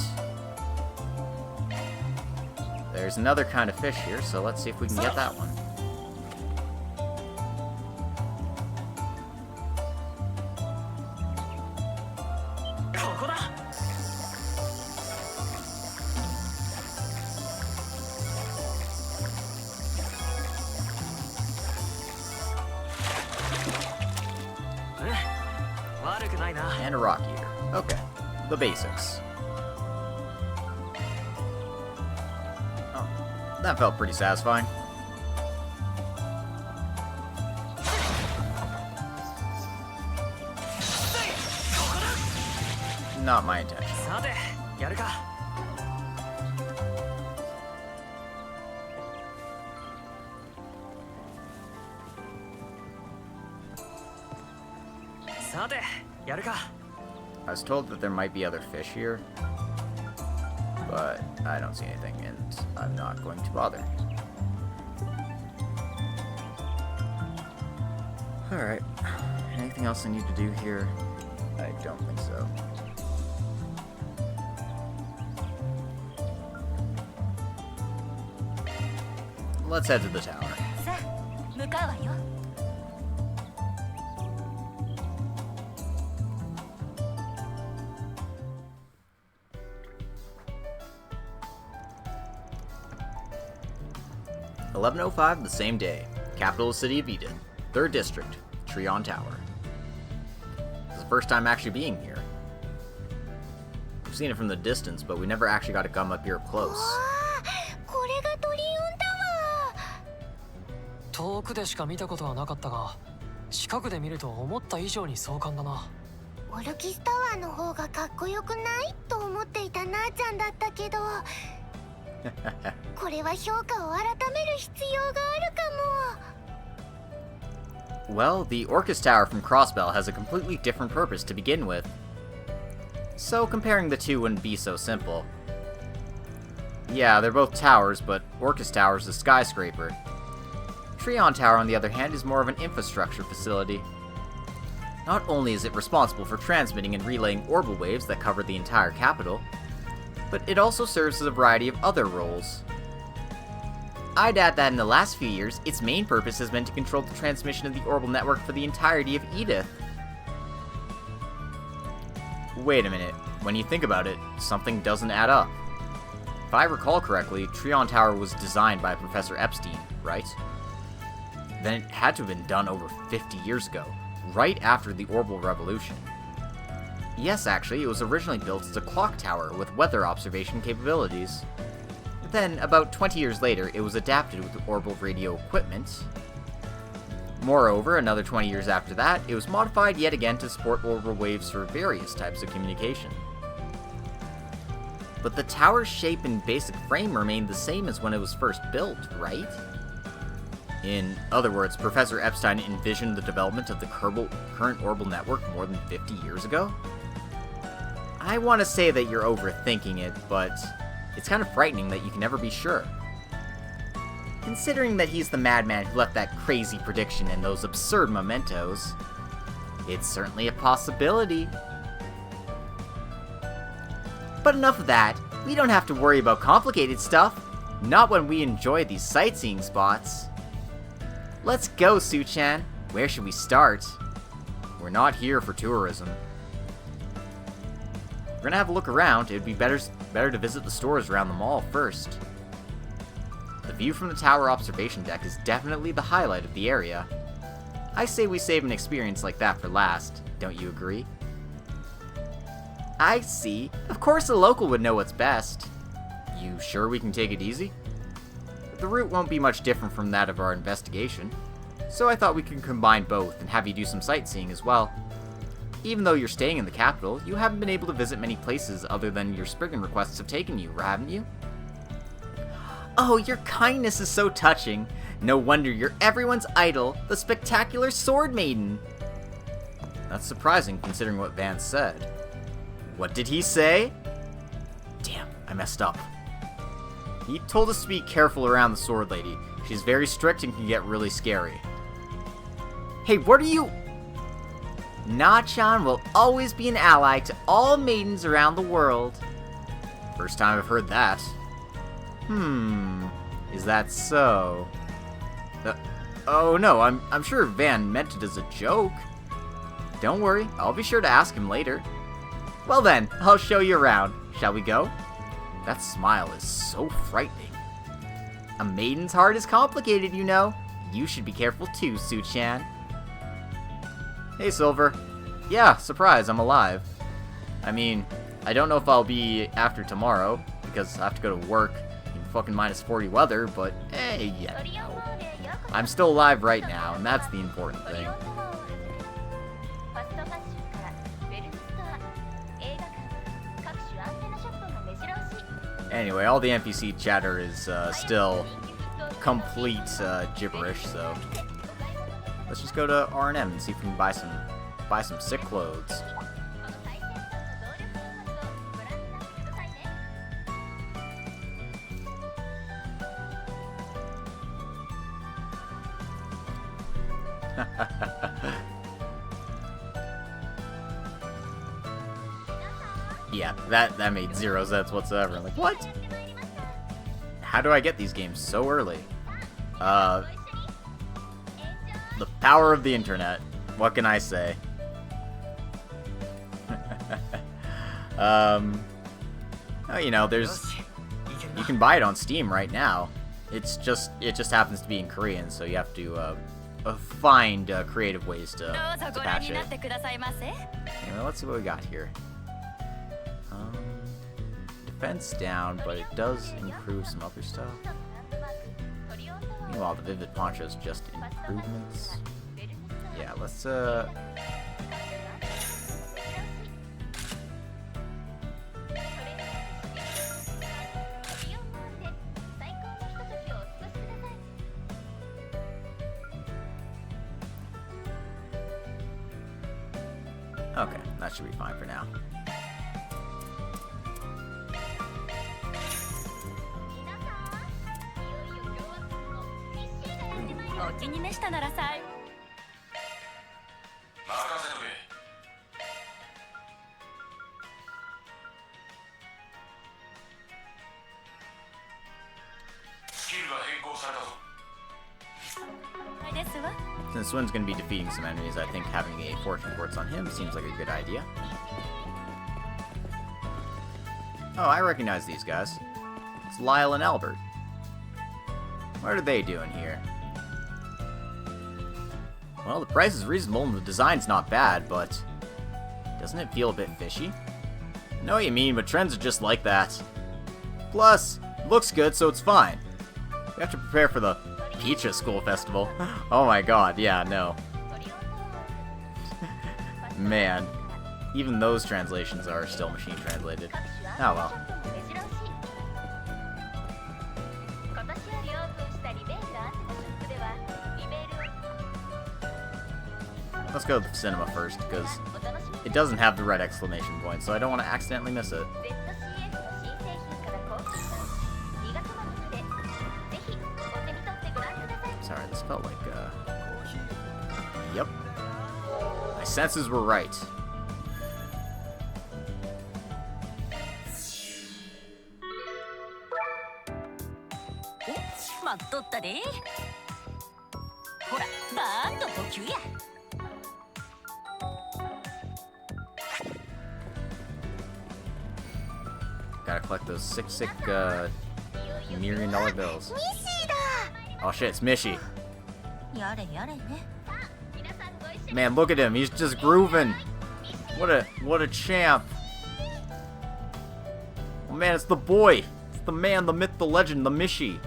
There's another kind of fish here, so let's see if we can get that one. And a rock eater. Okay. The basics. Oh, that felt pretty satisfying. Not my intention. やるか。さて、やるか。 I was told that there might be other fish here, but I don't see anything, and I'm not going to bother. Alright, anything else I need to do here? I don't think so. Let's head to the tower. さあ向かうわよ。 11:05 the same day, capital city of Eden, 3rd District, Treon Tower. This is the first time actually being here. We've seen it from the distance, but we never actually got to come up here up close. これがトリオンタワー。遠くでしか見たことはなかったが、近くで見ると思った以上に壮観だな。オルキスタワーの方がかっこよくないと思っていたなあちゃんだったけど、これは評価を改める必要があるかも。 Well, the Orcus Tower from Crossbell has a completely different purpose to begin with. So comparing the two wouldn't be so simple. Yeah, they're both towers, but Orcus Tower is a skyscraper. Treon Tower, on the other hand, is more of an infrastructure facility. Not only is it responsible for transmitting and relaying orbital waves that cover the entire capital, but it also serves as a variety of other roles. I'd add that in the last few years, its main purpose has been to control the transmission of the orbital network for the entirety of Edith. Wait a minute, when you think about it, something doesn't add up. If I recall correctly, Treon Tower was designed by Professor Epstein, right? Then it had to have been done over 50 years ago, right after the orbital revolution. Yes, actually, it was originally built as a clock tower with weather observation capabilities. Then, about 20 years later, it was adapted with orbital radio equipment. Moreover, another 20 years after that, it was modified yet again to support orbital waves for various types of communication. But the tower's shape and basic frame remained the same as when it was first built, right? In other words, Professor Epstein envisioned the development of the current orbital network more than 50 years ago? I want to say that you're overthinking it, but it's kind of frightening that you can never be sure. Considering that he's the madman who left that crazy prediction and those absurd mementos, it's certainly a possibility. But enough of that. We don't have to worry about complicated stuff. Not when we enjoy these sightseeing spots. Let's go, Suchan. Where should we start? We're not here for tourism. We're gonna have a look around. It'd be better to visit the stores around the mall first. The view from the tower observation deck is definitely the highlight of the area. I say we save an experience like that for last. Don't you agree? I see. Of course a local would know what's best. You sure we can take it easy? The route won't be much different from that of our investigation, so I thought we could combine both and have you do some sightseeing as well. Even though you're staying in the capital, you haven't been able to visit many places other than your Spriggan requests have taken you, haven't you? Oh, your kindness is so touching. No wonder you're everyone's idol, the spectacular Sword Maiden. That's surprising considering what Vance said. What did he say? Damn, I messed up. He told us to be careful around the Sword Lady. She's very strict and can get really scary. Hey, what are you... Na-chan will always be an ally to all maidens around the world. First time I've heard that. Is that so? Oh no, I'm sure Van meant it as a joke. Don't worry, I'll be sure to ask him later. Well then, I'll show you around. Shall we go? That smile is so frightening. A maiden's heart is complicated, you know. You should be careful too, Suchan. Hey, Silver. Yeah, surprise, I'm alive. I mean, I don't know if I'll be after tomorrow, because I have to go to work in fucking -40 weather, but hey, yeah. I'm still alive right now, and that's the important thing. Anyway, all the NPC chatter is still complete gibberish, so let's just go to R&M and see if we can buy some sick clothes. Yeah, that made zero sense whatsoever. I'm like, what? How do I get these games so early? The power of the internet. What can I say? Oh, you know, you can buy it on Steam right now. It just happens to be in Korean, so you have to find creative ways to patch it. Anyway, let's see what we got here. Defense down, but it does improve some other stuff. Meanwhile, the Vivid Poncho is just improvements. Yeah, let's okay, that should be fine for now. Since Swin's going to be defeating some enemies, I think having a fortune quartz on him seems like a good idea. Oh, I recognize these guys. It's Lyle and Albert. What are they doing here? Well, the price is reasonable and the design's not bad, but doesn't it feel a bit fishy? I know what you mean, but trends are just like that. Plus, it looks good, so it's fine. We have to prepare for the Peacha School Festival. Oh my god, yeah, no. Man, even those translations are still machine translated. Oh well. Let's go to the cinema first, because it doesn't have the red exclamation point, so I don't want to accidentally miss it. Sorry, this felt like, yep. My senses were right. Gotta collect those sick $1 million bills. Oh shit, it's Mishi. Man, look at him. He's just grooving. What a champ. Oh man, it's the boy. It's the man, the myth, the legend, the Mishi.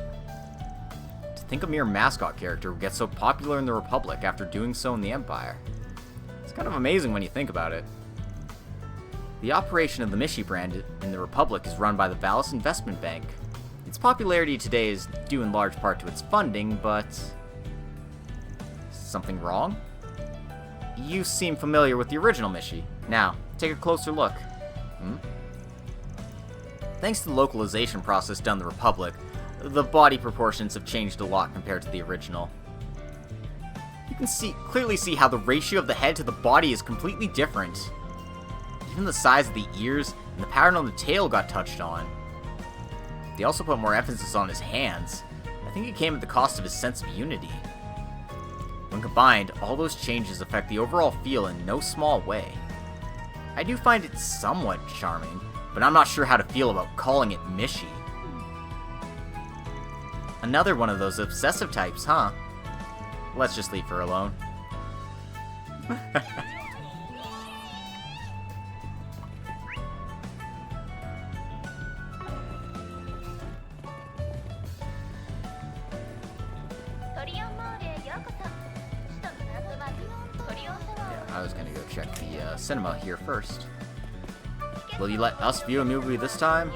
To think a mere mascot character would get so popular in the Republic after doing so in the Empire. It's kind of amazing when you think about it. The operation of the Mishi brand in the Republic is run by the Valis Investment Bank. Its popularity today is due in large part to its funding, but... something wrong? You seem familiar with the original Mishi. Now, take a closer look. Thanks to the localization process done in the Republic, the body proportions have changed a lot compared to the original. You can clearly see how the ratio of the head to the body is completely different. Even the size of the ears and the pattern on the tail got touched on. They also put more emphasis on his hands. I think it came at the cost of his sense of unity. When combined, all those changes affect the overall feel in no small way. I do find it somewhat charming, but I'm not sure how to feel about calling it Mishi. Another one of those obsessive types, huh? Let's just leave her alone. I was gonna go check the cinema here first. Will you let us view a movie this time?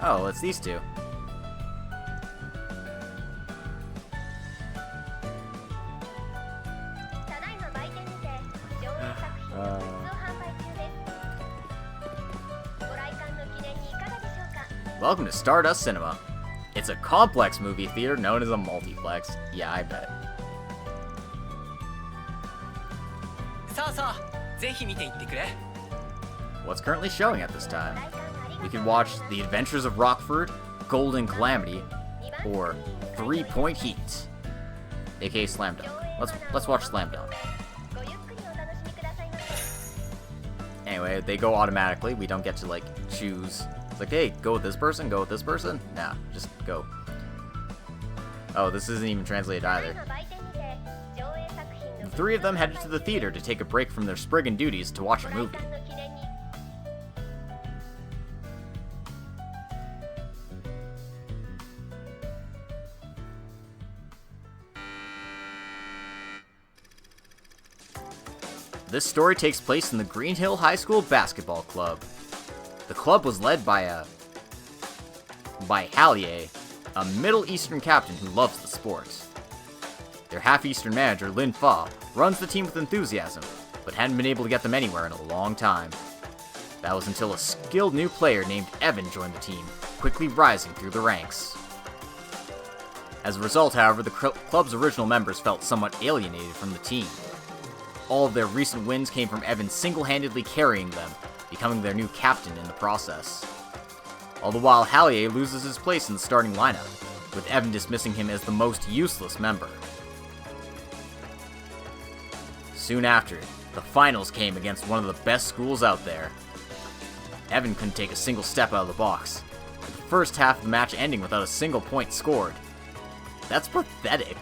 Oh, it's these two. Welcome to Stardust Cinema. It's a complex movie theater known as a multiplex. Yeah, I bet. さあさあ、ぜひ見ていってくれ。 What's currently showing at this time? We can watch The Adventures of Rockford, Golden Calamity, or 3 Point Heat, aka Slam Dunk. Let's watch Slam Dunk. Anyway, they go automatically. We don't get to like choose. It's like, hey, go with this person, go with this person. Nah, just go. Oh, this isn't even translated either. The three of them headed to the theater to take a break from their Spriggan duties to watch a movie. This story takes place in the Green Hill High School Basketball Club. The club was led by Hallier, a Middle Eastern captain who loves the sport. Their half-Eastern manager, Lin Fa, runs the team with enthusiasm, but hadn't been able to get them anywhere in a long time. That was until a skilled new player named Evan joined the team, quickly rising through the ranks. As a result, however, the club's original members felt somewhat alienated from the team. All of their recent wins came from Evan single-handedly carrying them, becoming their new captain in the process. All the while, Hallier loses his place in the starting lineup, with Evan dismissing him as the most useless member. Soon after, the finals came against one of the best schools out there. Evan couldn't take a single step out of the box, with the first half of the match ending without a single point scored. That's pathetic.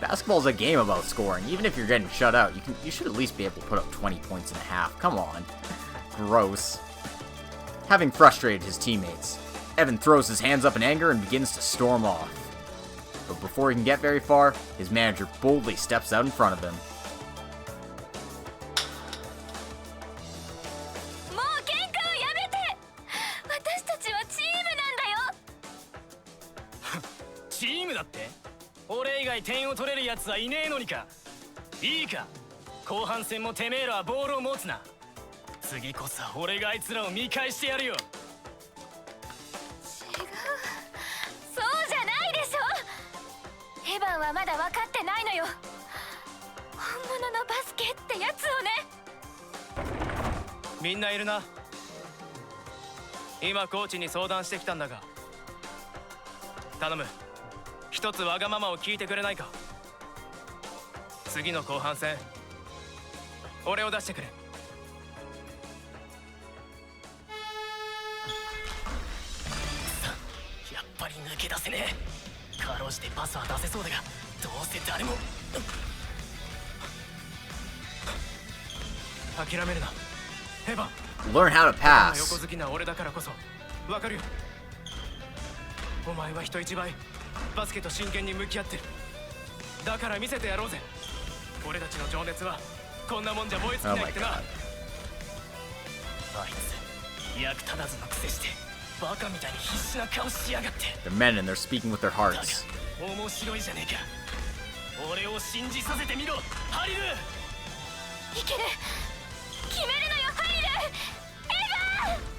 Basketball's a game about scoring. Even if you're getting shut out, you should at least be able to put up 20 points in a half. Come on. Gross. Having frustrated his teammates, Evan throws his hands up in anger and begins to storm off. But before he can get very far, his manager boldly steps out in front of him. Team だって？俺以外点を取れるやつはいねえのにか。いいか。後半戦もてめえらはボールを持つな。次こそ俺があいつらを見返してやるよ。違う。そうじゃないでしょ。エヴァンはまだ分かってないのよ。本物のバスケってやつをね。みんないるな。今コーチに相談してきたんだが。頼む。一つわがままを聞いてくれないか。次の後半戦俺を出してくれ。やっぱり抜け出せねえ。かろうじてパスは出せそうだが、どうせ誰も諦めるな。エヴァン Learn how to pass. 横好きな俺だからこそわかるよ。お前は人一倍バスケと真剣に向き合ってる。だから見せてやろうぜ。俺たちの情熱はこんなもんじゃ燃え尽きないってな。あいつ役立たずのくせしてバカみたいに必死な顔しやがって。 They're men and they're speaking with their hearts. 面白いじゃねえか。俺を信じさせてみろ、ハリル。いける。決めるのよ、ハリル。エヴァン。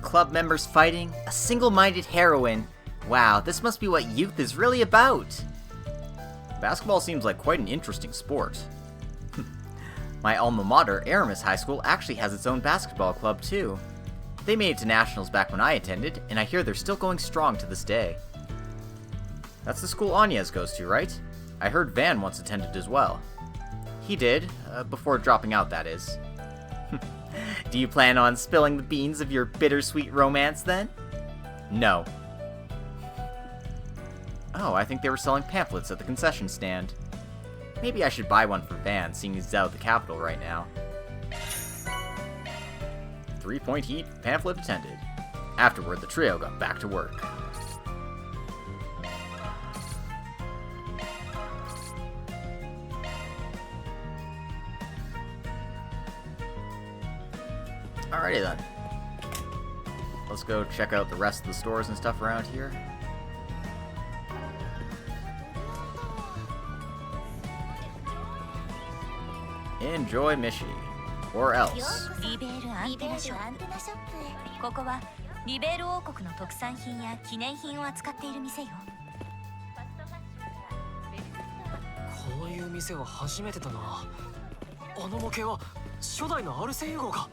Club members fighting, a single-minded heroine. Wow, this must be what youth is really about. Basketball seems like quite an interesting sport. My alma mater, Aramis High School, actually has its own basketball club too. They made it to nationals back when I attended, and I hear they're still going strong to this day. That's the school Agnes goes to, right? I heard Van once attended as well. He did, before dropping out, that is. Do you plan on spilling the beans of your bittersweet romance then? No. Oh, I think they were selling pamphlets at the concession stand. Maybe I should buy one for Van, seeing he's out of the capital right now. 3-point heat pamphlet attended. Afterward, the trio got back to work. Alrighty then. Let's go check out the rest of the stores and stuff around here. Enjoy Mishi. Or else. リベールアンテナショップ。ここはリベール王国の特産品や記念品を扱っている店よ。こういう店は初めてだな。あの模型は初代のアルセイユ号か。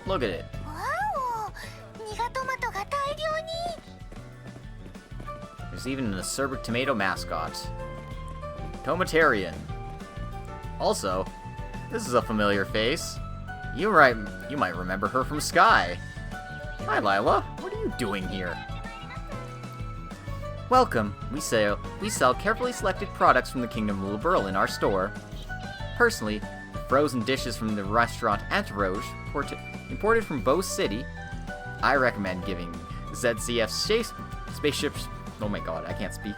Look at it. わお、ニガトマトが大量に。 There's even an acerbic tomato mascot. Tomatarian. Also, this is a familiar face. You might remember her from Sky. Hi, Lila. What are you doing here? Welcome. We sell carefully selected products from the Kingdom of Liberl in our store. Personally, frozen dishes from the restaurant Antaroge, imported from Bow City, I recommend giving ZCF spaceships. Oh my god, I can't speak.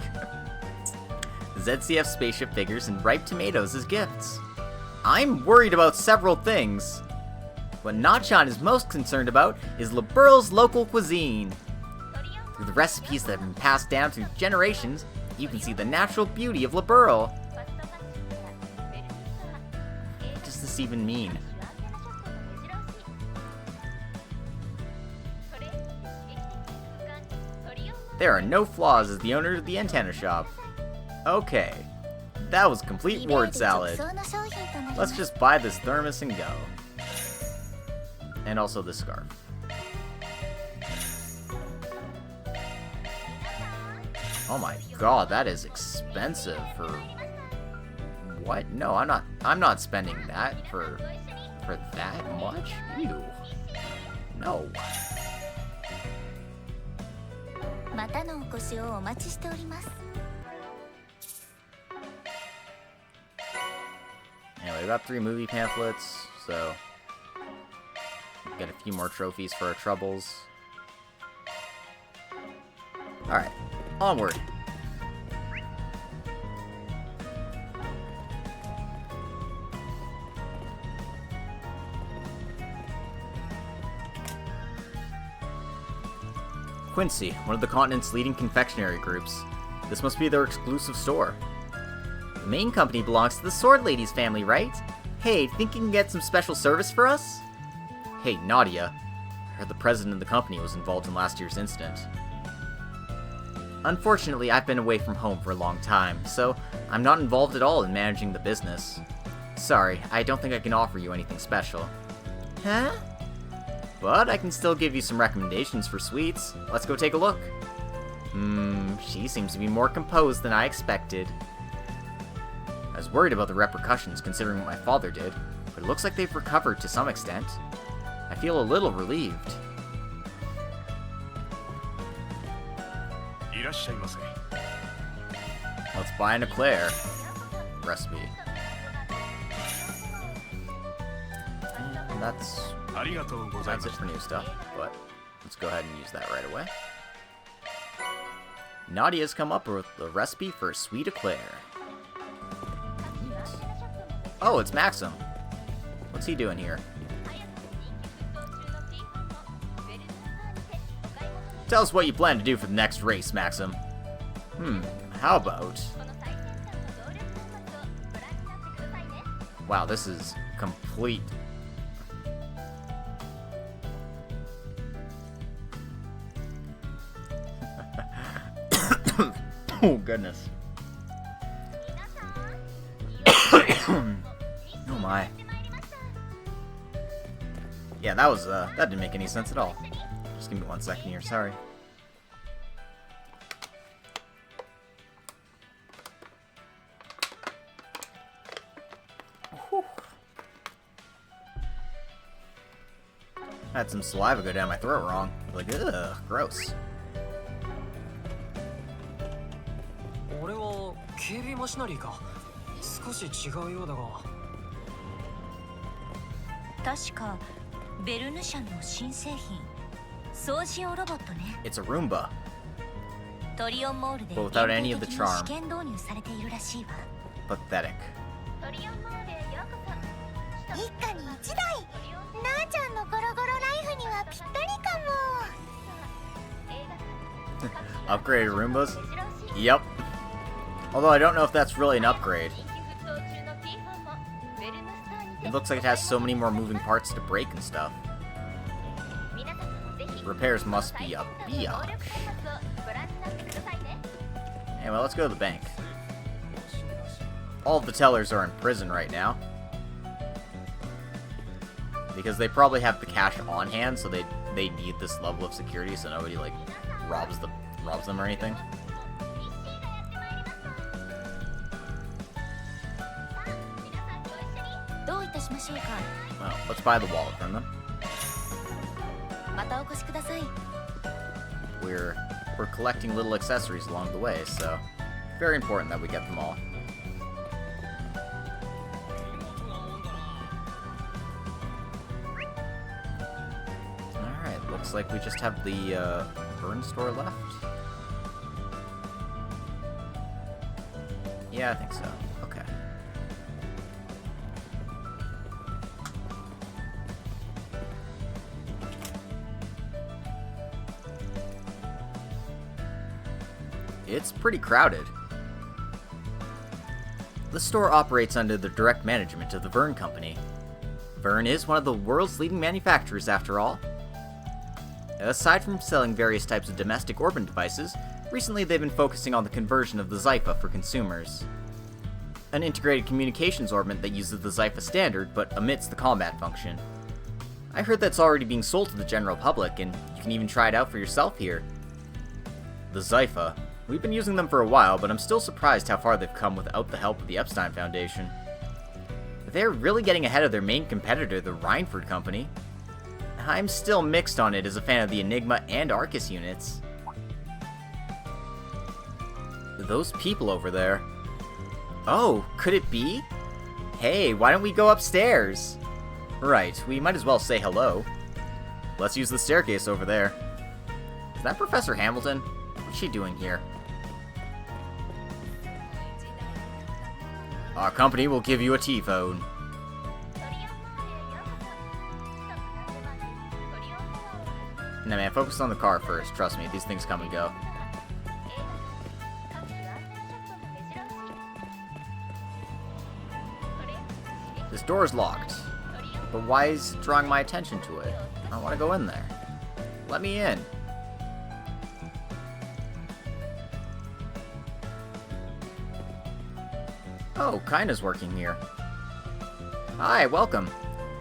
ZCF spaceship figures and ripe tomatoes as gifts. I'm worried about several things. What Nachan is most concerned about is Liberl's local cuisine. Through the recipes that have been passed down through generations, you can see the natural beauty of Liberl. What does this even mean? There are no flaws as the owner of the antenna shop. Okay, that was complete word salad. Let's just buy this thermos and go. And also this scarf. Oh my god, that is expensive for... What? No, I'm not spending that for that much? Ew. No. またのお越しをお待ちしております。 Anyway, we got 3 movie pamphlets, so get a few more trophies for our troubles. Alright, onward. Quincy, one of the continent's leading confectionery groups. This must be their exclusive store. The main company belongs to the Sword Ladies family, right? Hey, think you can get some special service for us? Hey, Nadia. I heard the president of the company was involved in last year's incident. Unfortunately, I've been away from home for a long time, so I'm not involved at all in managing the business. Sorry, I don't think I can offer you anything special. Huh? But I can still give you some recommendations for sweets. Let's go take a look. She seems to be more composed than I expected. I was worried about the repercussions considering what my father did, but it looks like they've recovered to some extent. I feel a little relieved. Let's buy an eclair recipe. And that's it for new stuff, but let's go ahead and use that right away. Nadia's come up with a recipe for a sweet eclair. Oh, it's Maxim. What's he doing here? Tell us what you plan to do for the next race, Maxim. How about... Wow, this is complete... Oh, goodness. Oh my. Yeah, that didn't make any sense at all. Just give me 1 second here, sorry. Whew. I had some saliva go down my throat wrong. Like, ugh, gross. 俺は警備マシナリーか。少し違うようだが。確かベルヌ社の新製品掃除用ロボットね。 It's a Roomba. トリオンモールで But without any 限 of 定 the 的に charm. 試験導入されているらしいわ。 Pathetic. 一家に一台なあちゃんのゴロゴロライフにはぴったりかも。 Upgraded Roombas? Yep. Although I don't know if that's really an upgrade. It looks like it has so many more moving parts to break and stuff. Repairs must be a biatch. Anyway, let's go to the bank. All of the tellers are in prison right now. Because they probably have the cash on hand, so they need this level of security so nobody, like, robs them or anything. Well, let's buy the wallet from them. We're collecting little accessories along the way, so very important that we get them all. Alright, looks like we just have the burn store left. Yeah, I think so. Okay. It's pretty crowded. The store operates under the direct management of the Vern Company. Vern is one of the world's leading manufacturers, after all. Aside from selling various types of domestic orban devices, recently they've been focusing on the conversion of the Zypha for consumers. An integrated communications orbit that uses the Zypha standard but omits the combat function. I heard that's already being sold to the general public, and you can even try it out for yourself here. The Zypha. We've been using them for a while, but I'm still surprised how far they've come without the help of the Epstein Foundation. They're really getting ahead of their main competitor, the Reinford Company. I'm still mixed on it as a fan of the Enigma and Arcus units. Those people over there. Oh, could it be? Hey, why don't we go upstairs? Right, we might as well say hello. Let's use the staircase over there. Is that Professor Hamilton? What's she doing here? Our company will give you a T-phone. Nah, man, focus on the car first. Trust me, these things come and go. This door is locked. But why is it drawing my attention to it? I want to go in there. Let me in. Oh, Kaina's working here. Hi, welcome.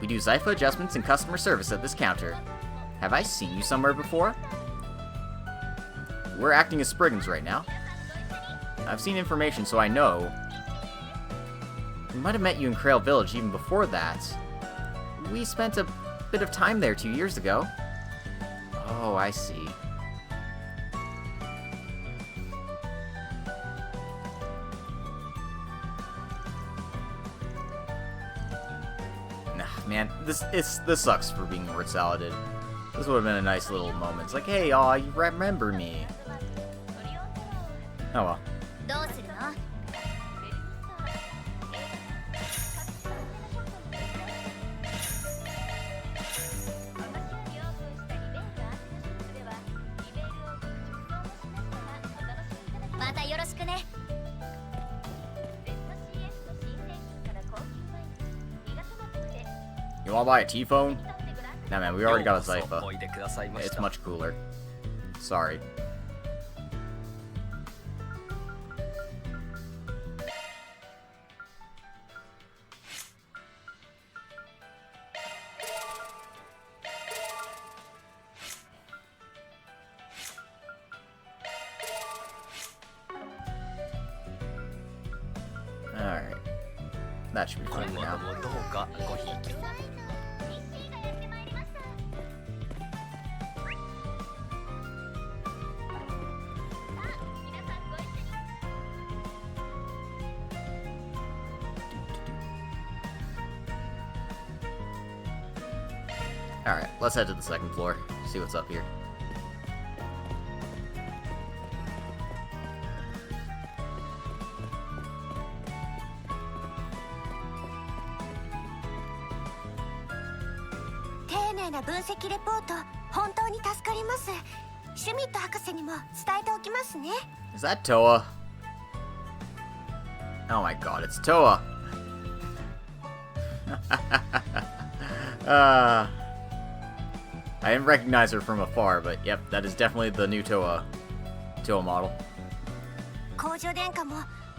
We do Zypha adjustments and customer service at this counter. Have I seen you somewhere before? We're acting as Spriggans right now. I've seen information, so I know. We might have met you in Krail Village even before that. We spent a bit of time there 2 years ago. Oh, I see. Man, this sucks for being word saladed. This would have been a nice little moment. It's like, hey, aw, you remember me. Oh well. You wanna buy a T-phone? Nah, man, we already got a Zypha. It's much cooler. Sorry. Alright. That should be fine for now. Alright, let's head to the second floor, see what's up here. Is that Toa? Oh my god, it's Toa! I didn't recognize her from afar, but yep, that is definitely the new Toa model. 工場電化も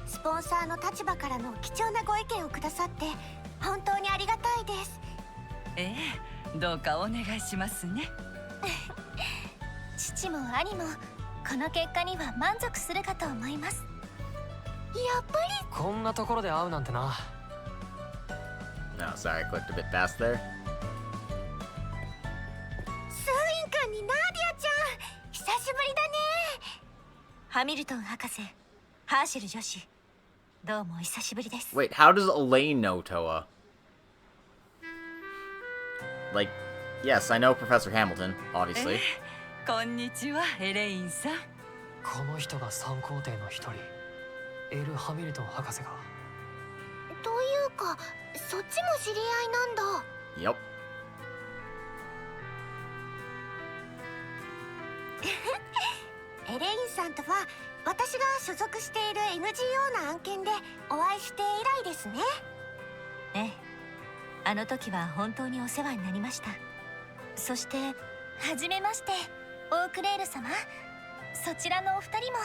スポンサーの立場からの貴重なご意見をくださって本当にありがたいです。ええ、どうかお願いしますね。父も兄もこの結果には満足するかと思います。やっぱりこんなところで会うなんてな。No, sorry, I clicked a bit fast there. スイン君にナーディアちゃん、久しぶりだね。ハミルトン博士、ハーシェル女子、どうもお久しぶりです。 Wait, how does Elaine know Toa? Like, yes, I know Professor Hamilton, obviously. こんにちは、エレインさん。この人が三皇帝の一人、エル・ハミルトン博士が。というか、そっちも知り合いなんだ。Yep. エレインさんとは私が所属している NGO の案件でお会いして以来ですね。ええ、あの時は本当にお世話になりました。そしてはじめまして、オークレール様。そちらのお二人も。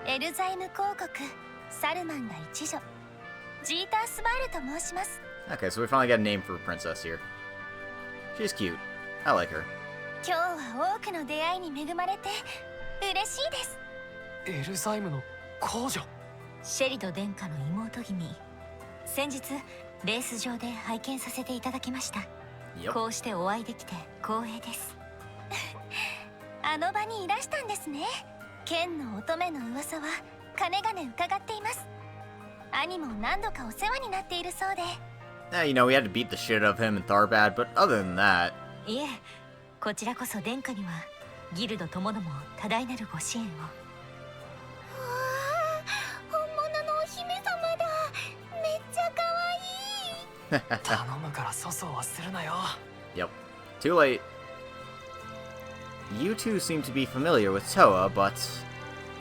エルザイム公国サルマンが一女、ジーター・スバールと申します。 Okay, so we finally got a name for a princess here. She's cute. I like her. 今日は多くの出会いに恵まれて嬉しいです。エルザイムの公女。シェリド殿下の妹君。先日レース場で拝見させていただきました。Yep. こうしてお会いできて光栄です。あの場にいらしたんですね。剣の乙女の噂はかねがね伺っています。兄も何度かお世話になっているそうで。You know, we had to beat the shit out of him in Tharbad, but other than that... いえ、こちらこそ殿下にはギルドともども多大なるご支援を。本物のお姫様だ。めっちゃ可愛い。頼むから粗相はするなよ。Yep. Too late. You two seem to be familiar with Toa, but...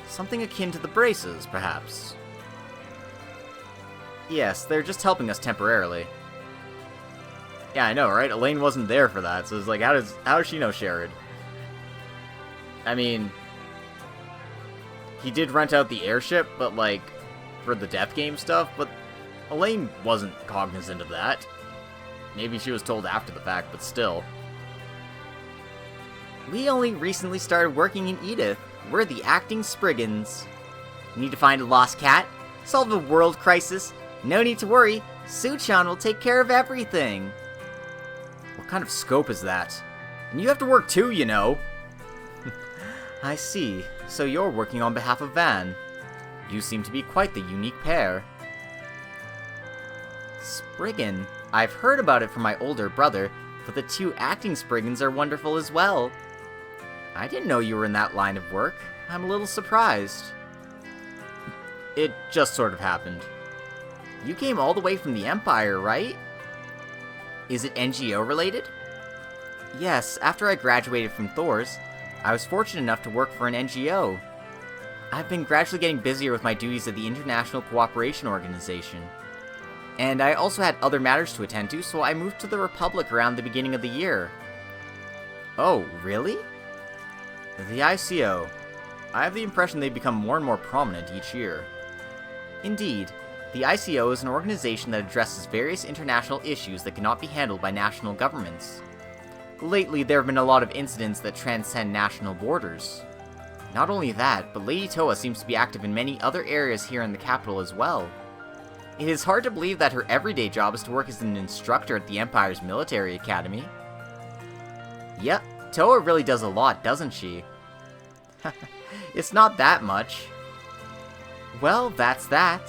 something akin to the braces, perhaps. Yes, they're just helping us temporarily. Yeah, I know, right? Elaine wasn't there for that, so it's like, how does she know Sherrod? I mean... he did rent out the airship, but like, for the death game stuff, but Elaine wasn't cognizant of that. Maybe she was told after the fact, but still. We only recently started working in Edith. We're the acting Spriggans. Need to find a lost cat? Solve a world crisis? No need to worry. Su-chan will take care of everything. What kind of scope is that? And you have to work too, you know. I see. So you're working on behalf of Van. You seem to be quite the unique pair. Spriggan? I've heard about it from my older brother, but the two acting Spriggans are wonderful as well. I didn't know you were in that line of work. I'm a little surprised. It just sort of happened. You came all the way from the Empire, right? Is it NGO related? Yes, after I graduated from Thor's, I was fortunate enough to work for an NGO. I've been gradually getting busier with my duties at the International Cooperation Organization. And I also had other matters to attend to, so I moved to the Republic around the beginning of the year. Oh, really? The ICO. I have the impression they become more and more prominent each year. Indeed, the ICO is an organization that addresses various international issues that cannot be handled by national governments. Lately, there have been a lot of incidents that transcend national borders. Not only that, but Lady Toa seems to be active in many other areas here in the capital as well. It is hard to believe that her everyday job is to work as an instructor at the Empire's military academy. Yep, Toa really does a lot, doesn't she? It's not that much. Well, that's that.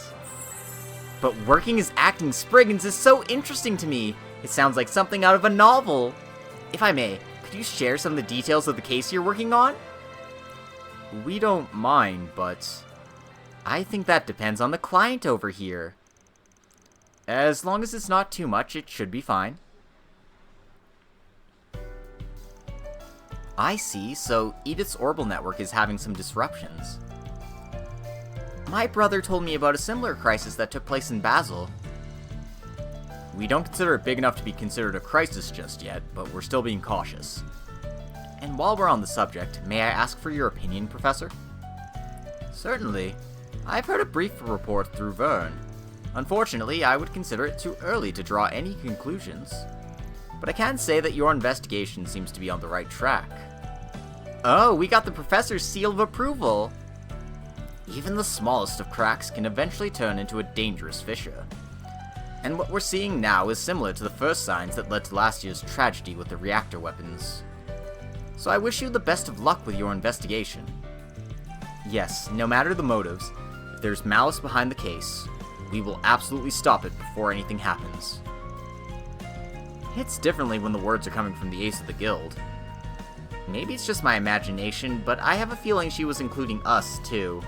But working as acting Spriggans is so interesting to me. It sounds like something out of a novel. If I may, could you share some of the details of the case you're working on? We don't mind, but I think that depends on the client over here. As long as it's not too much, it should be fine. I see, so Edith's orbital network is having some disruptions. My brother told me about a similar crisis that took place in Basel. We don't consider it big enough to be considered a crisis just yet, but we're still being cautious. And while we're on the subject, may I ask for your opinion, Professor? Certainly. I've heard a brief report through Vern. Unfortunately, I would consider it too early to draw any conclusions. But I can say that your investigation seems to be on the right track. Oh, we got the Professor's seal of approval! Even the smallest of cracks can eventually turn into a dangerous fissure. And what we're seeing now is similar to the first signs that led to last year's tragedy with the reactor weapons. So I wish you the best of luck with your investigation. Yes, no matter the motives, if there's malice behind the case, we will absolutely stop it before anything happens. Hits differently when the words are coming from the ace of the guild. Maybe it's just my imagination, but I have a feeling she was including us, too.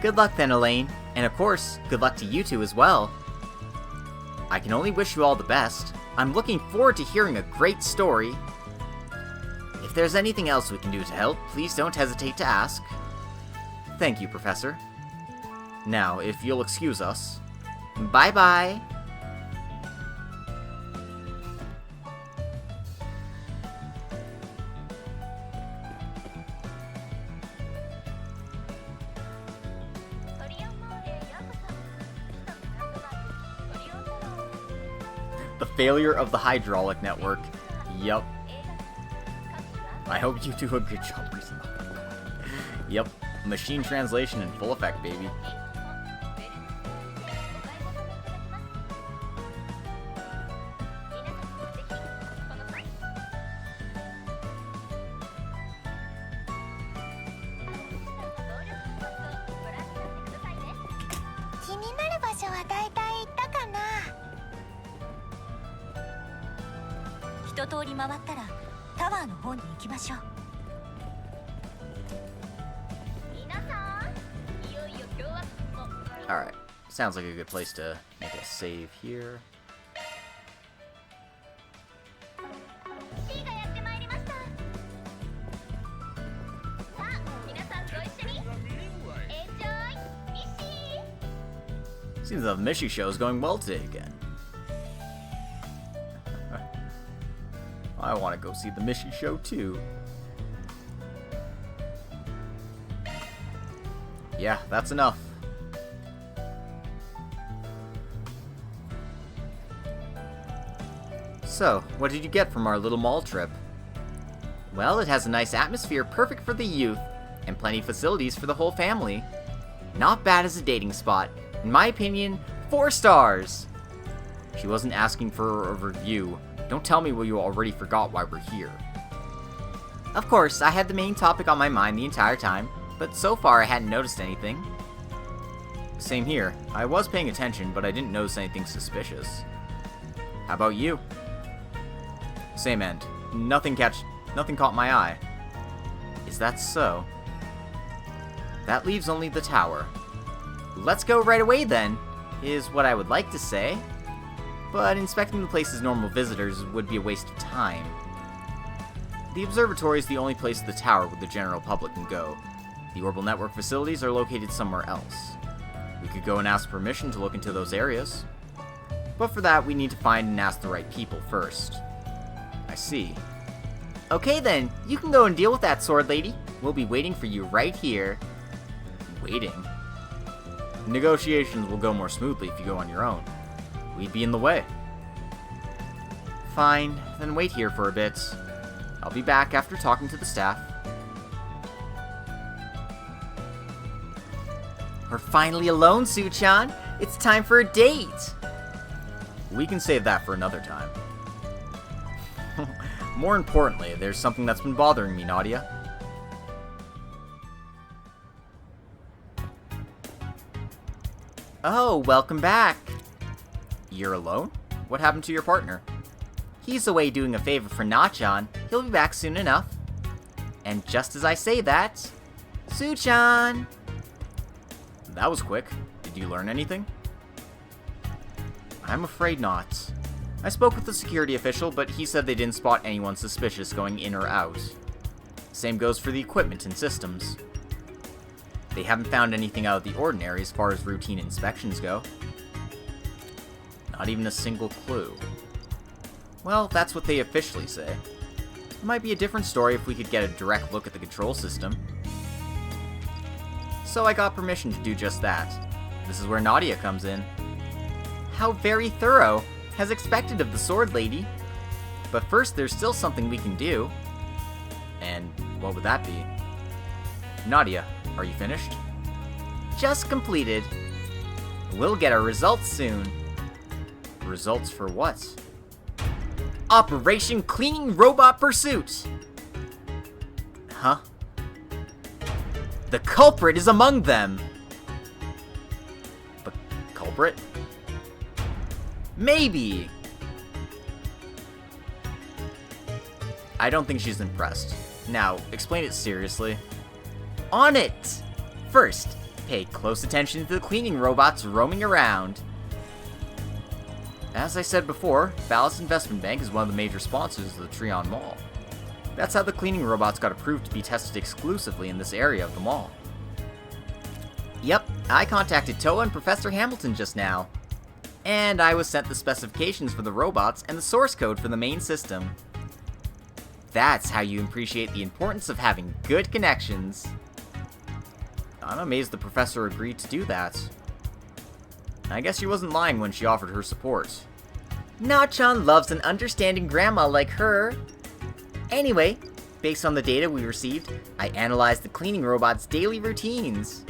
Good luck then, Elaine. And of course, good luck to you two as well. I can only wish you all the best. I'm looking forward to hearing a great story. If there's anything else we can do to help, please don't hesitate to ask. Thank you, Professor. Now, if you'll excuse us. Bye-bye. The failure of the hydraulic network. Yup. I hope you do a good job recently. Yep. Machine translation in full effect, baby. Alright, sounds like a good place to make a save here. Seems the Mishi show is going well today again. I want to go see the Mishi show too. Yeah, that's enough. So, what did you get from our little mall trip? Well, it has a nice atmosphere perfect for the youth, and plenty of facilities for the whole family. Not bad as a dating spot. In my opinion, 4 stars! She wasn't asking for a review. Don't tell me you already forgot why we're here. Of course, I had the main topic on my mind the entire time, but so far I hadn't noticed anything. Same here. I was paying attention, but I didn't notice anything suspicious. How about you? Same end. Nothing caught my eye. Is that so? That leaves only the tower. Let's go right away then, is what I would like to say. But inspecting the place's normal visitors would be a waste of time. The observatory is the only place of the tower where the general public can go. The orbital network facilities are located somewhere else. We could go and ask permission to look into those areas. But for that, we need to find and ask the right people first. I see. Okay then, you can go and deal with that, sword lady. We'll be waiting for you right here. Waiting? Negotiations will go more smoothly if you go on your own. We'd be in the way. Fine, then wait here for a bit. I'll be back after talking to the staff. We're finally alone, Su-chan. It's time for a date. We can save that for another time. More importantly, there's something that's been bothering me, Nadia. Oh, welcome back. You're alone? What happened to your partner? He's away doing a favor for Nachan. He'll be back soon enough. And just as I say that, Suchan! That was quick. Did you learn anything? I'm afraid not. I spoke with the security official, but he said they didn't spot anyone suspicious going in or out. Same goes for the equipment and systems. They haven't found anything out of the ordinary as far as routine inspections go. Not even a single clue. Well, that's what they officially say. It might be a different story if we could get a direct look at the control system. So I got permission to do just that. This is where Nadia comes in. How very thorough, as expected of the Sword Lady. But first, there's still something we can do. And what would that be? Nadia, are you finished? Just completed. We'll get our results soon. Results for what? Operation Cleaning Robot Pursuit! Huh? The culprit is among them! The culprit? Maybe! I don't think she's impressed. Now, explain it seriously. On it! First, pay close attention to the cleaning robots roaming around. As I said before, Ballast Investment Bank is one of the major sponsors of the Treon Mall. That's how the cleaning robots got approved to be tested exclusively in this area of the mall. Yep, I contacted Toa and Professor Hamilton just now. And I was sent the specifications for the robots and the source code for the main system. That's how you appreciate the importance of having good connections. I'm amazed the professor agreed to do that. I guess she wasn't lying when she offered her support. Nachan loves an understanding grandma like her. Anyway, based on the data we received, I analyzed the cleaning robot's daily routines.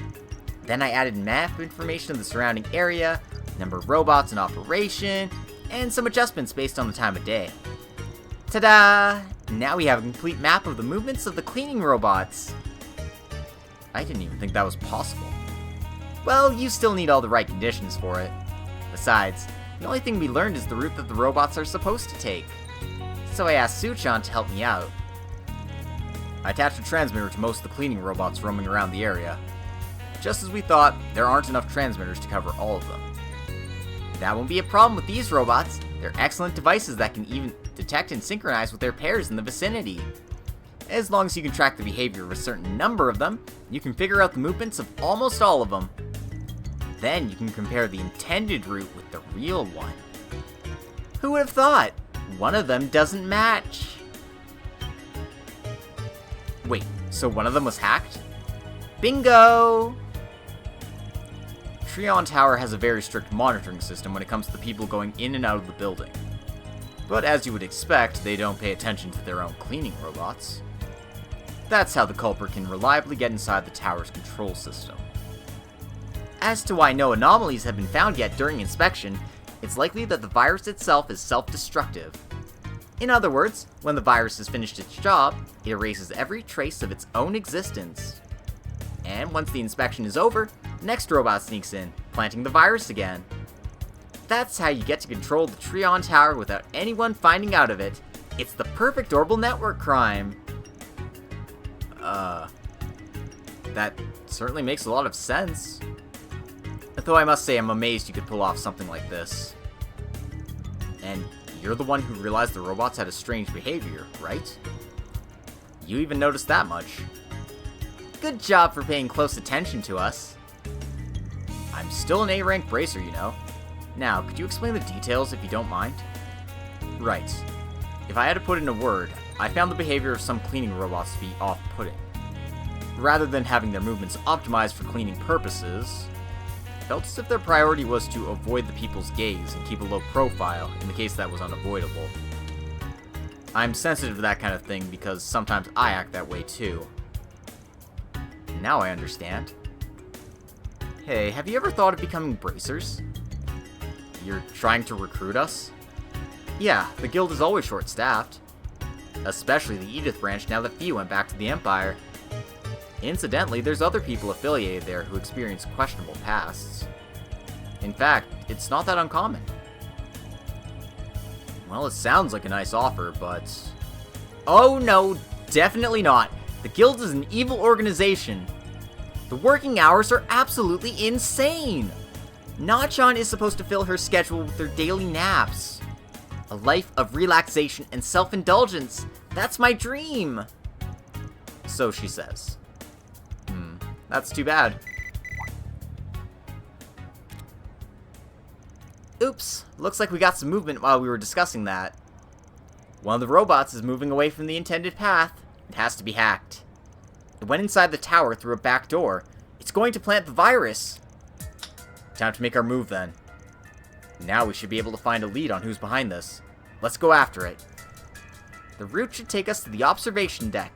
Then I added map information of the surrounding area, number of robots in operation, and some adjustments based on the time of day. Ta-da! Now we have a complete map of the movements of the cleaning robots. I didn't even think that was possible. Well, you still need all the right conditions for it. Besides, the only thing we learned is the route that the robots are supposed to take. So I asked Suchan to help me out. I attached a transmitter to most of the cleaning robots roaming around the area. Just as we thought, there aren't enough transmitters to cover all of them. That won't be a problem with these robots. They're excellent devices that can even detect and synchronize with their pairs in the vicinity. As long as you can track the behavior of a certain number of them, you can figure out the movements of almost all of them. Then you can compare the intended route with the real one. Who would have thought? One of them doesn't match. Wait, so one of them was hacked? Bingo! Treon Tower has a very strict monitoring system when it comes to the people going in and out of the building. But as you would expect, they don't pay attention to their own cleaning robots. That's how the culprit can reliably get inside the tower's control system. As to why no anomalies have been found yet during inspection, it's likely that the virus itself is self-destructive. In other words, when the virus has finished its job, it erases every trace of its own existence. And once the inspection is over, the next robot sneaks in, planting the virus again. That's how you get to control the Treon Tower without anyone finding out of it. It's the perfect orbital network crime. That certainly makes a lot of sense. Though I must say I'm amazed you could pull off something like this. And you're the one who realized the robots had a strange behavior, right? You even noticed that much. Good job for paying close attention to us. I'm still an A-rank bracer, you know. Now, could you explain the details if you don't mind? Right. If I had to put in a word, I found the behavior of some cleaning robots to be off-putting. Rather than having their movements optimized for cleaning purposes, it felt as if their priority was to avoid the people's gaze and keep a low profile in the case that was unavoidable. I'm sensitive to that kind of thing because sometimes I act that way too. Now I understand. Hey, have you ever thought of becoming bracers? You're trying to recruit us? Yeah, the guild is always short-staffed. Especially the Edith branch now that Fee went back to the Empire. Incidentally, there's other people affiliated there who experience questionable pasts. In fact, it's not that uncommon. Well, it sounds like a nice offer, but... Oh no, definitely not. The Guild is an evil organization. The working hours are absolutely insane. Nachan is supposed to fill her schedule with her daily naps. A life of relaxation and self-indulgence. That's my dream. So she says. That's too bad. Oops, looks like we got some movement while we were discussing that. One of the robots is moving away from the intended path. It has to be hacked. It went inside the tower through a back door. It's going to plant the virus. Time to make our move then. Now we should be able to find a lead on who's behind this. Let's go after it. The route should take us to the observation deck.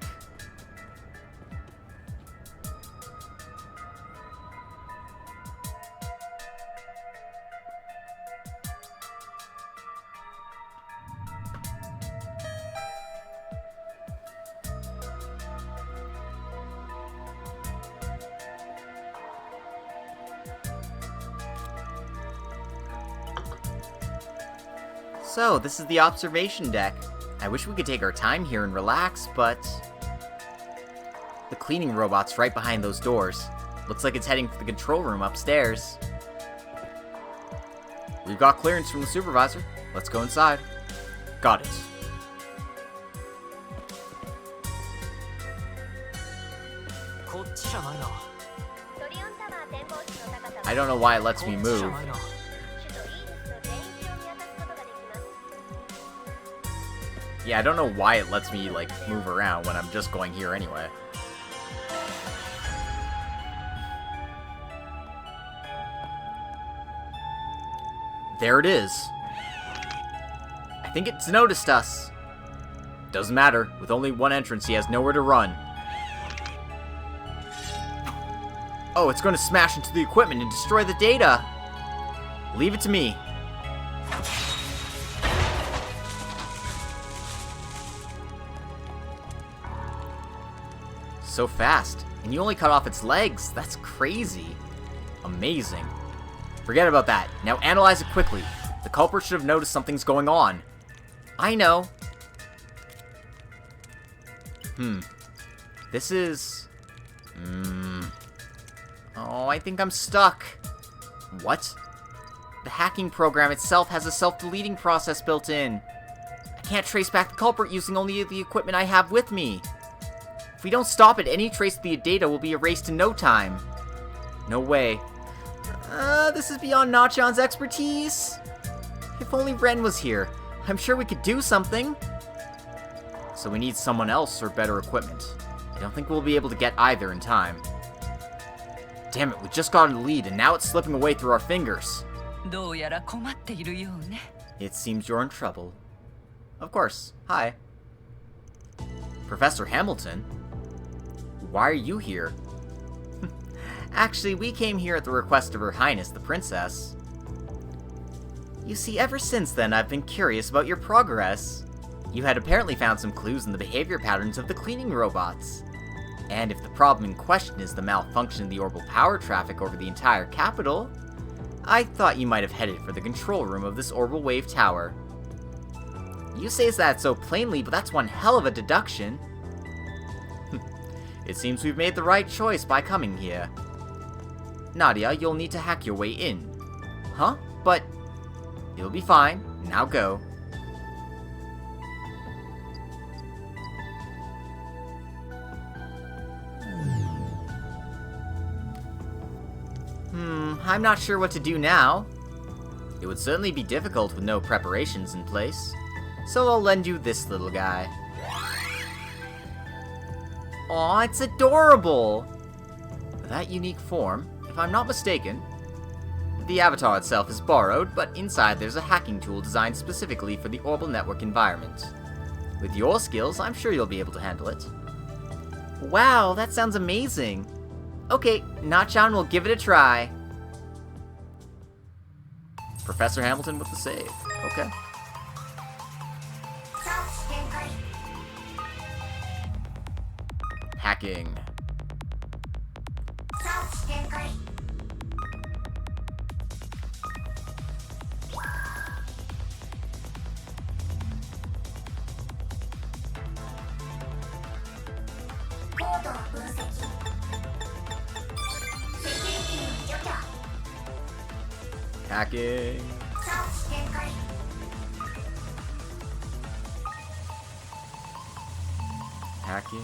So, this is the observation deck. I wish we could take our time here and relax, but... The cleaning robot's right behind those doors. Looks like it's heading for the control room upstairs. We've got clearance from the supervisor. Let's go inside. Got it. I don't know why it lets me move. Yeah, I don't know why it lets me, like, move around when I'm just going here anyway. There it is. I think it's noticed us. Doesn't matter. With only one entrance, he has nowhere to run. Oh, it's going to smash into the equipment and destroy the data. Leave it to me. So fast, and you only cut off its legs. That's crazy. Amazing. Forget about that. Now analyze it quickly. The culprit should have noticed something's going on. I know. This is... Oh, I think I'm stuck. What? The hacking program itself has a self-deleting process built in. I can't trace back the culprit using only the equipment I have with me. If we don't stop it, any trace of the data will be erased in no time. No way. This is beyond Nachan's expertise. If only Ren was here, I'm sure we could do something. So we need someone else or better equipment. I don't think we'll be able to get either in time. Damn it, we just got a lead and now it's slipping away through our fingers. It seems you're in trouble. Of course. Hi. Professor Hamilton? Why are you here? Actually, we came here at the request of Her Highness, the Princess. You see, ever since then, I've been curious about your progress. You had apparently found some clues in the behavior patterns of the cleaning robots. And if the problem in question is the malfunction of the orbital power traffic over the entire capital, I thought you might have headed for the control room of this orbital wave tower. You say that so plainly, but that's one hell of a deduction. It seems we've made the right choice by coming here. Nadia, you'll need to hack your way in. Huh? But... You'll be fine. Now go. I'm not sure what to do now. It would certainly be difficult with no preparations in place. So I'll lend you this little guy. Aw, it's adorable! That unique form, if I'm not mistaken, the avatar itself is borrowed, but inside there's a hacking tool designed specifically for the orbital network environment. With your skills, I'm sure you'll be able to handle it. Wow, that sounds amazing! Okay, Nachan will give it a try. Professor Hamilton with the save. Okay. Hacking. Hacking. Hacking.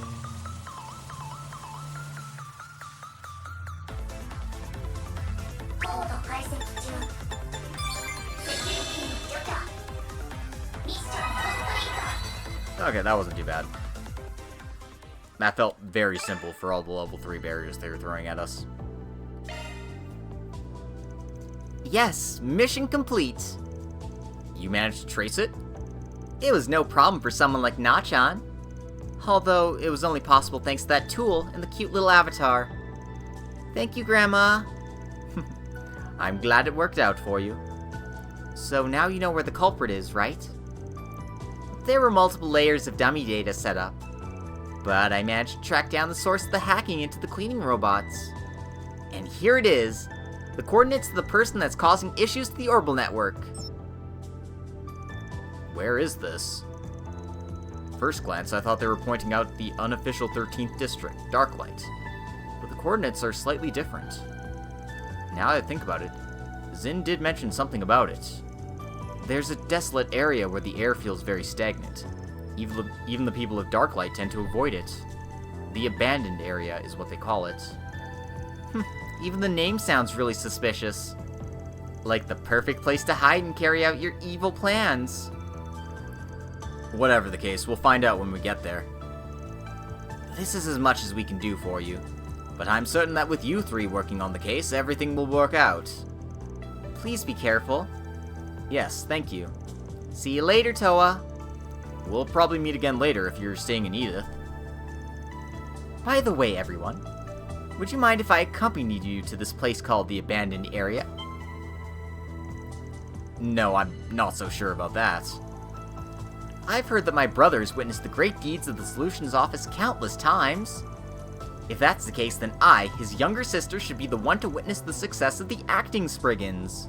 Okay, that wasn't too bad. That felt very simple for all the level 3 barriers they were throwing at us. Yes, mission complete. You managed to trace it? It was no problem for someone like Nachan. Although, it was only possible thanks to that tool and the cute little avatar. Thank you, Grandma. I'm glad it worked out for you. So now you know where the culprit is, right? There were multiple layers of dummy data set up. But I managed to track down the source of the hacking into the cleaning robots. And here it is. The coordinates of the person that's causing issues to the orbital network. Where is this? First glance, I thought they were pointing out the unofficial 13th district, Darklight. But the coordinates are slightly different. Now that I think about it, Zin did mention something about it. There's a desolate area where the air feels very stagnant. Even the people of Darklight tend to avoid it. The abandoned area is what they call it. Even the name sounds really suspicious. Like the perfect place to hide and carry out your evil plans. Whatever the case, we'll find out when we get there. This is as much as we can do for you. But I'm certain that with you three working on the case, everything will work out. Please be careful. Yes, thank you. See you later, Toa. We'll probably meet again later if you're staying in Edith. By the way, everyone, would you mind if I accompanied you to this place called the Abandoned Area? No, I'm not so sure about that. I've heard that my brothers witnessed the great deeds of the Solutions Office countless times. If that's the case, then I, his younger sister, should be the one to witness the success of the acting Spriggans.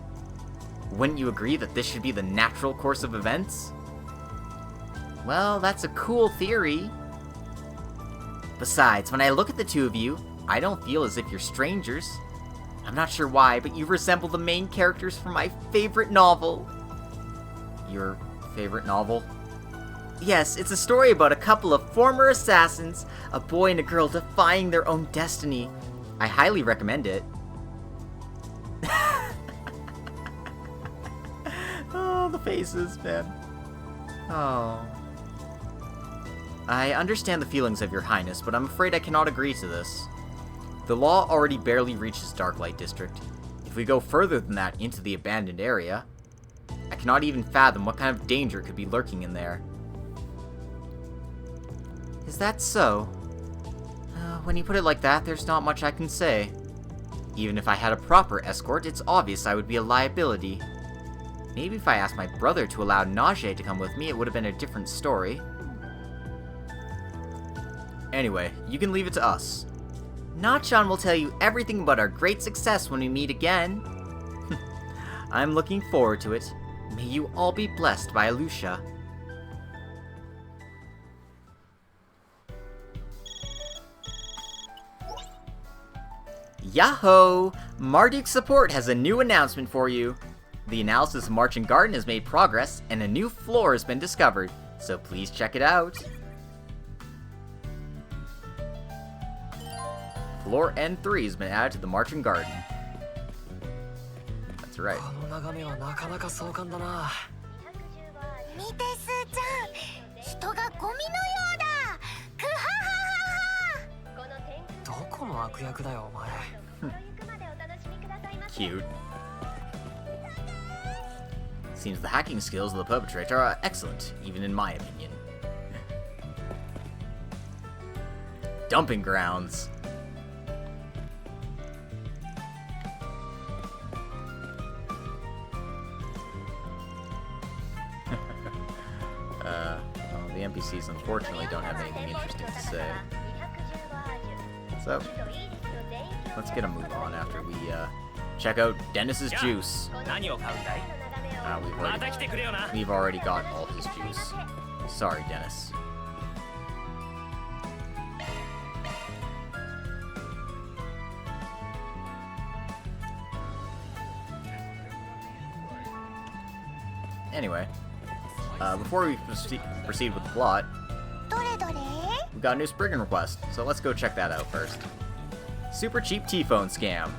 Wouldn't you agree that this should be the natural course of events? Well, that's a cool theory. Besides, when I look at the two of you, I don't feel as if you're strangers. I'm not sure why, but you resemble the main characters from my favorite novel. Your favorite novel? Yes, it's a story about a couple of former assassins, a boy and a girl defying their own destiny. I highly recommend it. Oh, the faces, man. Oh. I understand the feelings of your highness, but I'm afraid I cannot agree to this. The law already barely reaches Darklight District. If we go further than that into the abandoned area, I cannot even fathom what kind of danger could be lurking in there. Is that so? When you put it like that, there's not much I can say. Even if I had a proper escort, it's obvious I would be a liability. Maybe if I asked my brother to allow Najee to come with me, it would have been a different story. Anyway, you can leave it to us. Nachan will tell you everything about our great success when we meet again. I'm looking forward to it. May you all be blessed by Alusha. Yahoo! Marduk Support has a new announcement for you. The analysis of Marching Garden has made progress, and a new floor has been discovered, so please check it out. Floor N3 has been added to the Marching Garden. That's right. この眺めはなかなか壮観だな。見てすーちゃん、人がゴミのようだ。くはははは。どこの悪役だよお前。Cute. Seems the hacking skills of the perpetrator are excellent, even in my opinion. Dumping grounds. Well, the NPCs unfortunately don't have anything interesting to say. So, let's get a move on after we check out Dennis's juice. We've already got all his juice. Sorry, Dennis. Anyway, before we proceed with the plot, どれどれ we got a new Spriggan request, so let's go check that out first. Super cheap T-phone scam.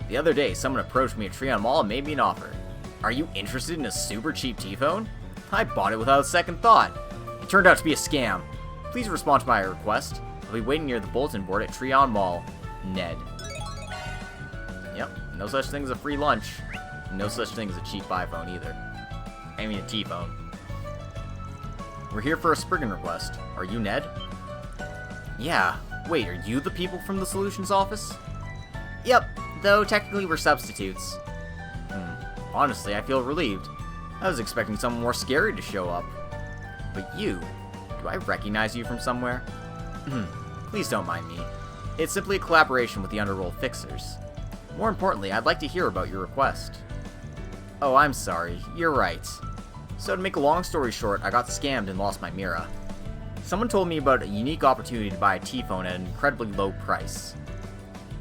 The other day, someone approached me at Treon Mall and made me an offer. Are you interested in a super cheap T-phone? I bought it without a second thought. It turned out to be a scam. Please respond to my request. I'll be waiting near the bulletin board at Treon Mall. Ned. Yep, no such thing as a free lunch. No such thing as a cheap iPhone either. I mean a T-phone. We're here for a Spriggan request. Are you Ned? Yeah. Wait, are you the people from the Solutions Office? Yep, though technically we're substitutes. Honestly, I feel relieved. I was expecting someone more scary to show up. But you, do I recognize you from somewhere? Please don't mind me. It's simply a collaboration with the Underworld Fixers. More importantly, I'd like to hear about your request. Oh, I'm sorry. You're right. So to make a long story short, I got scammed and lost my Mira. Someone told me about a unique opportunity to buy a T-phone at an incredibly low price.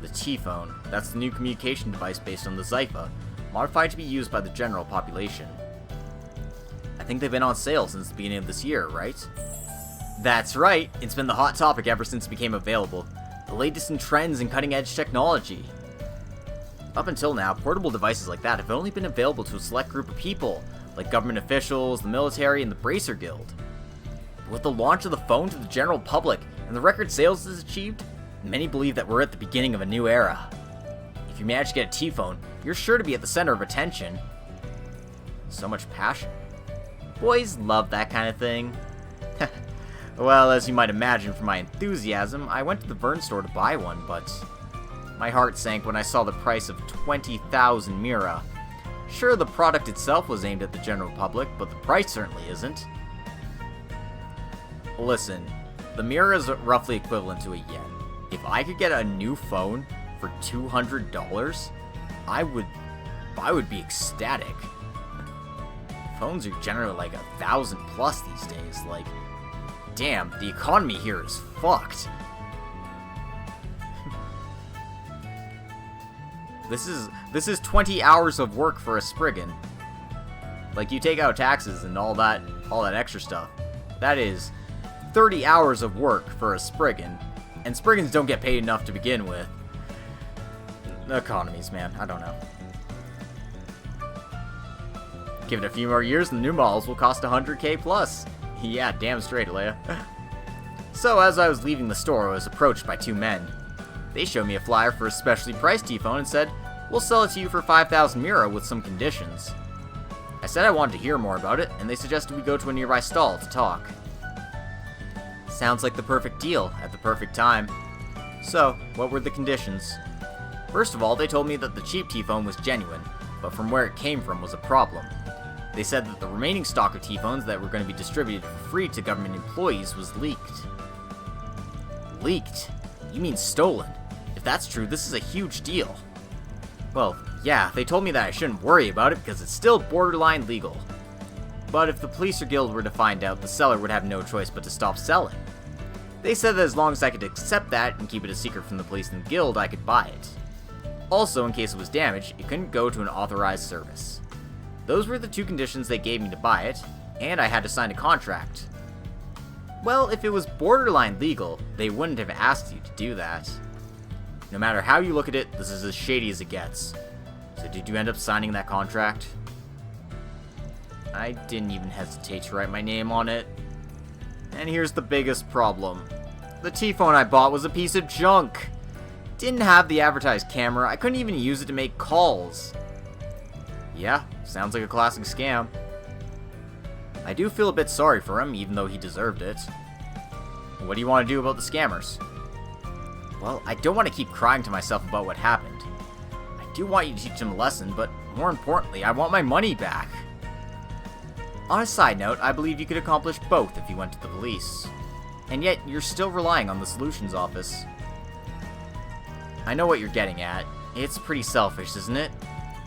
The T-phone, that's the new communication device based on the Zypha, modified to be used by the general population. I think they've been on sale since the beginning of this year, right? That's right, it's been the hot topic ever since it became available. The latest in trends and cutting-edge technology. Up until now, portable devices like that have only been available to a select group of people, like government officials, the military, and the Bracer Guild. But with the launch of the phone to the general public and the record sales it's achieved, many believe that we're at the beginning of a new era. If you manage to get a T-phone, you're sure to be at the center of attention. So much passion. Boys love that kind of thing. Well, as you might imagine from my enthusiasm, I went to the Vern store to buy one, but my heart sank when I saw the price of 20,000 Mira. Sure, the product itself was aimed at the general public, but the price certainly isn't. Listen, the Mira is roughly equivalent to a yen. If I could get a new phone for $200, I would be ecstatic. Phones are generally like 1,000 plus these days. Like, damn, the economy here is fucked. This is 20 hours of work for a Spriggan. Like, you take out taxes and all that extra stuff. That is 30 hours of work for a Spriggan. And Spriggans don't get paid enough to begin with. Economies, man. I don't know. Give it a few more years and the new models will cost 100k plus. Yeah, damn straight, Leia. So, as I was leaving the store, I was approached by two men. They showed me a flyer for a specially priced T-phone and said, "We'll sell it to you for 5,000 Mira with some conditions." I said I wanted to hear more about it, and they suggested we go to a nearby stall to talk. Sounds like the perfect deal, at the perfect time. So, what were the conditions? First of all, they told me that the cheap T-phone was genuine, but from where it came from was a problem. They said that the remaining stock of T-phones that were going to be distributed for free to government employees was leaked. Leaked? You mean stolen? If that's true, this is a huge deal. Well, yeah, they told me that I shouldn't worry about it because it's still borderline legal. But if the police or guild were to find out, the seller would have no choice but to stop selling. They said that as long as I could accept that and keep it a secret from the police and guild, I could buy it. Also, in case it was damaged, it couldn't go to an authorized service. Those were the two conditions they gave me to buy it, and I had to sign a contract. Well, if it was borderline legal, they wouldn't have asked you to do that. No matter how you look at it, this is as shady as it gets. So did you end up signing that contract? I didn't even hesitate to write my name on it. And here's the biggest problem. The T-phone I bought was a piece of junk. Didn't have the advertised camera, I couldn't even use it to make calls. Yeah, sounds like a classic scam. I do feel a bit sorry for him, even though he deserved it. What do you want to do about the scammers? Well, I don't want to keep crying to myself about what happened. I do want you to teach them a lesson, but more importantly, I want my money back. On a side note, I believe you could accomplish both if you went to the police. And yet, you're still relying on the Solutions Office. I know what you're getting at. It's pretty selfish, isn't it?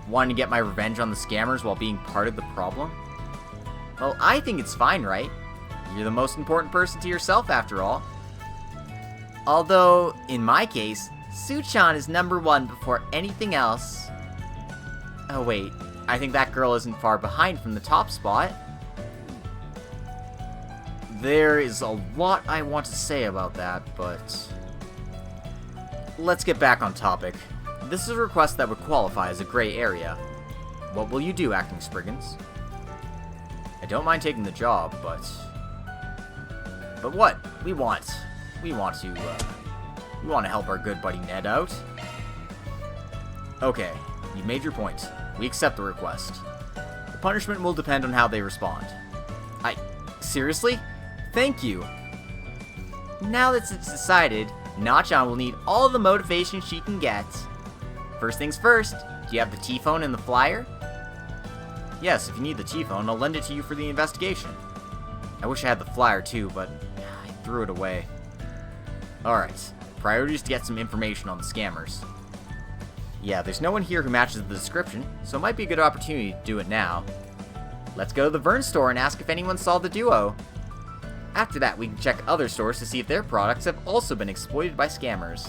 Wanting to get my revenge on the scammers while being part of the problem? Well, I think it's fine, right? You're the most important person to yourself, after all. Although, in my case, Suchan is #1 before anything else. Oh wait, I think that girl isn't far behind from the top spot. There is a lot I want to say about that, but let's get back on topic. This is a request that would qualify as a gray area. What will you do, acting Spriggans? I don't mind taking the job, but what? We want to help our good buddy Ned out. Okay, you've made your point. We accept the request. The punishment will depend on how they respond. Seriously? Thank you. Now that it's decided, Na-chan will need all the motivation she can get. First things first, do you have the T-phone and the flyer? Yes, if you need the T-phone, I'll lend it to you for the investigation. I wish I had the flyer too, but I threw it away. Alright, priority is to get some information on the scammers. Yeah, there's no one here who matches the description, so it might be a good opportunity to do it now. Let's go to the Vern store and ask if anyone saw the duo. After that, we can check other stores to see if their products have also been exploited by scammers.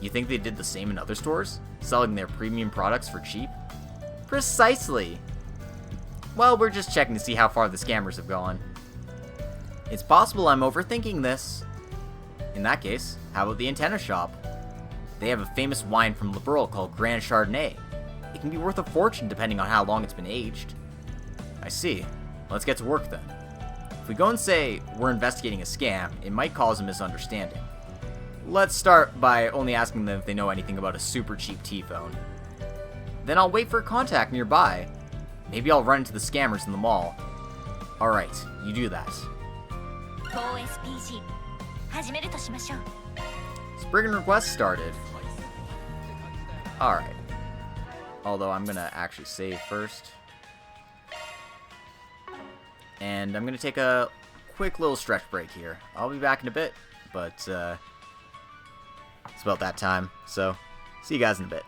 You think they did the same in other stores? Selling their premium products for cheap? Precisely! Well, we're just checking to see how far the scammers have gone. It's possible I'm overthinking this. In that case, how about the antenna shop? They have a famous wine from Liberal called Grand Chardonnay. It can be worth a fortune depending on how long it's been aged. I see. Let's get to work then. If we go and say we're investigating a scam, it might cause a misunderstanding. Let's start by only asking them if they know anything about a super cheap T-phone. Then I'll wait for a contact nearby. Maybe I'll run into the scammers in the mall. Alright, you do that. OSPG 始めるとしましょう。 Spriggan request started. Alright. Although I'm gonna actually save first. And I'm gonna take a quick little stretch break here. I'll be back in a bit, but it's about that time. So, see you guys in a bit.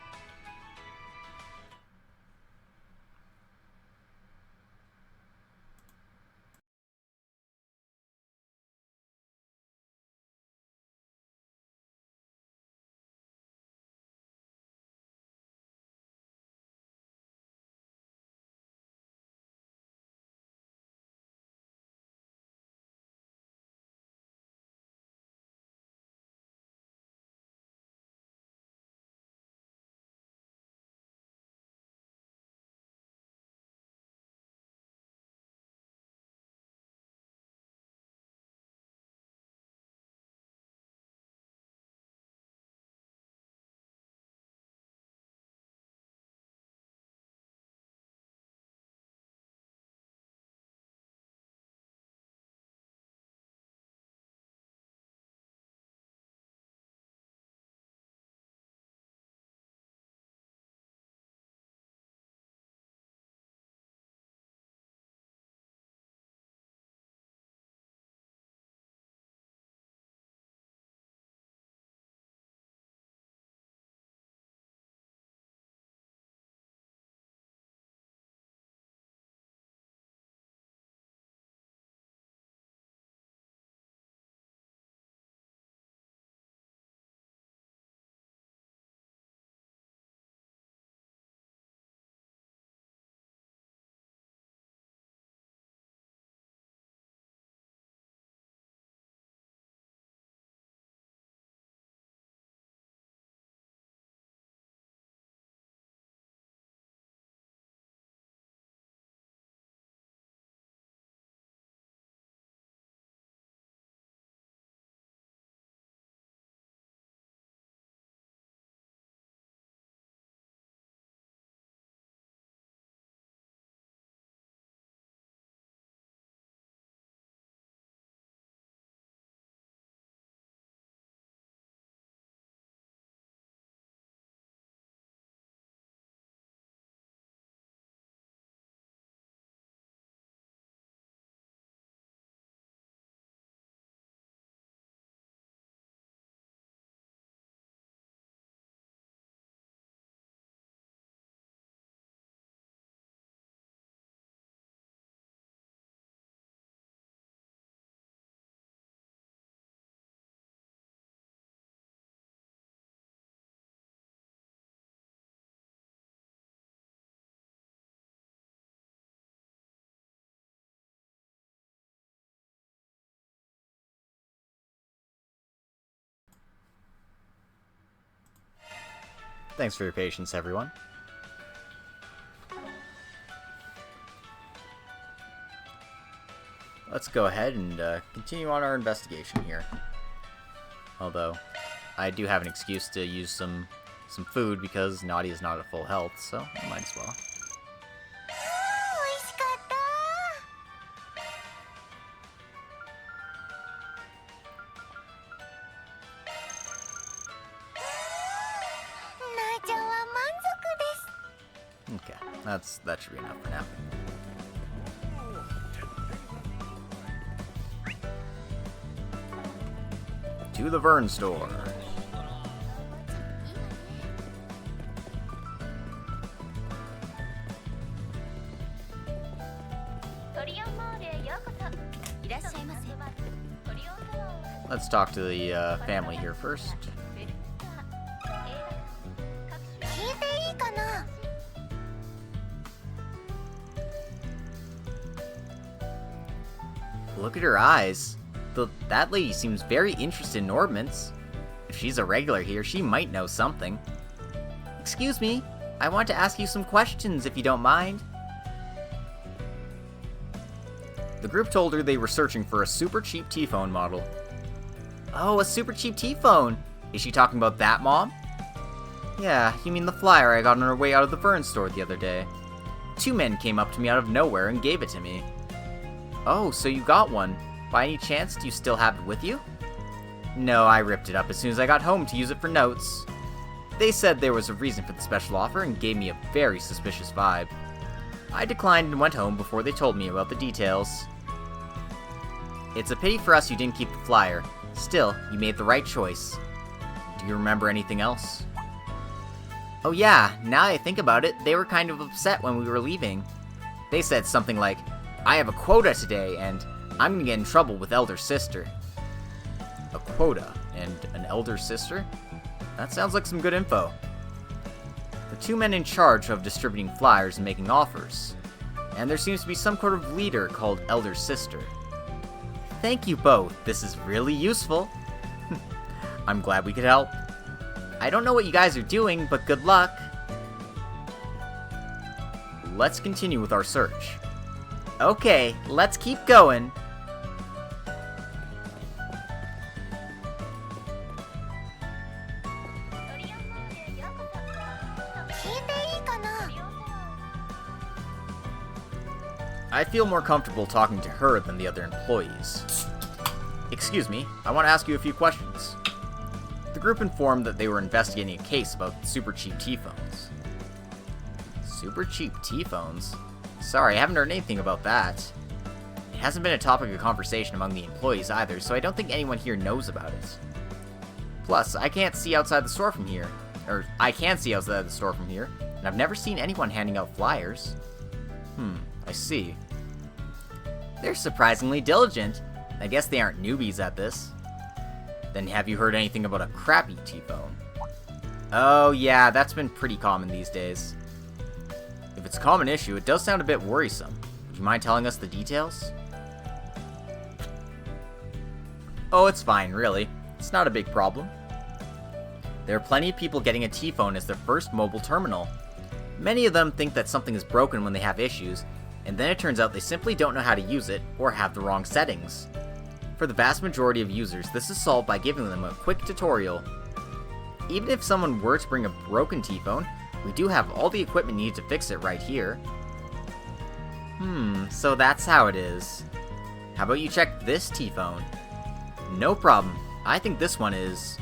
Thanks for your patience, everyone. Let's go ahead and continue on our investigation here. Although, I do have an excuse to use some food because Naughty is not at full health, so I might as well. Okay, that should be enough for now. To the Vern store. Let's talk to the family here first. Look at her eyes. That lady seems very interested in ornaments. If she's a regular here, she might know something. Excuse me, I want to ask you some questions if you don't mind. The group told her they were searching for a super cheap T-phone model. Oh, a super cheap T-phone! Is she talking about that, Mom? Yeah, you mean the flyer I got on our way out of the Vern store the other day. 2 men came up to me out of nowhere and gave it to me. Oh, so you got one. By any chance, do you still have it with you? No, I ripped it up as soon as I got home to use it for notes. They said there was a reason for the special offer and gave me a very suspicious vibe. I declined and went home before they told me about the details. It's a pity for us you didn't keep the flyer. Still, you made the right choice. Do you remember anything else? Oh yeah, now I think about it, they were kind of upset when we were leaving. They said something like, I have a quota today, and I'm gonna get in trouble with elder sister. A quota and an elder sister? That sounds like some good info. The 2 men in charge of distributing flyers and making offers. And there seems to be some sort of leader called Elder Sister. Thank you both, this is really useful. I'm glad we could help. I don't know what you guys are doing, but good luck. Let's continue with our search. Okay, let's keep going. I feel more comfortable talking to her than the other employees. Excuse me, I want to ask you a few questions. The group informed that they were investigating a case about super cheap T-phones. Super cheap T-phones? Sorry, I haven't heard anything about that. It hasn't been a topic of conversation among the employees either, so I don't think anyone here knows about it. Plus, I can't see outside the store from here. Or, I can see outside the store from here, and I've never seen anyone handing out flyers. I see. They're surprisingly diligent. I guess they aren't newbies at this. Then have you heard anything about a crappy T-phone? Oh yeah, that's been pretty common these days. If it's a common issue, it does sound a bit worrisome. Would you mind telling us the details? Oh, it's fine, really. It's not a big problem. There are plenty of people getting a T-phone as their first mobile terminal. Many of them think that something is broken when they have issues, and then it turns out they simply don't know how to use it or have the wrong settings. For the vast majority of users, this is solved by giving them a quick tutorial. Even if someone were to bring a broken T-phone, we do have all the equipment needed to fix it right here. So that's how it is. How about you check this T-phone? No problem. I think this one is...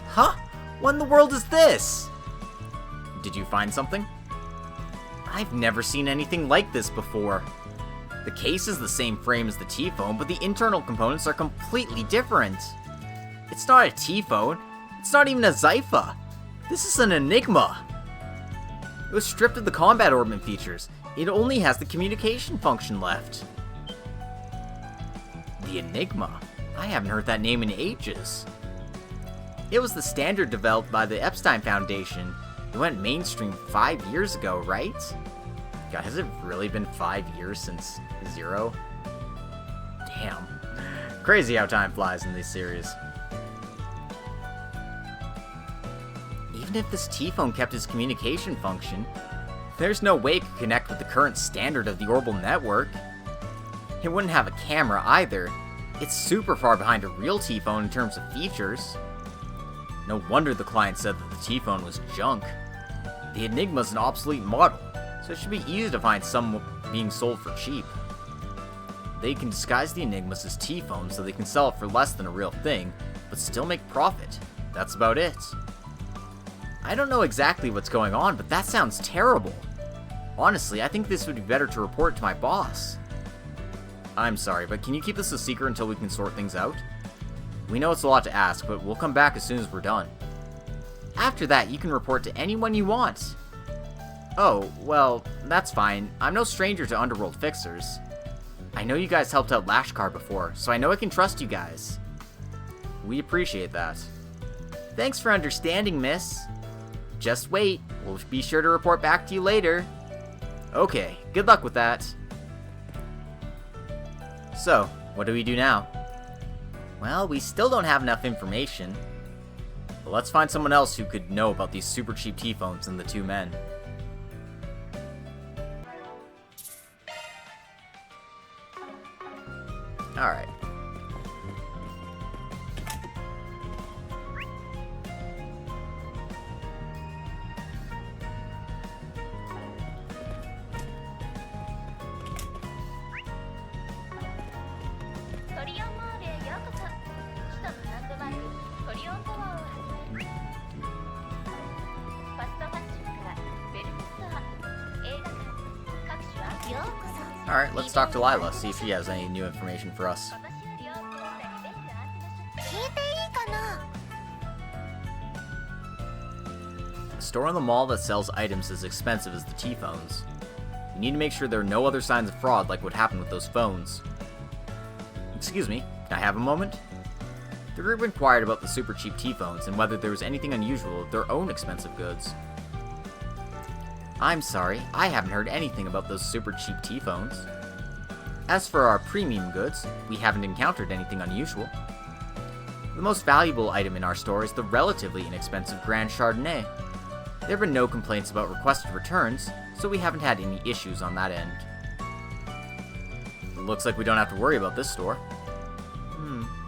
Huh? What in the world is this? Did you find something? I've never seen anything like this before. The case is the same frame as the T-phone, but the internal components are completely different. It's not a T-phone. It's not even a Zypha. This is an Enigma. It was stripped of the combat ornament features. It only has the communication function left. The Enigma? I haven't heard that name in ages. It was the standard developed by the Epstein Foundation. It went mainstream 5 years ago, right? God, has it really been 5 years since Zero? Damn. Crazy how time flies in these series. even if this T-phone kept its communication function, there's no way it could connect with the current standard of the orbital network. It wouldn't have a camera either. It's super far behind a real T-phone in terms of features. No wonder the client said that the T-phone was junk. The Enigma's an obsolete model, so it should be easy to find some being sold for cheap. They can disguise the Enigmas as T-phones so they can sell it for less than a real thing, but still make profit. That's about it. I don't know exactly what's going on, but that sounds terrible. Honestly, I think this would be better to report to my boss. I'm sorry, but can you keep this a secret until we can sort things out? We know it's a lot to ask, but we'll come back as soon as we're done. After that, you can report to anyone you want. Oh, well, that's fine. I'm no stranger to underworld fixers. I know you guys helped out Lashkar before, so I know I can trust you guys. We appreciate that. Thanks for understanding, miss. Just wait. We'll be sure to report back to you later. Okay, good luck with that. So, what do we do now? Well, we still don't have enough information. But let's find someone else who could know about these super cheap T-phones and the two men. Alright. Alright, let's talk to Lila, see if she has any new information for us. A store in the mall that sells items as expensive as the T-phones. We need to make sure there are no other signs of fraud like what happened with those phones. Excuse me, can I have a moment? The group inquired about the super cheap T-phones and whether there was anything unusual with their own expensive goods. I'm sorry, I haven't heard anything about those super cheap T-phones. As for our premium goods, we haven't encountered anything unusual. The most valuable item in our store is the relatively inexpensive Grand Chardonnay. There have been no complaints about requested returns, so we haven't had any issues on that end. It looks like we don't have to worry about this store.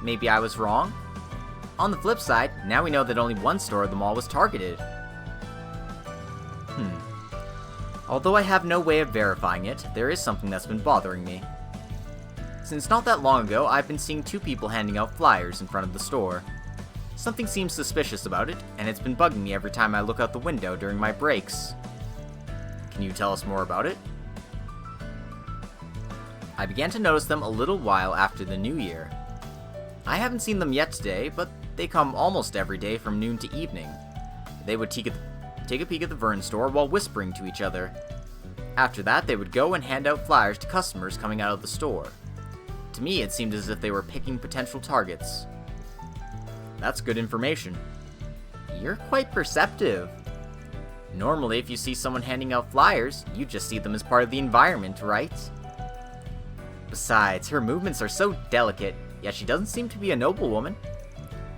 Maybe I was wrong? On the flip side, now we know that only one store of the mall was targeted. Although I have no way of verifying it, there is something that's been bothering me. Since not that long ago, I've been seeing two people handing out flyers in front of the store. Something seems suspicious about it, and it's been bugging me every time I look out the window during my breaks. Can you tell us more about it? I began to notice them a little while after the new year. I haven't seen them yet today, but they come almost every day from noon to evening. They would take a peek at the Vern store while whispering to each other. After that, they would go and hand out flyers to customers coming out of the store. To me, it seemed as if they were picking potential targets. That's good information. You're quite perceptive. Normally, if you see someone handing out flyers, you just see them as part of the environment, right? Besides, her movements are so delicate, yet she doesn't seem to be a noblewoman.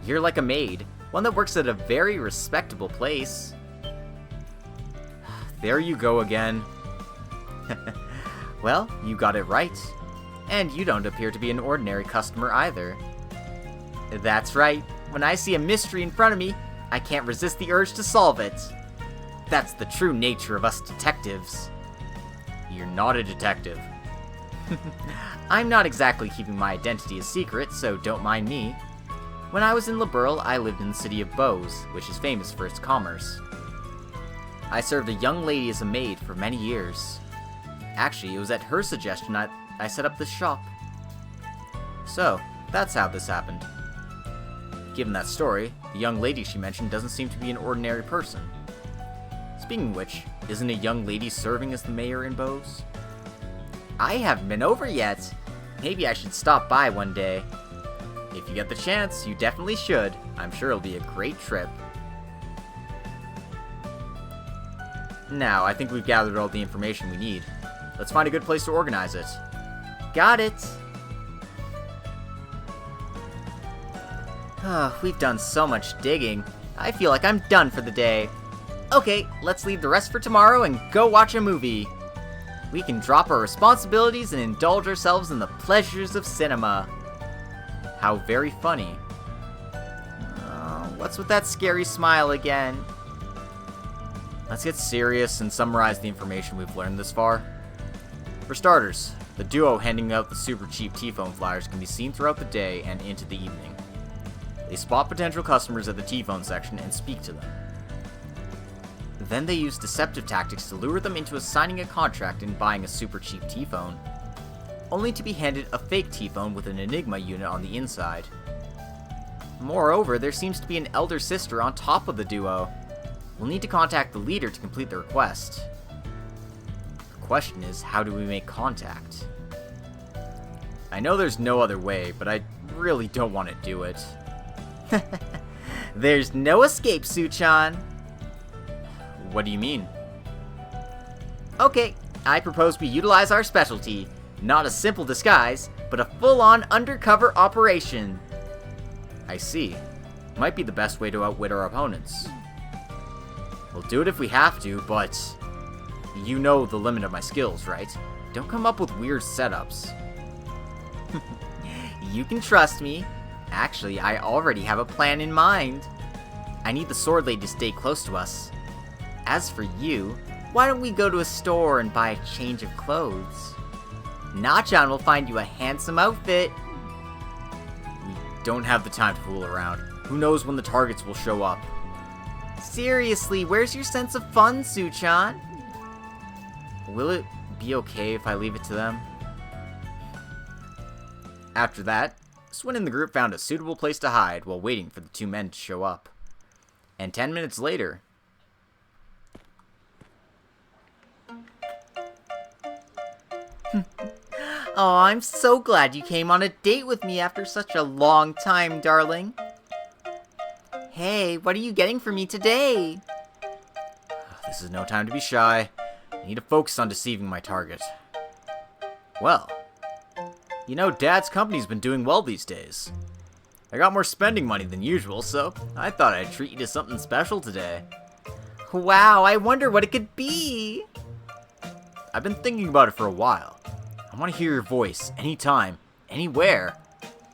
You're like a maid, one that works at a very respectable place. There you go again. Well, you got it right. And you don't appear to be an ordinary customer either. That's right. When I see a mystery in front of me, I can't resist the urge to solve it. That's the true nature of us detectives. You're not a detective. I'm not exactly keeping my identity a secret, so don't mind me. When I was in Liberl, I lived in the city of Bose, which is famous for its commerce. I served a young lady as a maid for many years. Actually, it was at her suggestion I set up this shop. So, that's how this happened. Given that story, the young lady she mentioned doesn't seem to be an ordinary person. Speaking of which, isn't a young lady serving as the mayor in Bose? I haven't been over yet. Maybe I should stop by one day. If you get the chance, you definitely should. I'm sure it'll be a great trip. Now, I think we've gathered all the information we need. Let's find a good place to organize it. Got it! We've done so much digging. I feel like I'm done for the day. Okay, let's leave the rest for tomorrow and go watch a movie. We can drop our responsibilities and indulge ourselves in the pleasures of cinema. How very funny. What's with that scary smile again? Let's get serious and summarize the information we've learned this far. For starters, the duo handing out the super cheap T-phone flyers can be seen throughout the day and into the evening. They spot potential customers at the T-phone section and speak to them. Then they use deceptive tactics to lure them into signing a contract and buying a super cheap T-phone, only to be handed a fake T-phone with an Enigma unit on the inside. Moreover, there seems to be an elder sister on top of the duo. We'll need to contact the leader to complete the request. The question is, how do we make contact? I know there's no other way, but I really don't want to do it. There's no escape, Suchan. What do you mean? Okay, I propose we utilize our specialty. Not a simple disguise, but a full-on undercover operation. I see. Might be the best way to outwit our opponents. We'll do it if we have to, but you know the limit of my skills, right? Don't come up with weird setups. You can trust me. Actually, I already have a plan in mind. I need the sword lady to stay close to us. As for you, why don't we go to a store and buy a change of clothes? Nachan will find you a handsome outfit. We don't have the time to fool around. Who knows when the targets will show up? Seriously, where's your sense of fun, Suchan? Will it be okay if I leave it to them? After that, Swin and the group found a suitable place to hide while waiting for the two men to show up. And 10 minutes later... Oh, I'm so glad you came on a date with me after such a long time, darling. Hey, what are you getting for me today? This is no time to be shy. I need to focus on deceiving my target. Well, you know, Dad's company's been doing well these days. I got more spending money than usual, so I thought I'd treat you to something special today. Wow, I wonder what it could be. I've been thinking about it for a while. I want to hear your voice, anytime, anywhere.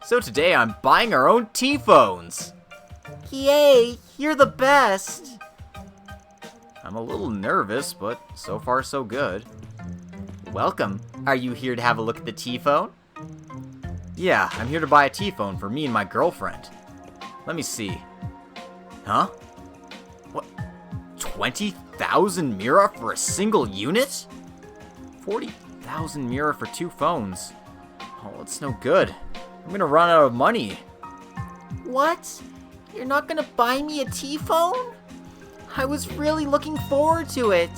So today I'm buying our own T-phones. Yay, you're the best. I'm a little nervous, but so far so good. Welcome. Are you here to have a look at the T-phone? Yeah, I'm here to buy a T-phone for me and my girlfriend. Let me see. Huh? What? 20,000 Mira for a single unit? 40,000 Mira for 2 phones. Oh, that's no good. I'm gonna run out of money. What? You're not gonna buy me a T-phone? I was really looking forward to it.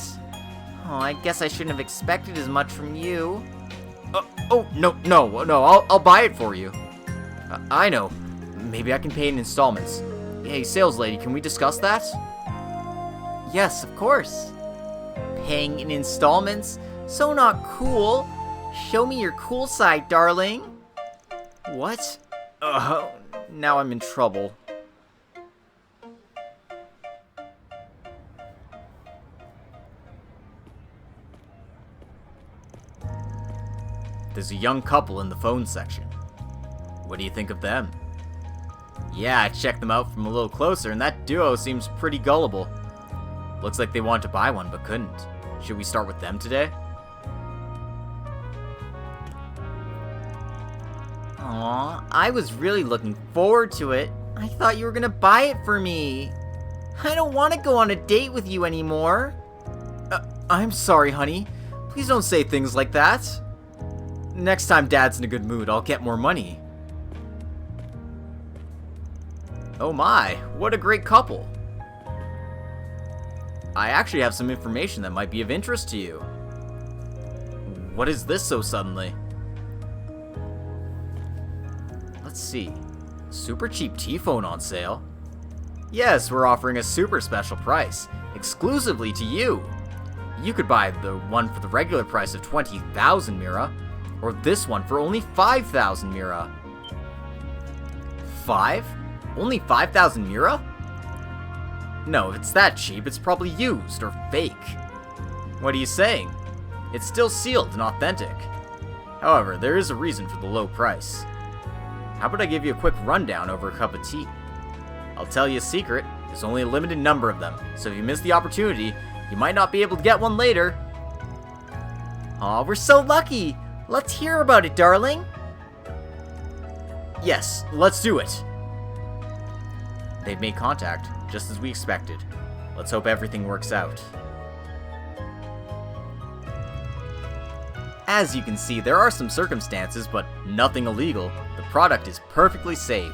Oh, I guess I shouldn't have expected as much from you. No, I'll buy it for you. I know. Maybe I can pay in installments. Hey, sales lady, can we discuss that? Yes, of course. Paying in installments? So not cool. Show me your cool side, darling. What? Now I'm in trouble. There's a young couple in the phone section. What do you think of them? Yeah, I checked them out from a little closer, and that duo seems pretty gullible. Looks like they wanted to buy one, but couldn't. Should we start with them today? Aw, I was really looking forward to it. I thought you were gonna buy it for me. I don't want to go on a date with you anymore. I'm sorry, honey. Please don't say things like that. Next time Dad's in a good mood, I'll get more money. Oh my, what a great couple. I actually have some information that might be of interest to you. What is this so suddenly? Let's see. Super cheap T-phone on sale. Yes, we're offering a super special price, exclusively to you. You could buy the one for the regular price of 20,000 Mira, or this one for only 5,000 Mira. 5? Only 5,000 Mira? No, if it's that cheap, it's probably used or fake. What are you saying? It's still sealed and authentic. However, there is a reason for the low price. How about I give you a quick rundown over a cup of tea? I'll tell you a secret, there's only a limited number of them, so if you miss the opportunity, you might not be able to get one later. Aw, we're so lucky! Let's hear about it, darling! Yes, let's do it! They've made contact, just as we expected. Let's hope everything works out. As you can see, there are some circumstances, but nothing illegal. The product is perfectly safe.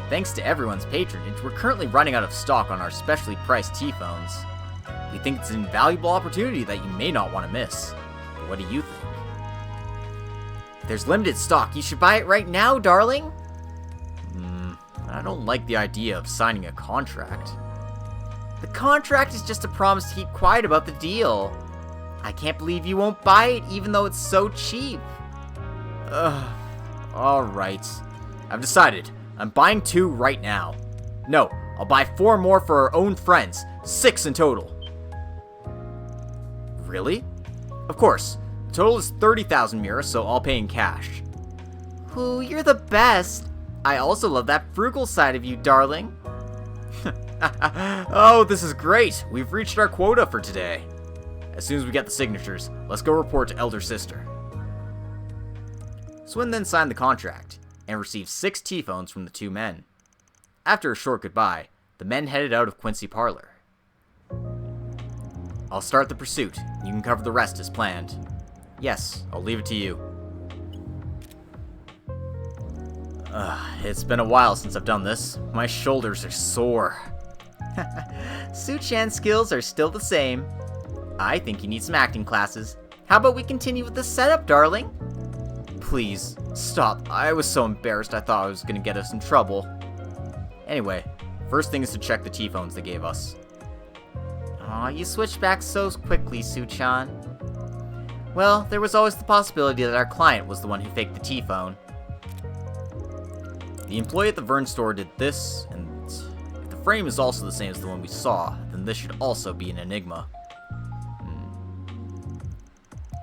Thanks to everyone's patronage, we're currently running out of stock on our specially priced T-phones. We think it's an invaluable opportunity that you may not want to miss. But what do you think? If there's limited stock, you should buy it right now, darling! I don't like the idea of signing a contract. The contract is just a promise to keep quiet about the deal. I can't believe you won't buy it even though it's so cheap. Alright. I've decided. I'm buying 2 right now. No, I'll buy 4 more for our own friends. 6 in total. Really? Of course. The total is 30,000 Mira, so I'll pay in cash. Ooh, you're the best. I also love that frugal side of you, darling. Oh, this is great. We've reached our quota for today. As soon as we get the signatures, let's go report to Elder Sister. Swin then signed the contract, and received 6 T-phones from the 2 men. After a short goodbye, the men headed out of Quincy Parlor. I'll start the pursuit, and you can cover the rest as planned. Yes, I'll leave it to you. It's been a while since I've done this. My shoulders are sore. Su-chan's skills are still the same. I think you need some acting classes. How about we continue with the setup, darling? Please, stop. I was so embarrassed I thought I was gonna get us in trouble. Anyway, first thing is to check the T-phones they gave us. Aw, you switched back so quickly, Su-chan. Well, there was always the possibility that our client was the one who faked the T-phone. The employee at the Vern store did this, and if the frame is also the same as the one we saw, then this should also be an enigma.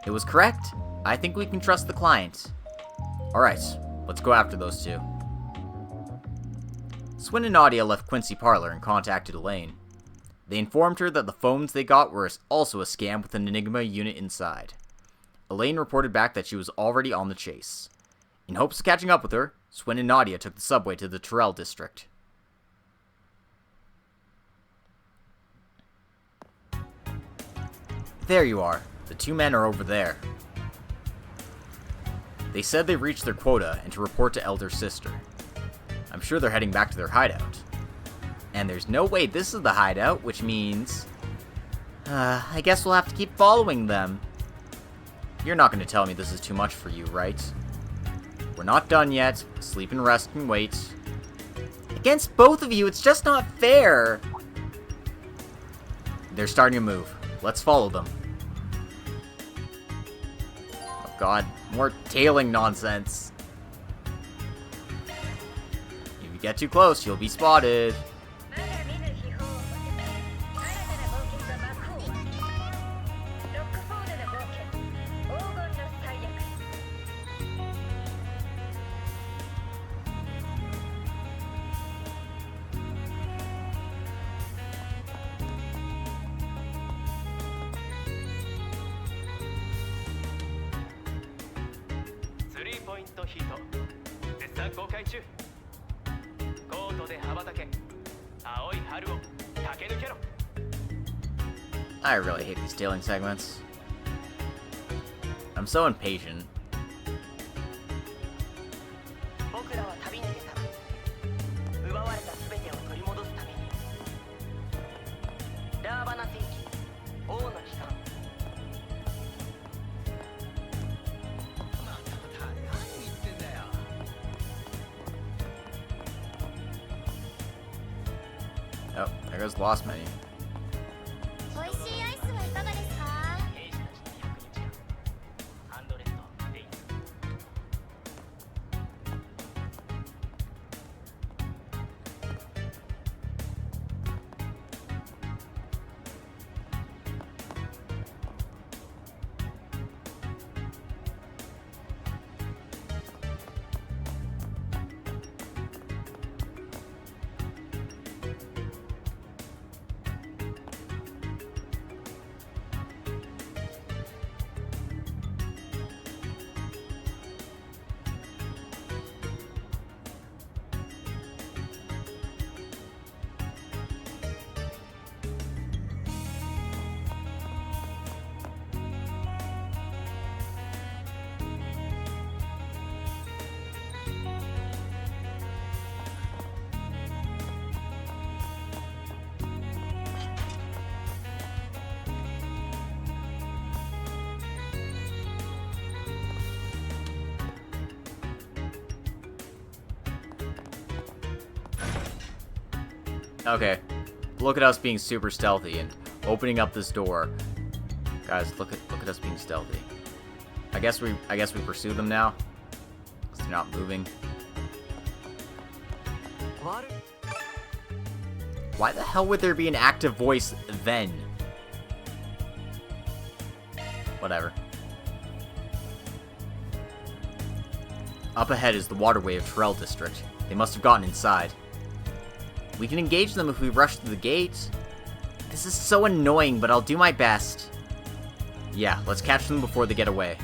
It was correct. I think we can trust the client. Alright, let's go after those 2. Swin and Nadia left Quincy Parlor and contacted Elaine. They informed her that the phones they got were also a scam with an Enigma unit inside. Elaine reported back that she was already on the chase. In hopes of catching up with her, Swin and Nadia took the subway to the Terrell district. There you are. The 2 men are over there. They said they reached their quota and to report to Elder Sister. I'm sure they're heading back to their hideout. And there's no way this is the hideout, which means... I guess we'll have to keep following them. You're not going to tell me this is too much for you, right? We're not done yet. Sleep and rest and wait. Against both of you, it's just not fair. They're starting to move. Let's follow them. Oh god, more tailing nonsense. If you get too close, you'll be spotted. I really hate these tailing segments. I'm so impatient. Oh, there goes the lost menu. Okay. Look at us being super stealthy and opening up this door. Guys, look at us being stealthy. I guess we pursue them now. Because they're not moving. Why the hell would there be an active voice then? Whatever. Up ahead is the waterway of Terrell District. They must have gotten inside. We can engage them if we rush through the gate. This is so annoying, but I'll do my best. Yeah, let's catch them before they get away.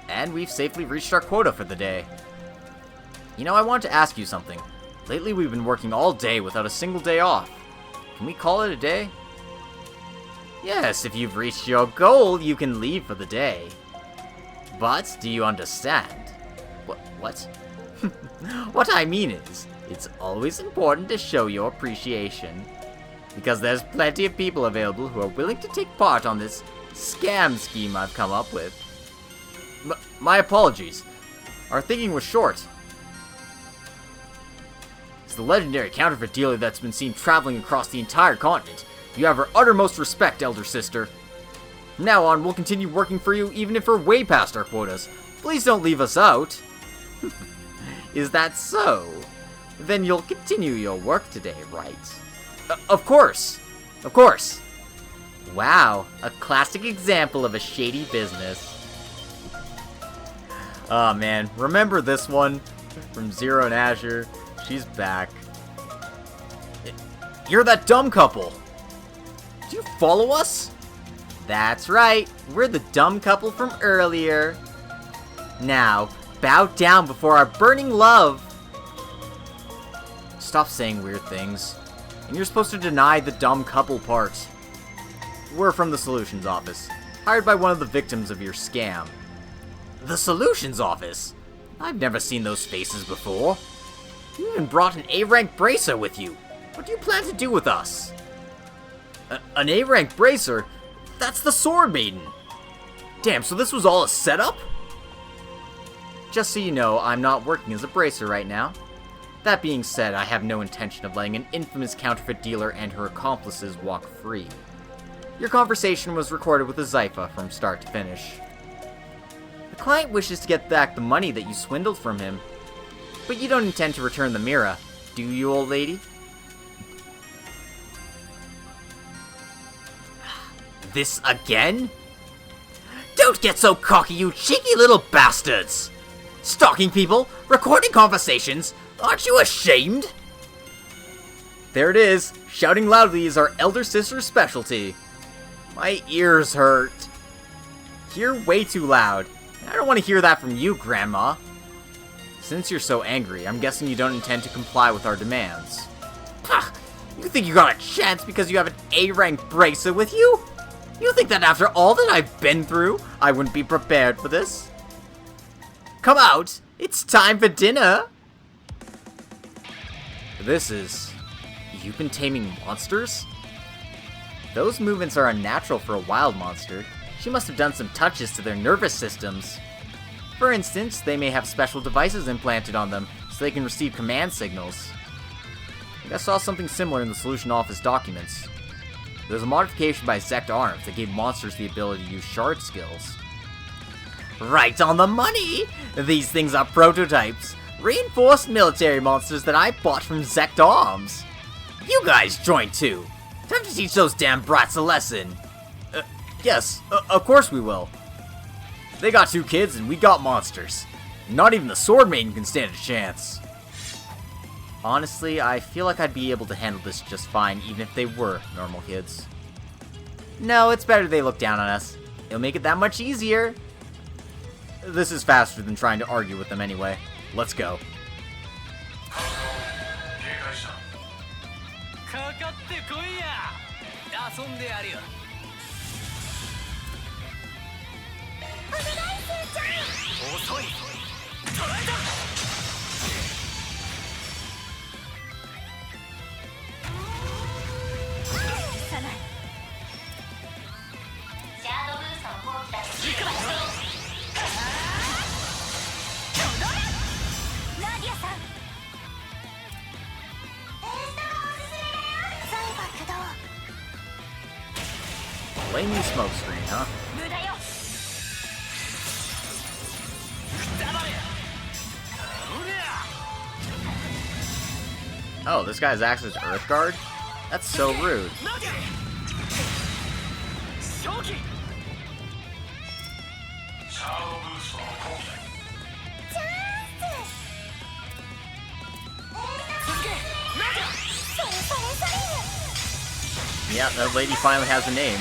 And we've safely reached our quota for the day. You know, I want to ask you something. Lately we've been working all day without a single day off. Can we call it a day? Yes, if you've reached your goal, you can leave for the day. But, do you understand? What? What I mean is, it's always important to show your appreciation. Because there's plenty of people available who are willing to take part on this scam scheme I've come up with. My apologies. Our thinking was short. It's the legendary counterfeit dealer that's been seen traveling across the entire continent. You have our uttermost respect, elder sister. From now on, we'll continue working for you even if we're way past our quotas. Please don't leave us out. Is that so? Then you'll continue your work today, right? Of course! Of course! Wow, a classic example of a shady business. Oh man, remember this one from Zero and Azure? She's back. You're that dumb couple! Do you follow us? That's right, we're the dumb couple from earlier. Now, bow down before our burning love. Stop saying weird things. And you're supposed to deny the dumb couple part. We're from the Solutions Office, hired by one of the victims of your scam. The Solutions Office? I've never seen those faces before. You even brought an A-rank bracer with you. What do you plan to do with us? An A-rank bracer? That's the Sword Maiden. Damn, so this was all a setup? Just so you know, I'm not working as a bracer right now. That being said, I have no intention of letting an infamous counterfeit dealer and her accomplices walk free. Your conversation was recorded with a Zypha from start to finish. The client wishes to get back the money that you swindled from him, but you don't intend to return the Mira, do you, old lady? This again? Don't get so cocky, you cheeky little bastards! Stalking people, recording conversations, aren't you ashamed? There it is. Shouting loudly is our elder sister's specialty. My ears hurt. You're way too loud. I don't want to hear that from you, Grandma. Since you're so angry, I'm guessing you don't intend to comply with our demands. Pah! You think you got a chance because you have an A-rank bracer with you? You think that after all that I've been through, I wouldn't be prepared for this? Come out! It's time for dinner! This is... You've been taming monsters? Those movements are unnatural for a wild monster. She must have done some touches to their nervous systems. For instance, they may have special devices implanted on them so they can receive command signals. I think I saw something similar in the Solution Office documents. There's a modification by Zect Arms that gave monsters the ability to use shard skills. Right on the money! These things are prototypes. Reinforced military monsters that I bought from Zect Arms. You guys join too. Time to teach those damn brats a lesson. Yes, of course we will. They got 2 kids and we got monsters. Not even the Sword Maiden can stand a chance. Honestly, I feel like I'd be able to handle this just fine even if they were normal kids. No, it's better they look down on us. It'll make it that much easier. This is faster than trying to argue with them anyway. Let's go. Flaming smoke screen, huh? 無駄よ。くたばれ。 Oh, this guy's acts as Earth Guard? That's so rude. 投げ。正気。 Yeah, that lady finally has a name.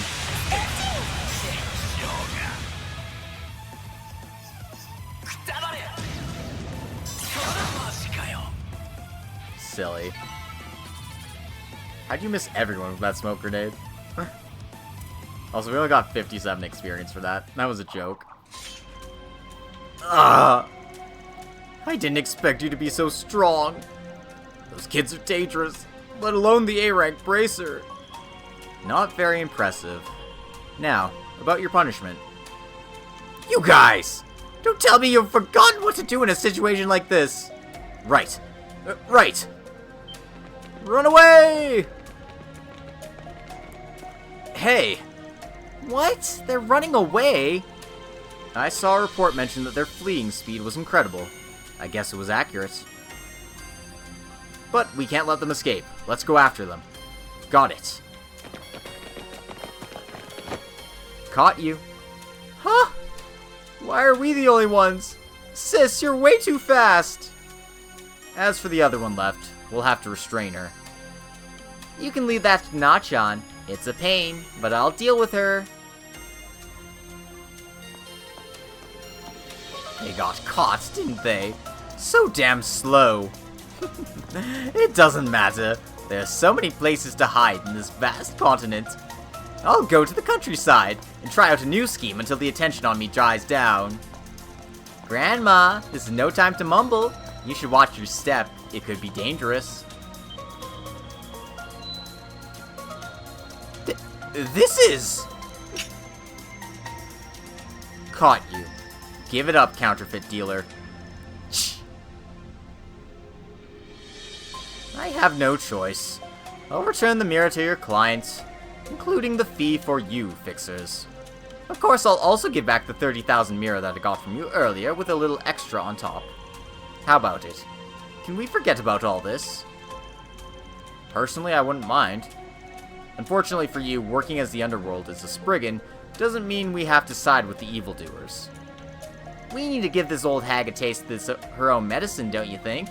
Silly. How'd you miss everyone with that smoke grenade? Also, we only got 57 experience for that. That was a joke. I didn't expect you to be so strong. Those kids are dangerous, let alone the A-rank bracer. Not very impressive. Now, about your punishment. You guys! Don't tell me you've forgotten what to do in a situation like this! Right. Right! Run away! Hey! What? They're running away? I saw a report mention that their fleeing speed was incredible. I guess it was accurate. But we can't let them escape. Let's go after them. Got it. Caught you. Huh? Why are we the only ones? Sis, you're way too fast! As for the other one left, we'll have to restrain her. You can leave that to Nachan. It's a pain, but I'll deal with her. They got caught, didn't they? So damn slow. It doesn't matter. There's so many places to hide in this vast continent. I'll go to the countryside and try out a new scheme until the attention on me dries down. Grandma, this is no time to mumble. You should watch your step. It could be dangerous. This is... Caught you. Give it up, counterfeit dealer. I have no choice. I'll return the mirror to your client, including the fee for you, fixers. Of course, I'll also give back the 30,000 mirror that I got from you earlier with a little extra on top. How about it? Can we forget about all this? Personally, I wouldn't mind. Unfortunately for you, working as the underworld as a Spriggan doesn't mean we have to side with the evildoers. We need to give this old hag a taste of her own medicine, don't you think?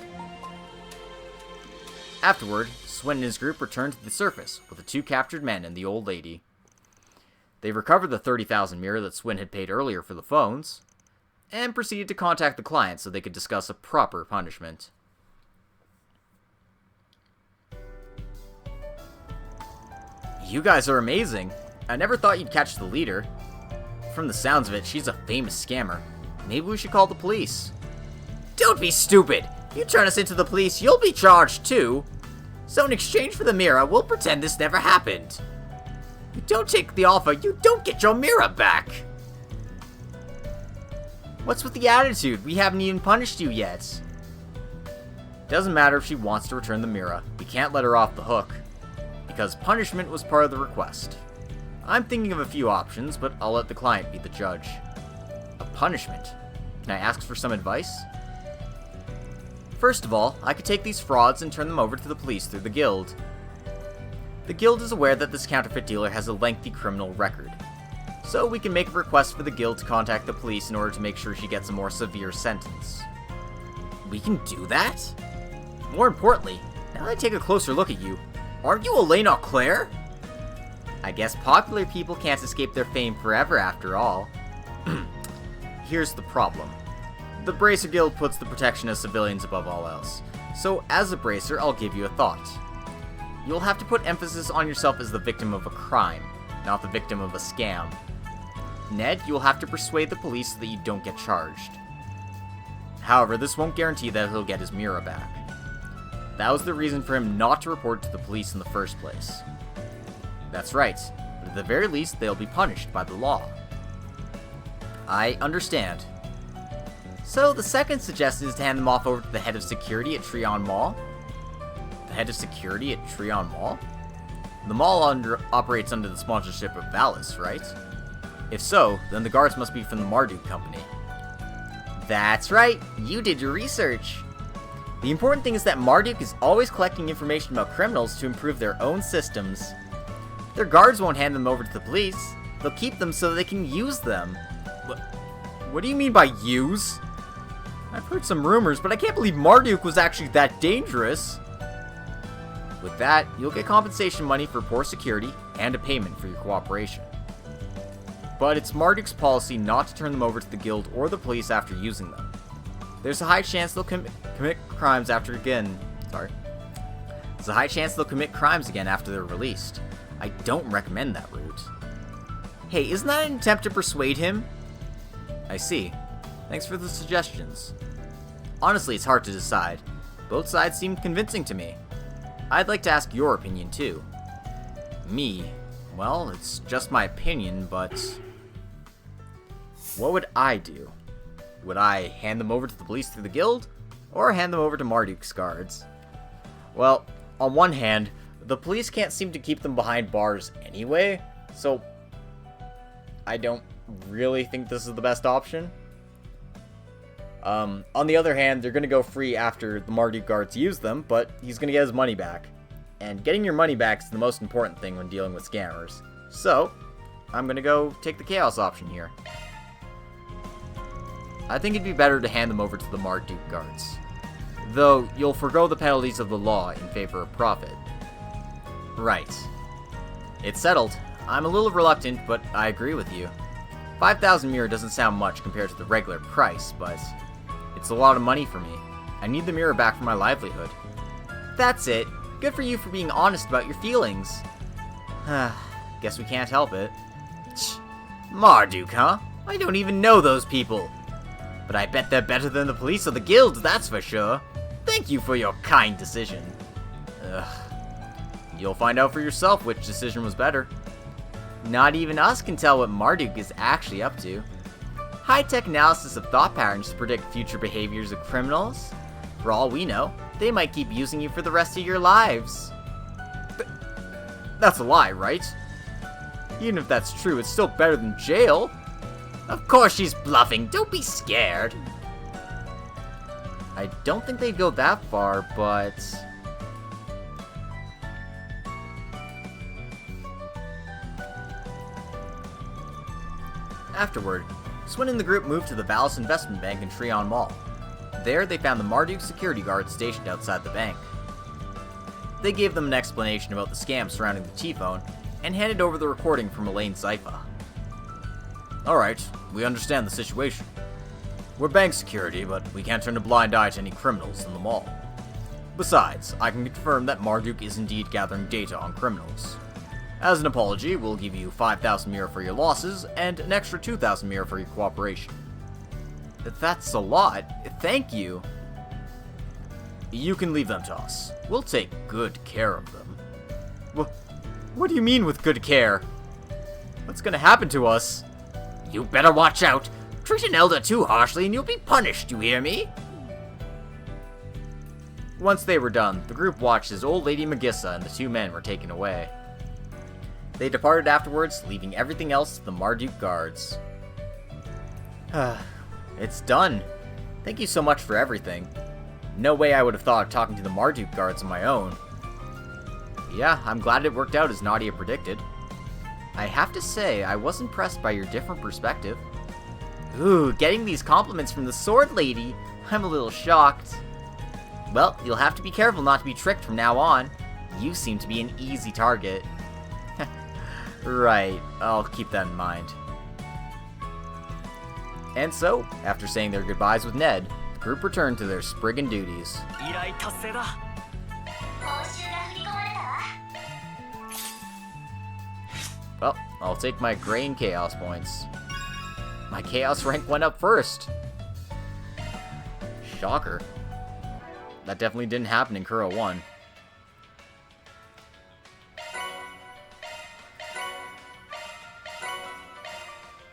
Afterward, Swin and his group returned to the surface with the two captured men and the old lady. They recovered the 30,000 mirror that Swin had paid earlier for the phones, and proceeded to contact the client so they could discuss a proper punishment. You guys are amazing. I never thought you'd catch the leader. From the sounds of it, she's a famous scammer. Maybe we should call the police. Don't be stupid! You turn us into the police, you'll be charged too. So in exchange for the mirror, we'll pretend this never happened. You don't take the offer, you don't get your mirror back. What's with the attitude? We haven't even punished you yet. Doesn't matter if she wants to return the mirror. We can't let her off the hook. Because punishment was part of the request. I'm thinking of a few options, but I'll let the client be the judge. A punishment? Can I ask for some advice? First of all, I could take these frauds and turn them over to the police through the guild. The guild is aware that this counterfeit dealer has a lengthy criminal record. So we can make a request for the guild to contact the police in order to make sure she gets a more severe sentence. We can do that? More importantly, now that I take a closer look at you, aren't you Elena Claire? I guess popular people can't escape their fame forever after all. Here's the problem. The Bracer Guild puts the protection of civilians above all else. So as a Bracer, I'll give you a thought. You'll have to put emphasis on yourself as the victim of a crime, not the victim of a scam. Ned, you'll have to persuade the police so that you don't get charged. However, this won't guarantee that he'll get his mirror back. That was the reason for him not to report to the police in the first place. That's right, but at the very least, they'll be punished by the law. I understand. So the second suggestion is to hand them off over to the head of security at Treon Mall? The head of security at Treon Mall? The mall operates under the sponsorship of Valis, right? If so, then the guards must be from the Marduk Company. That's right, you did your research. The important thing is that Marduk is always collecting information about criminals to improve their own systems. Their guards won't hand them over to the police. They'll keep them so they can use them. What do you mean by use? I've heard some rumors, but I can't believe Marduk was actually that dangerous. With that, you'll get compensation money for poor security and a payment for your cooperation. But it's Marduk's policy not to turn them over to the guild or the police after using them. There's a high chance they'll commit crimes after again. There's a high chance they'll commit crimes again after they're released. I don't recommend that route. Hey, isn't that an attempt to persuade him? I see. Thanks for the suggestions. Honestly, it's hard to decide. Both sides seem convincing to me. I'd like to ask your opinion too. Me? Well, it's just my opinion, but what would I do? Would I hand them over to the police through the guild, or hand them over to Marduk's guards? Well, on one hand, the police can't seem to keep them behind bars anyway, so I don't really think this is the best option. On the other hand, they're going to go free after the Marduk guards use them, but he's going to get his money back. And getting your money back is the most important thing when dealing with scammers. So, I'm going to go take the chaos option here. I think it'd be better to hand them over to the Marduk guards. Though, you'll forgo the penalties of the law in favor of profit. Right. It's settled. I'm a little reluctant, but I agree with you. 5,000 mirror doesn't sound much compared to the regular price, but it's a lot of money for me. I need the mirror back for my livelihood. That's it. Good for you for being honest about your feelings. Guess we can't help it. Marduk, huh? I don't even know those people. But I bet they're better than the police or the guilds, that's for sure. Thank you for your kind decision. You'll find out for yourself which decision was better. Not even us can tell what Marduk is actually up to. High-tech analysis of thought patterns to predict future behaviors of criminals. For all we know, they might keep using you for the rest of your lives. That's a lie, right? Even if that's true, it's still better than jail. Of course she's bluffing, don't be scared. I don't think they'd go that far, but afterward, Swin and the group moved to the Valis Investment Bank in Trion Mall. There, they found the Marduk security guards stationed outside the bank. They gave them an explanation about the scam surrounding the T-phone, and handed over the recording from Elaine Zypha. Alright, we understand the situation. We're bank security, but we can't turn a blind eye to any criminals in the mall. Besides, I can confirm that Marduk is indeed gathering data on criminals. As an apology, we'll give you 5,000 mirror for your losses, and an extra 2,000 mirror for your cooperation. That's a lot. Thank you. You can leave them to us. We'll take good care of them. What do you mean with good care? What's gonna happen to us? You better watch out. Treat an elder too harshly and you'll be punished, you hear me? Once they were done, the group watched as old lady Magissa and the two men were taken away. They departed afterwards, leaving everything else to the Marduk guards. It's done. Thank you so much for everything. No way I would have thought of talking to the Marduk guards on my own. Yeah, I'm glad it worked out as Nadia predicted. I have to say, I was impressed by your different perspective. Ooh, getting these compliments from the sword lady. I'm a little shocked. Well, you'll have to be careful not to be tricked from now on. You seem to be an easy target. Right, I'll keep that in mind. And so, after saying their goodbyes with Ned, the group returned to their Spriggan duties. Well, I'll take my Grey and Chaos points. My Chaos rank went up first. Shocker. That definitely didn't happen in Kuro 1.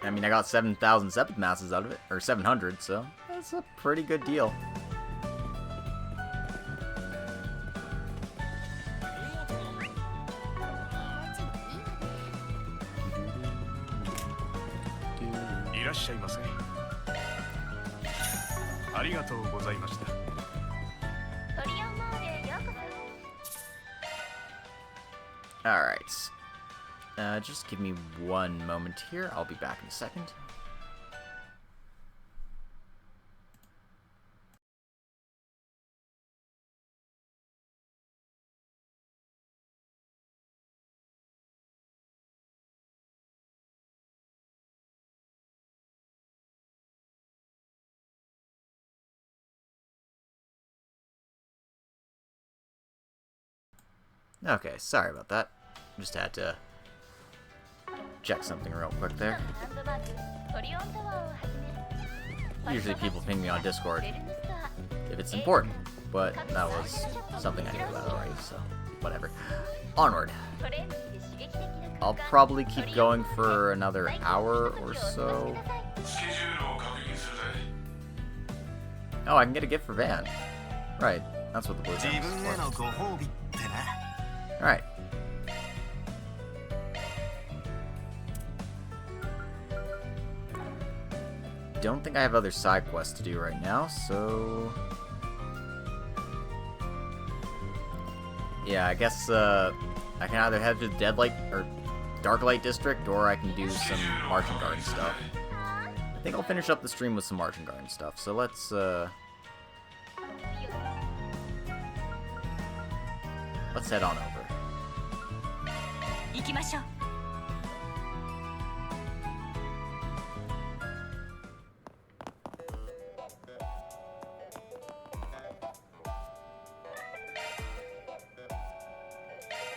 I mean, I got 7,000 Sepith Masses out of it, or 700, so that's a pretty good deal. らっしゃいませ。ありがとうございました。トリオンモールへようこそ。 Alright. Just give me one moment here. I'll be back in a second. Okay, sorry about that. Just had to check something real quick there. ランドマークトリオンタワーをはじめ Usually people ping me on Discord if it's important, but that was something I knew about already, so whatever. Onward. トレーニングで刺激的な I'll probably keep going for another hour or so. スケジュールを確認するぜ。 Oh, I can get a gift for Van. Right, that's what the blue 自 gem 分 is へ for. のご褒美ってな。 Alright. Don't think I have other side quests to do right now, so... Yeah, I guess I can either head to the Deadlight or Darklight District, or I can do some Marching Garden stuff. I think I'll finish up the stream with some Marching Garden stuff, so let's head on over. 行きましょう。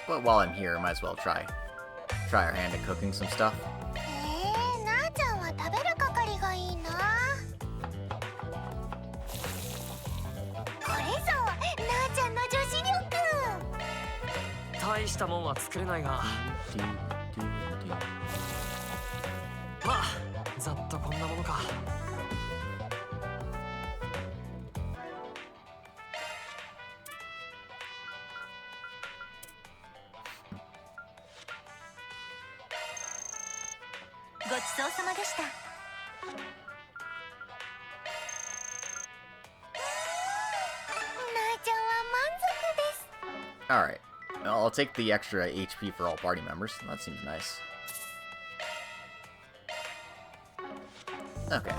But while I'm here, I might as well try our hand at cooking some stuff. なあちゃんは食べる係がいいな。これぞなあちゃんの女子力。大したもんは作れないが、まあざっとこんなものか。ごちそうさまでした。 なあちゃんは満足です。 Alright. I'll take the extra HP for all party members. That seems nice. Okay.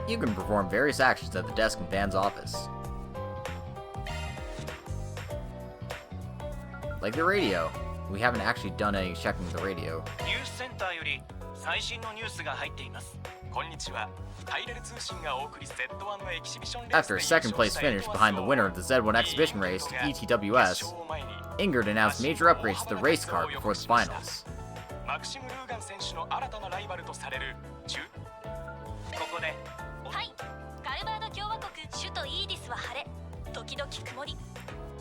You can perform various actions at the desk in Van's office. Like the radio. We haven't actually done any checking the radio. ニュースセンターより最新のニュースが入っています。こんにちは。ハイレル通信がお送り Z1 のエキシビションレース After a second place finish behind the winner of the Z1 exhibition race, ETWS, Ingrid announced major upgrades to the race car before the finals. マクシム・ルーガン選手の新たなライバルとされるここではい。ガルバード共和国首都イーディスは晴れ。時々曇り。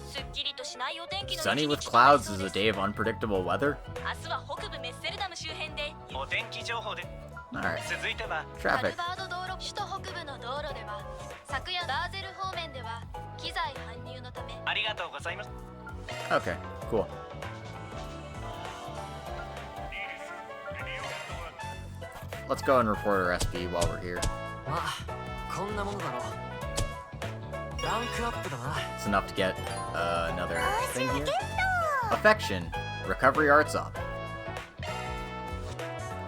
すっきりとしないお天気の Sunny with clouds is a day of unpredictable weather? 明日は北部メッセルダム周辺でお天気情報で Alright. 続いては Traffic. バード道路首都北部の道路では昨夜バーゼル方面では機材搬入のためありがとうございます。 Okay, cool. Let's go and report our SP while we're here. まあこんなものだろう。ランクアップだな。 It's enough to get another thing here. Affection. Recovery arts up.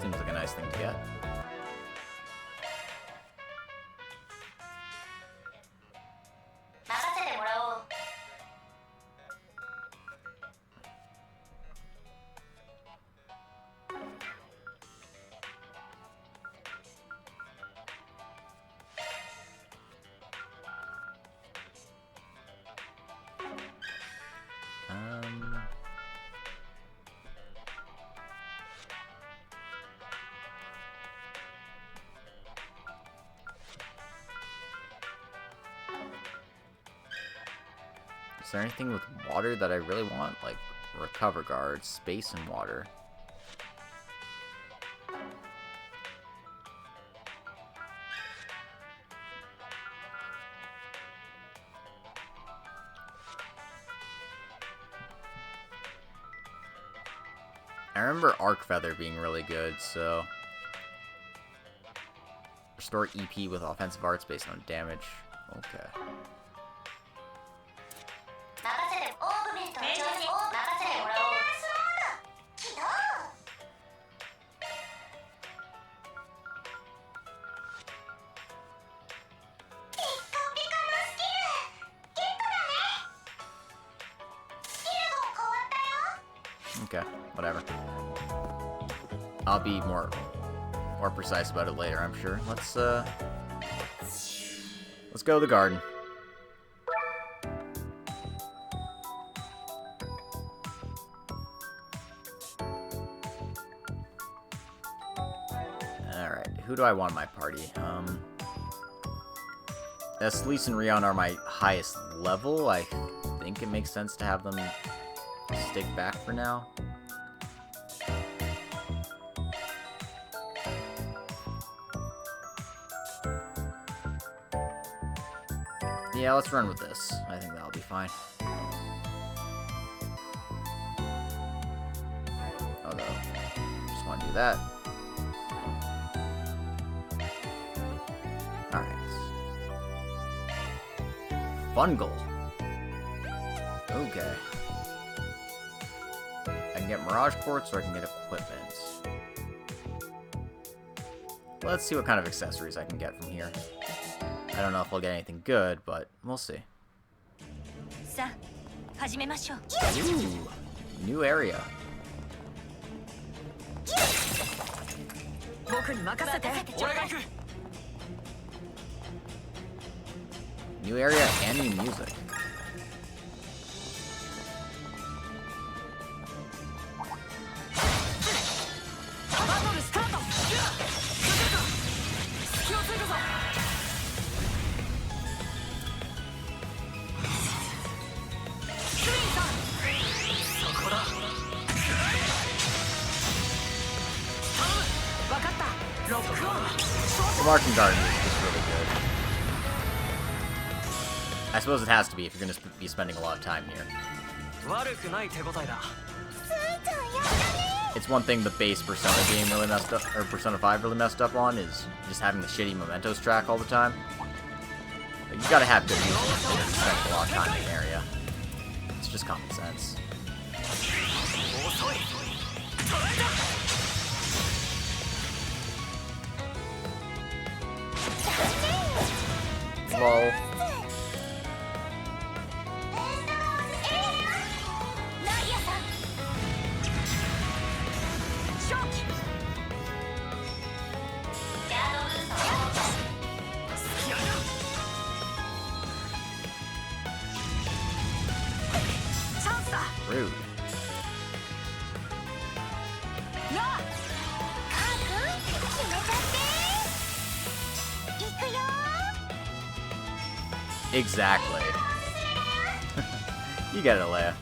Seems like a nice thing to get. 任せてもらおう。 Is there anything with water that I really want? Like recover guard, space and water. remember Arc Feather being really good, so... Restore EP with offensive arts based on damage. Okay. Okay, whatever. I'll be more precise about it later, I'm sure. Let's go to the garden. Alright, who do I want in my party? Lise and Rion are my highest level. I think it makes sense to have them stick back for now. Yeah, let's run with this. I think that'll be fine. Although, just want to do that. Alright. Fungal. Okay. I can get Mirage Quartz or I can get equipment. Let's see what kind of accessories I can get from here. I don't know if I'll get anything good, but we'll see. Ooh, new area. New area and new music. The Marking Garden is just really good. I suppose it has to be if you're going to be spending a lot of time here. It's one thing the base Persona game really messed up, or Persona 5 really messed up on, is just having the shitty Mementos track all the time. But you gotta have good music if you're going to spend a lot of time in an area. It's just common sense. Lol. Rude. Exactly. You get it, Leia.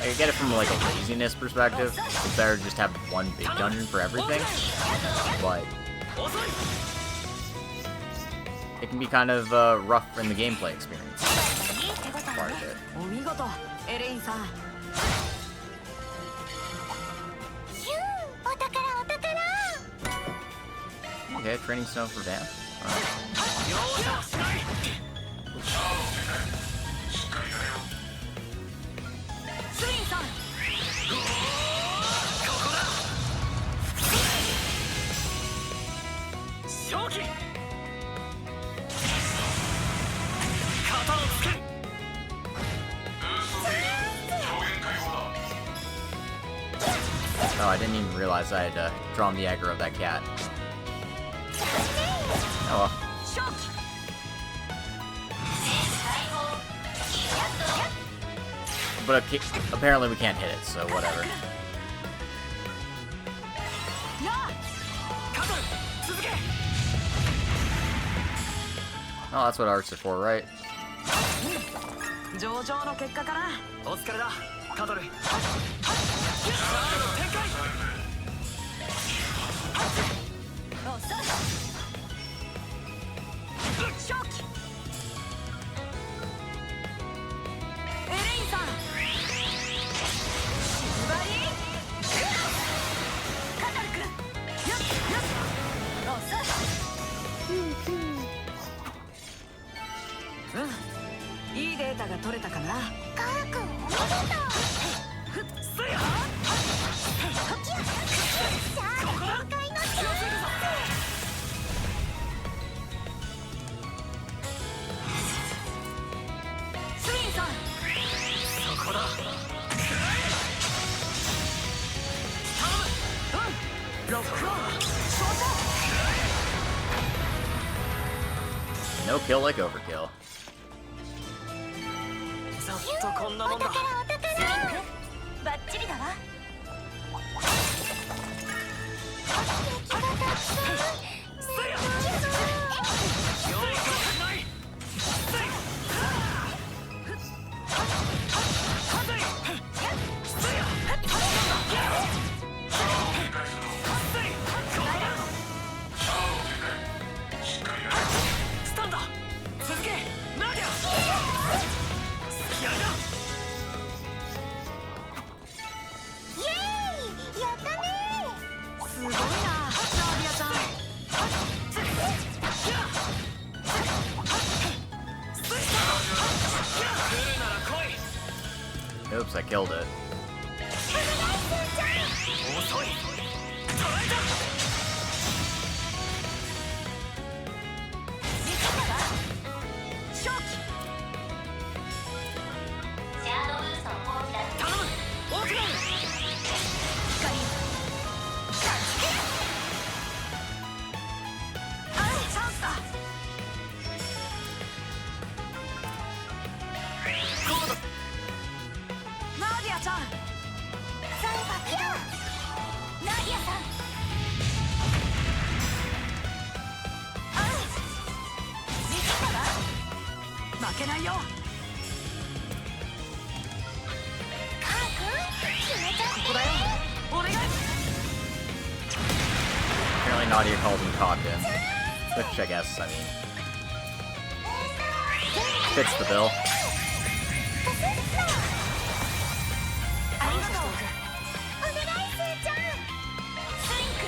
I get it from like a laziness perspective. It's better to just have one big dungeon for everything, but it can be kind of rough in the gameplay experience. Part of it. Okay, training stone for Van. Oh, I didn't even realize I had drawn the aggro of that cat. Oh well. But apparently we can't hit it, so whatever. Oh, that's what arts are for, right? 上々の結果かな。お疲れだカトル。展開。おっさん正気。エレインさん縛りカトル君。よっおっさん。いいデータが取れたかな。カー君おめでとう。せや時やさあ展開のチャンス。スウィンさんそこだ。ロックオン。 No kill like overkill. ざっとこんなもんだ。お宝お宝。バッチリだわ。敵がたくさん。せやよいかないスタンド続けナディア隙ありだ。イエーイやったね。すごいなナーディアちゃん。Oops, I killed it. 遅い。捉えた。見つけたわ。正気。シャードブーストの放棄だ。頼むオークラウン。光。あれチャンスだ。ナーディアちゃん。サイバピア。ナディアさん。あれ見つけたわ。負けないよ。カー君決めちゃって。ここだよ。お願い。 Apparently Nadia called him cocked, which I guess, I mean, fits the bill. ありがとう。お願いスーちゃん。スリン君。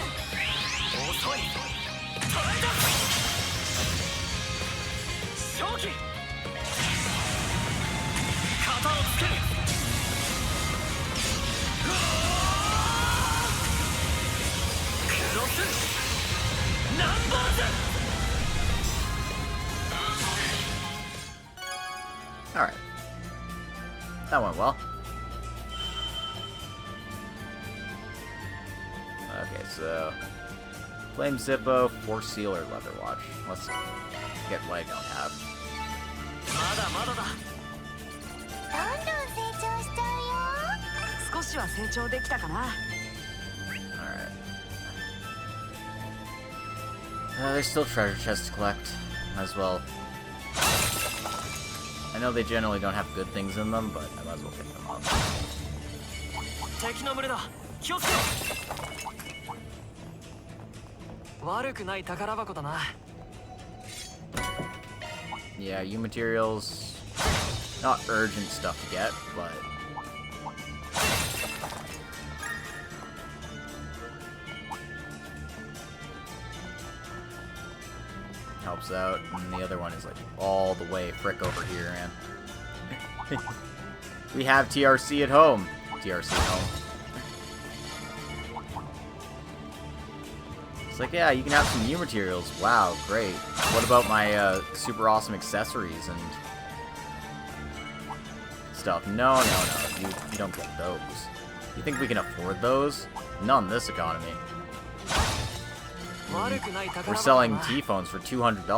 遅い。捉えた。正気。型をつける。クロスナンバーズ。 Alright. That went well. Okay, so Flame Zippo, Force Seal, or Leather Watch. Let's get what I don't have. まだまだだ。どんどん成長しちゃうよ。少しは成長できたかな。 Alright. There's still treasure chests to collect. Might as well. I know they generally don't have good things in them, but I might as well pick them up. 敵の群れだ。気をつけろ。悪くない宝箱だな。 Yeah, you materials. Not urgent stuff to get, but. Helps out, and the other one is like all the way frick over here, man. We have TRC at home. TRC at home. It's like, yeah, you can have some new materials. Wow, great. What about my super awesome accessories and stuff? No, you don't get those. You think we can afford those? Not in this economy. We're selling T-phones for $200.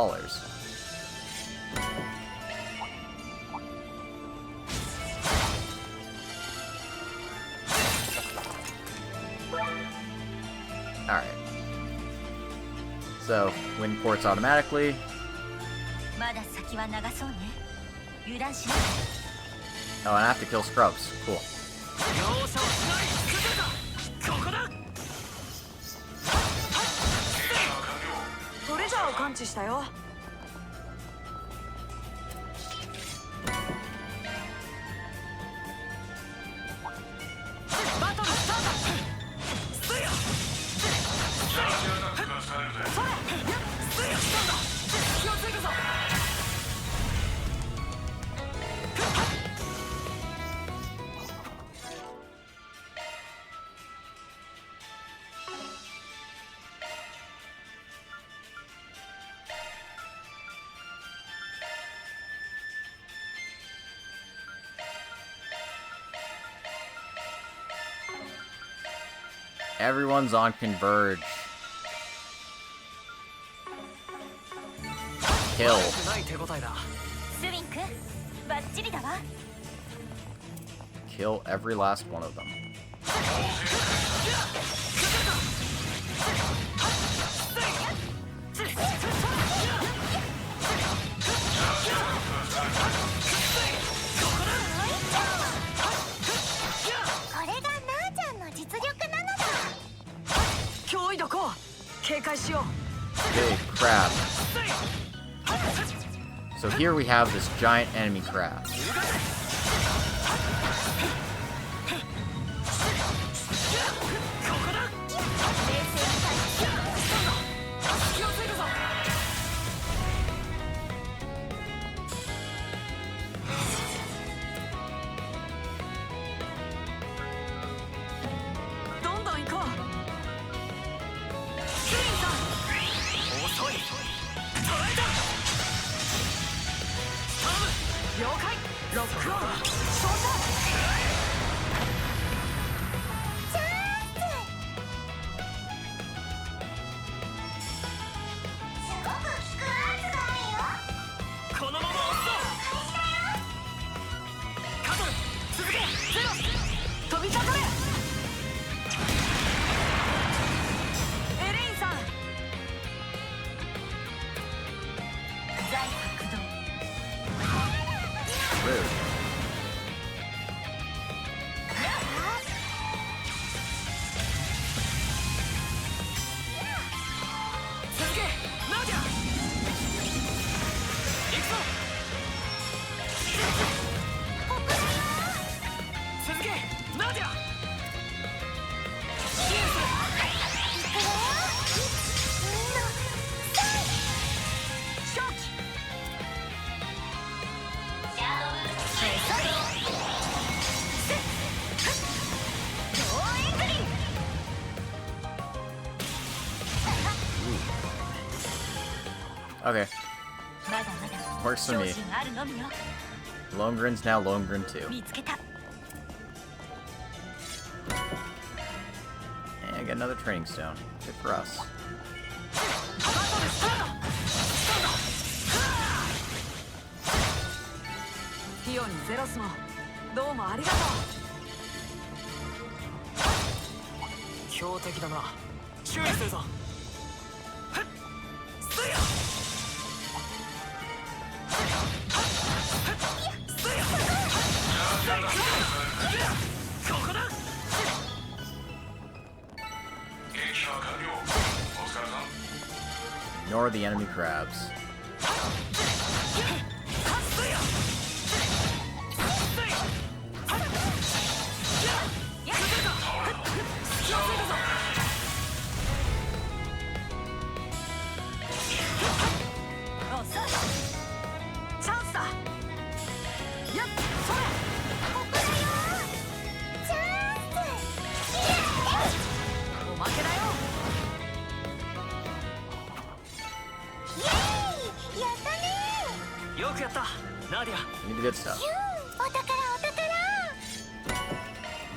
Alright. So, wind ports automatically. まだ先は長そうね。油断しない。Oh, and I have to kill scrubs. Cool. トレジャーを感知したよ。バトルスタート。スヤ。それ。スヤスタート。気をつけるぞ。 Everyone's on Converge. Kill. スウィンクバッチリだわ。 Kill every last one of them. Big crab. So here we have this giant enemy crab. Okay. Works for me. Longren's now Longren 2. And I got another training stone. Good for us. Ignore the enemy crabs. We need the good stuff.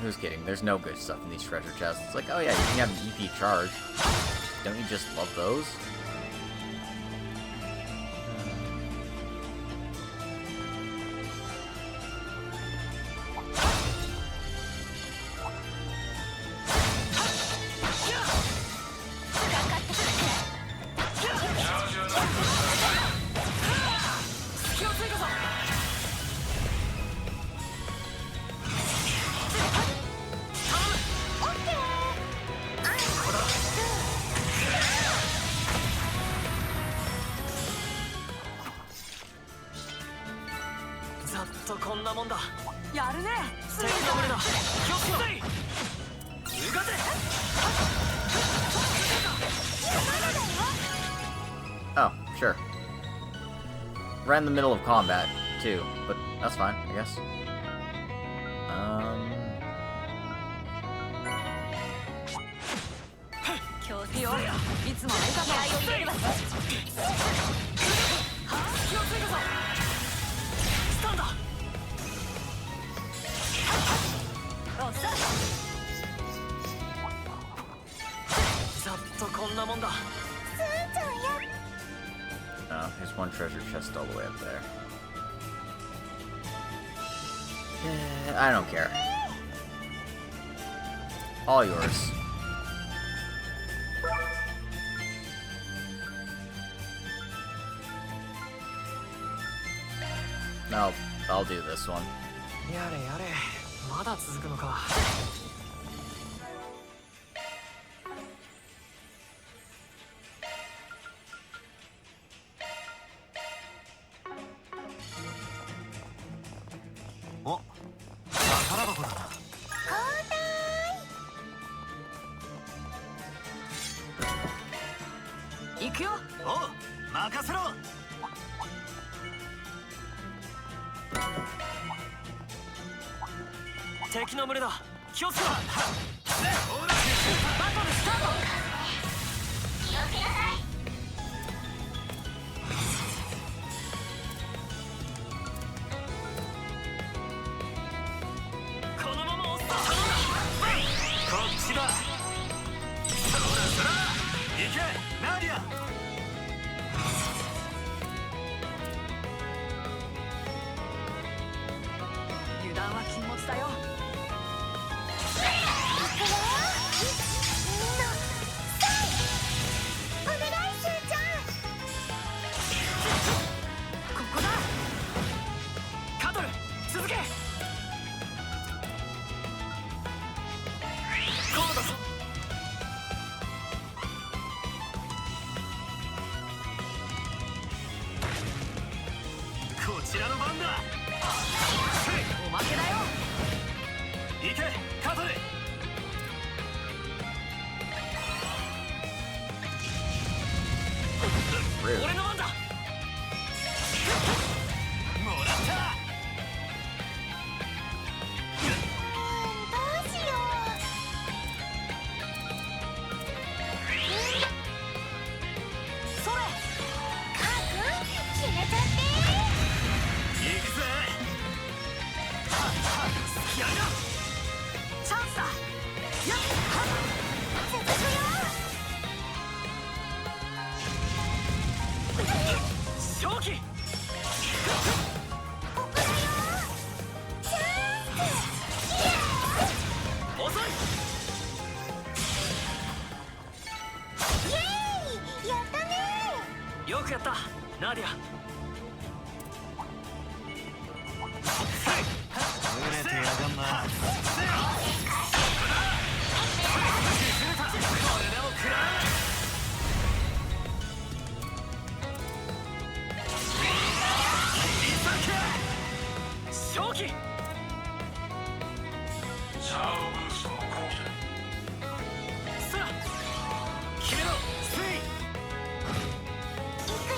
Who's kidding? There's no good stuff in these treasure chests. It's like, oh yeah, you can have an EP charge. Don't you just love those? とこんなもんだ。やるね。敵の群れだ。気をつけろ。うがて。Oh, sure. Right in the middle of combat, too, but that's fine, I guess.いいよ。いつもありがとう。気合を入れるわ。気をつけろ。スタンだ。おっさん。ざっとこんなもんだ。すーちゃんや。Here's one treasure chest all the way up there. I don't care. All yours. No, I'll do this one. やれやれ、まだ続くのか。お、宝箱だな。行くよ。お、任せろ。敵の群れだ。気をつけろ。バトルスタート。気をつけなさい。このまま押すぞ。こっちだ。そらそら。行け、ナディア。油断は禁物だよ。ここだ。カトル、続け。こうだぞ。こちらの番だ。おまけだよ。行け、カトル。俺の番だ。もらった。どうしよう。それ。カー君、決めちゃって。行くぜ。やるな。チャンスだ。やっ。続くよ。正気。ここだよ。チャンス。遅い。イエーイ、やったね。よくやった、ナディア。濡れてやがんな。これでも食らう。正気。さあ決めろ。スイ行くよ。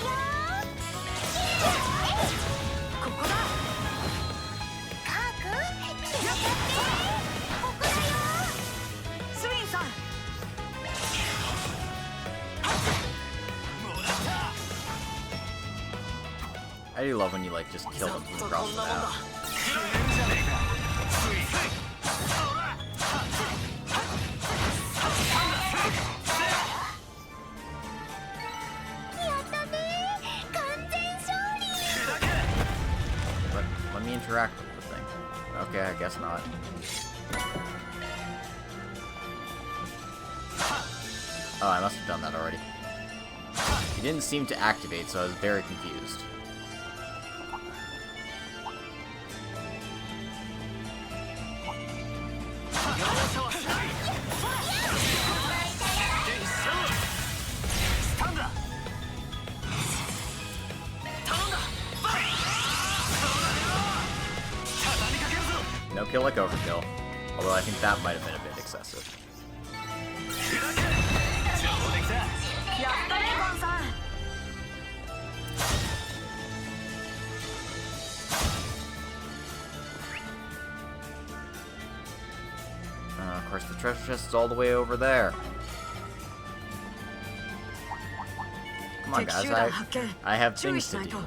ここだ。カー君、決めちゃって。ここだよ。スウィンさん。I do love when you, like, just kill them from across the map. やったね。完全勝利。Let me interact with the thing. Okay, I guess not. Oh, I must have done that already. It didn't seem to activate, so I was very confused. no kill like overkill. Although I think that might have been a bit excessive. Of course, the treasure chest is all the way over there. Come on, guys, I have things to do.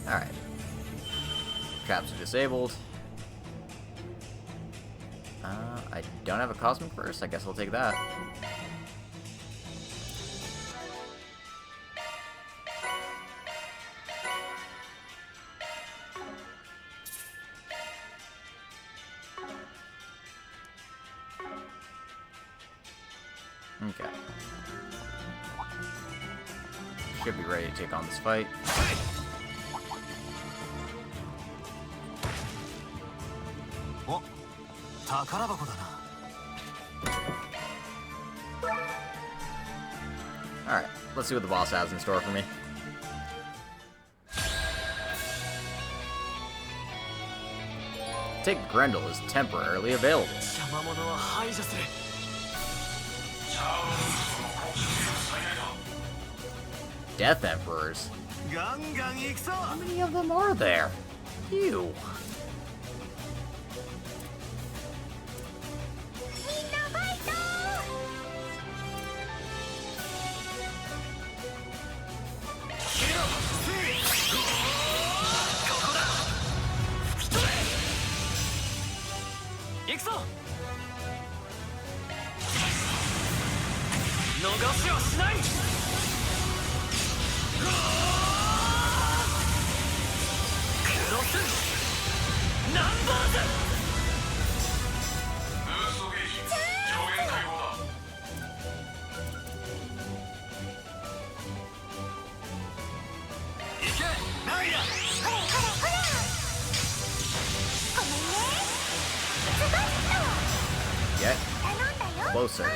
Alright. Traps are disabled. I don't have a Cosmic Burst. I guess I'll take that. Okay. Should be ready to take on this fight. Oh, 宝箱だな. Alright, let's see what the boss has in store for me. Take Grendel is temporarily available. Death Emperors? How many of them are there? Ew. Get closer.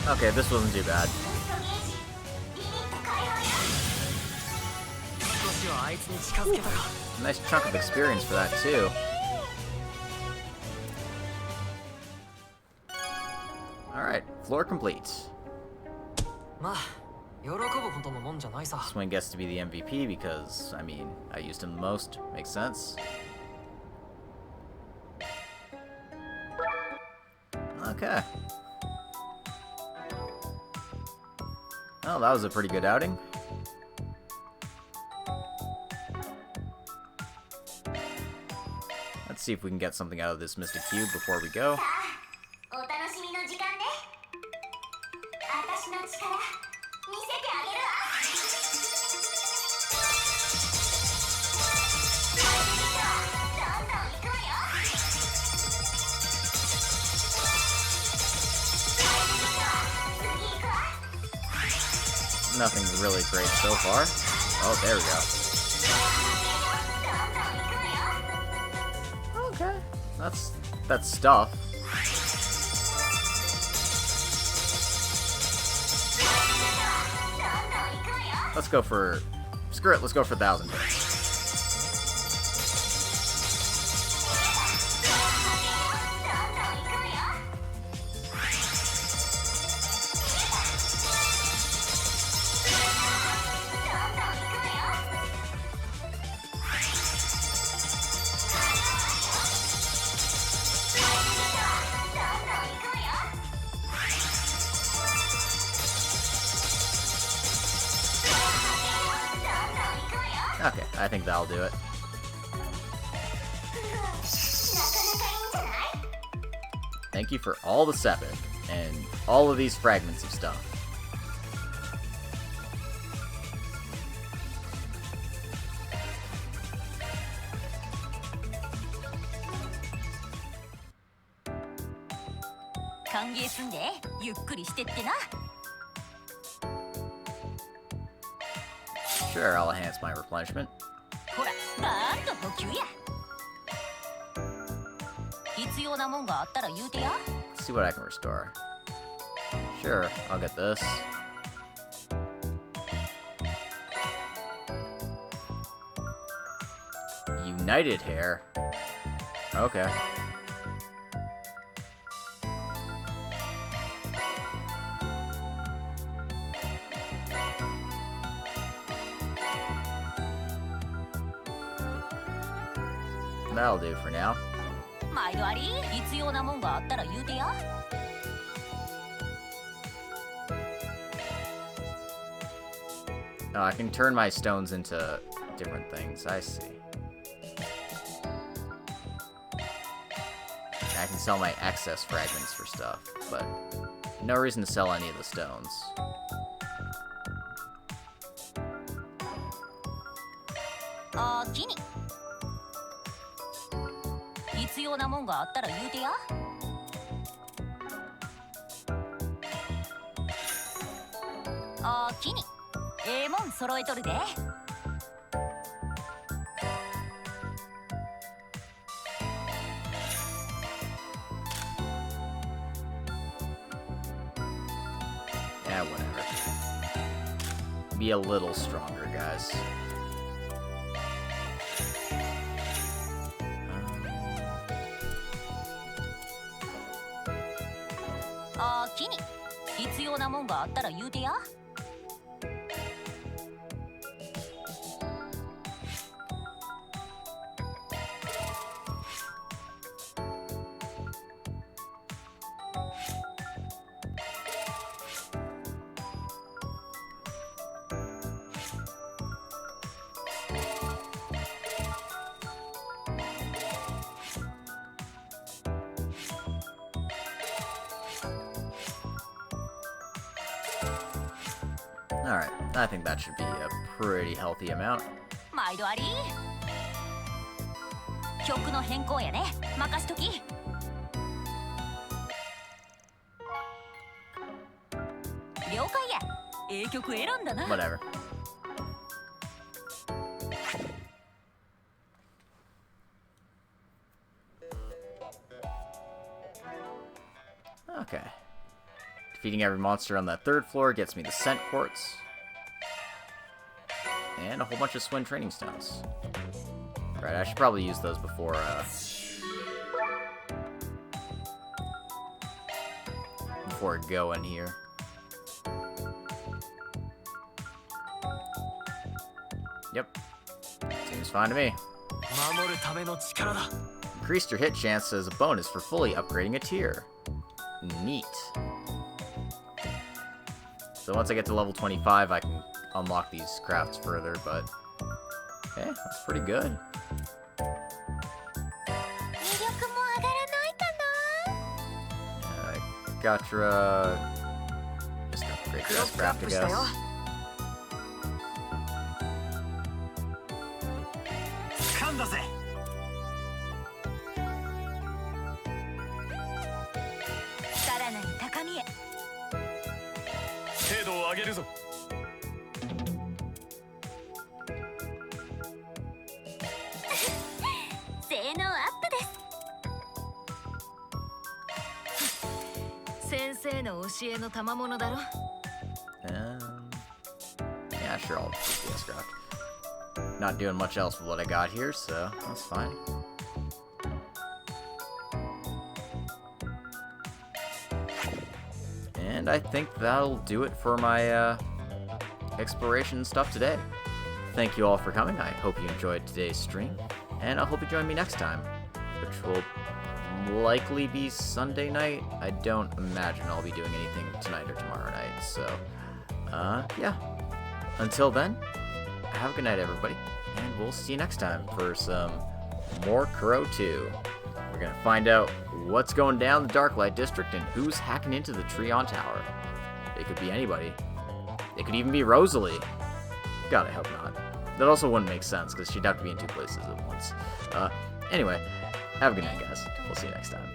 Okay, this wasn't too bad. A nice chunk of experience for that, too. Alright, floor complete. Swing gets to be the MVP because, I mean, I used him the most. Makes sense. Okay. Well, that was a pretty good outing. Let's see if we can get something out of this Mystic Cube before we go. Nothing really great so far. Oh, there we go. Okay, that's stuff. Let's go for... Screw it, let's go for 1,000 hits. Okay, I think that'll do it. Thank you for all the Sepik and all of these fragments of stuff. Sure, I'll enhance my replenishment. Let's see what I can restore. Sure, I'll get this. United hair. Okay. That'll do for now. Oh, I can turn my stones into different things. I see. I can sell my excess fragments for stuff, but no reason to sell any of the stones. Yeah, whatever. Be a little stronger, guys. Alright, I think that should be a pretty healthy amount. Whatever. Okay. Defeating every monster on that third floor gets me the Scent Quartz. And a whole bunch of Swin training stones. Right, I should probably use those before going here. Yep. Seems fine to me. Increased your hit chance as a bonus for fully upgrading a tier. Neat. So once I get to level 25, I can unlock these crafts further, but... Okay, that's pretty good. Gatra... Just upgrade this craft, I guess. 精度を上げるぞ。性能アップです。先生の教えの賜物だろ。Yeah, sure, I'll take this craft. Not doing much else with what I got here, so that's fine. And I think that'll do it for my exploration stuff today. Thank you all for coming. I hope you enjoyed today's stream, and I hope you join me next time, which will likely be Sunday night. I don't imagine I'll be doing anything tonight or tomorrow night, so yeah. Until then, have a good night, everybody, and we'll see you next time for some more Kuro 2. We're gonna find out what's going down the Darklight District and who's hacking into the Treon Tower. It could be anybody. It could even be Rosalie. God, I hope not. That also wouldn't make sense, because she'd have to be in two places at once. Anyway, have a good night, guys. We'll see you next time.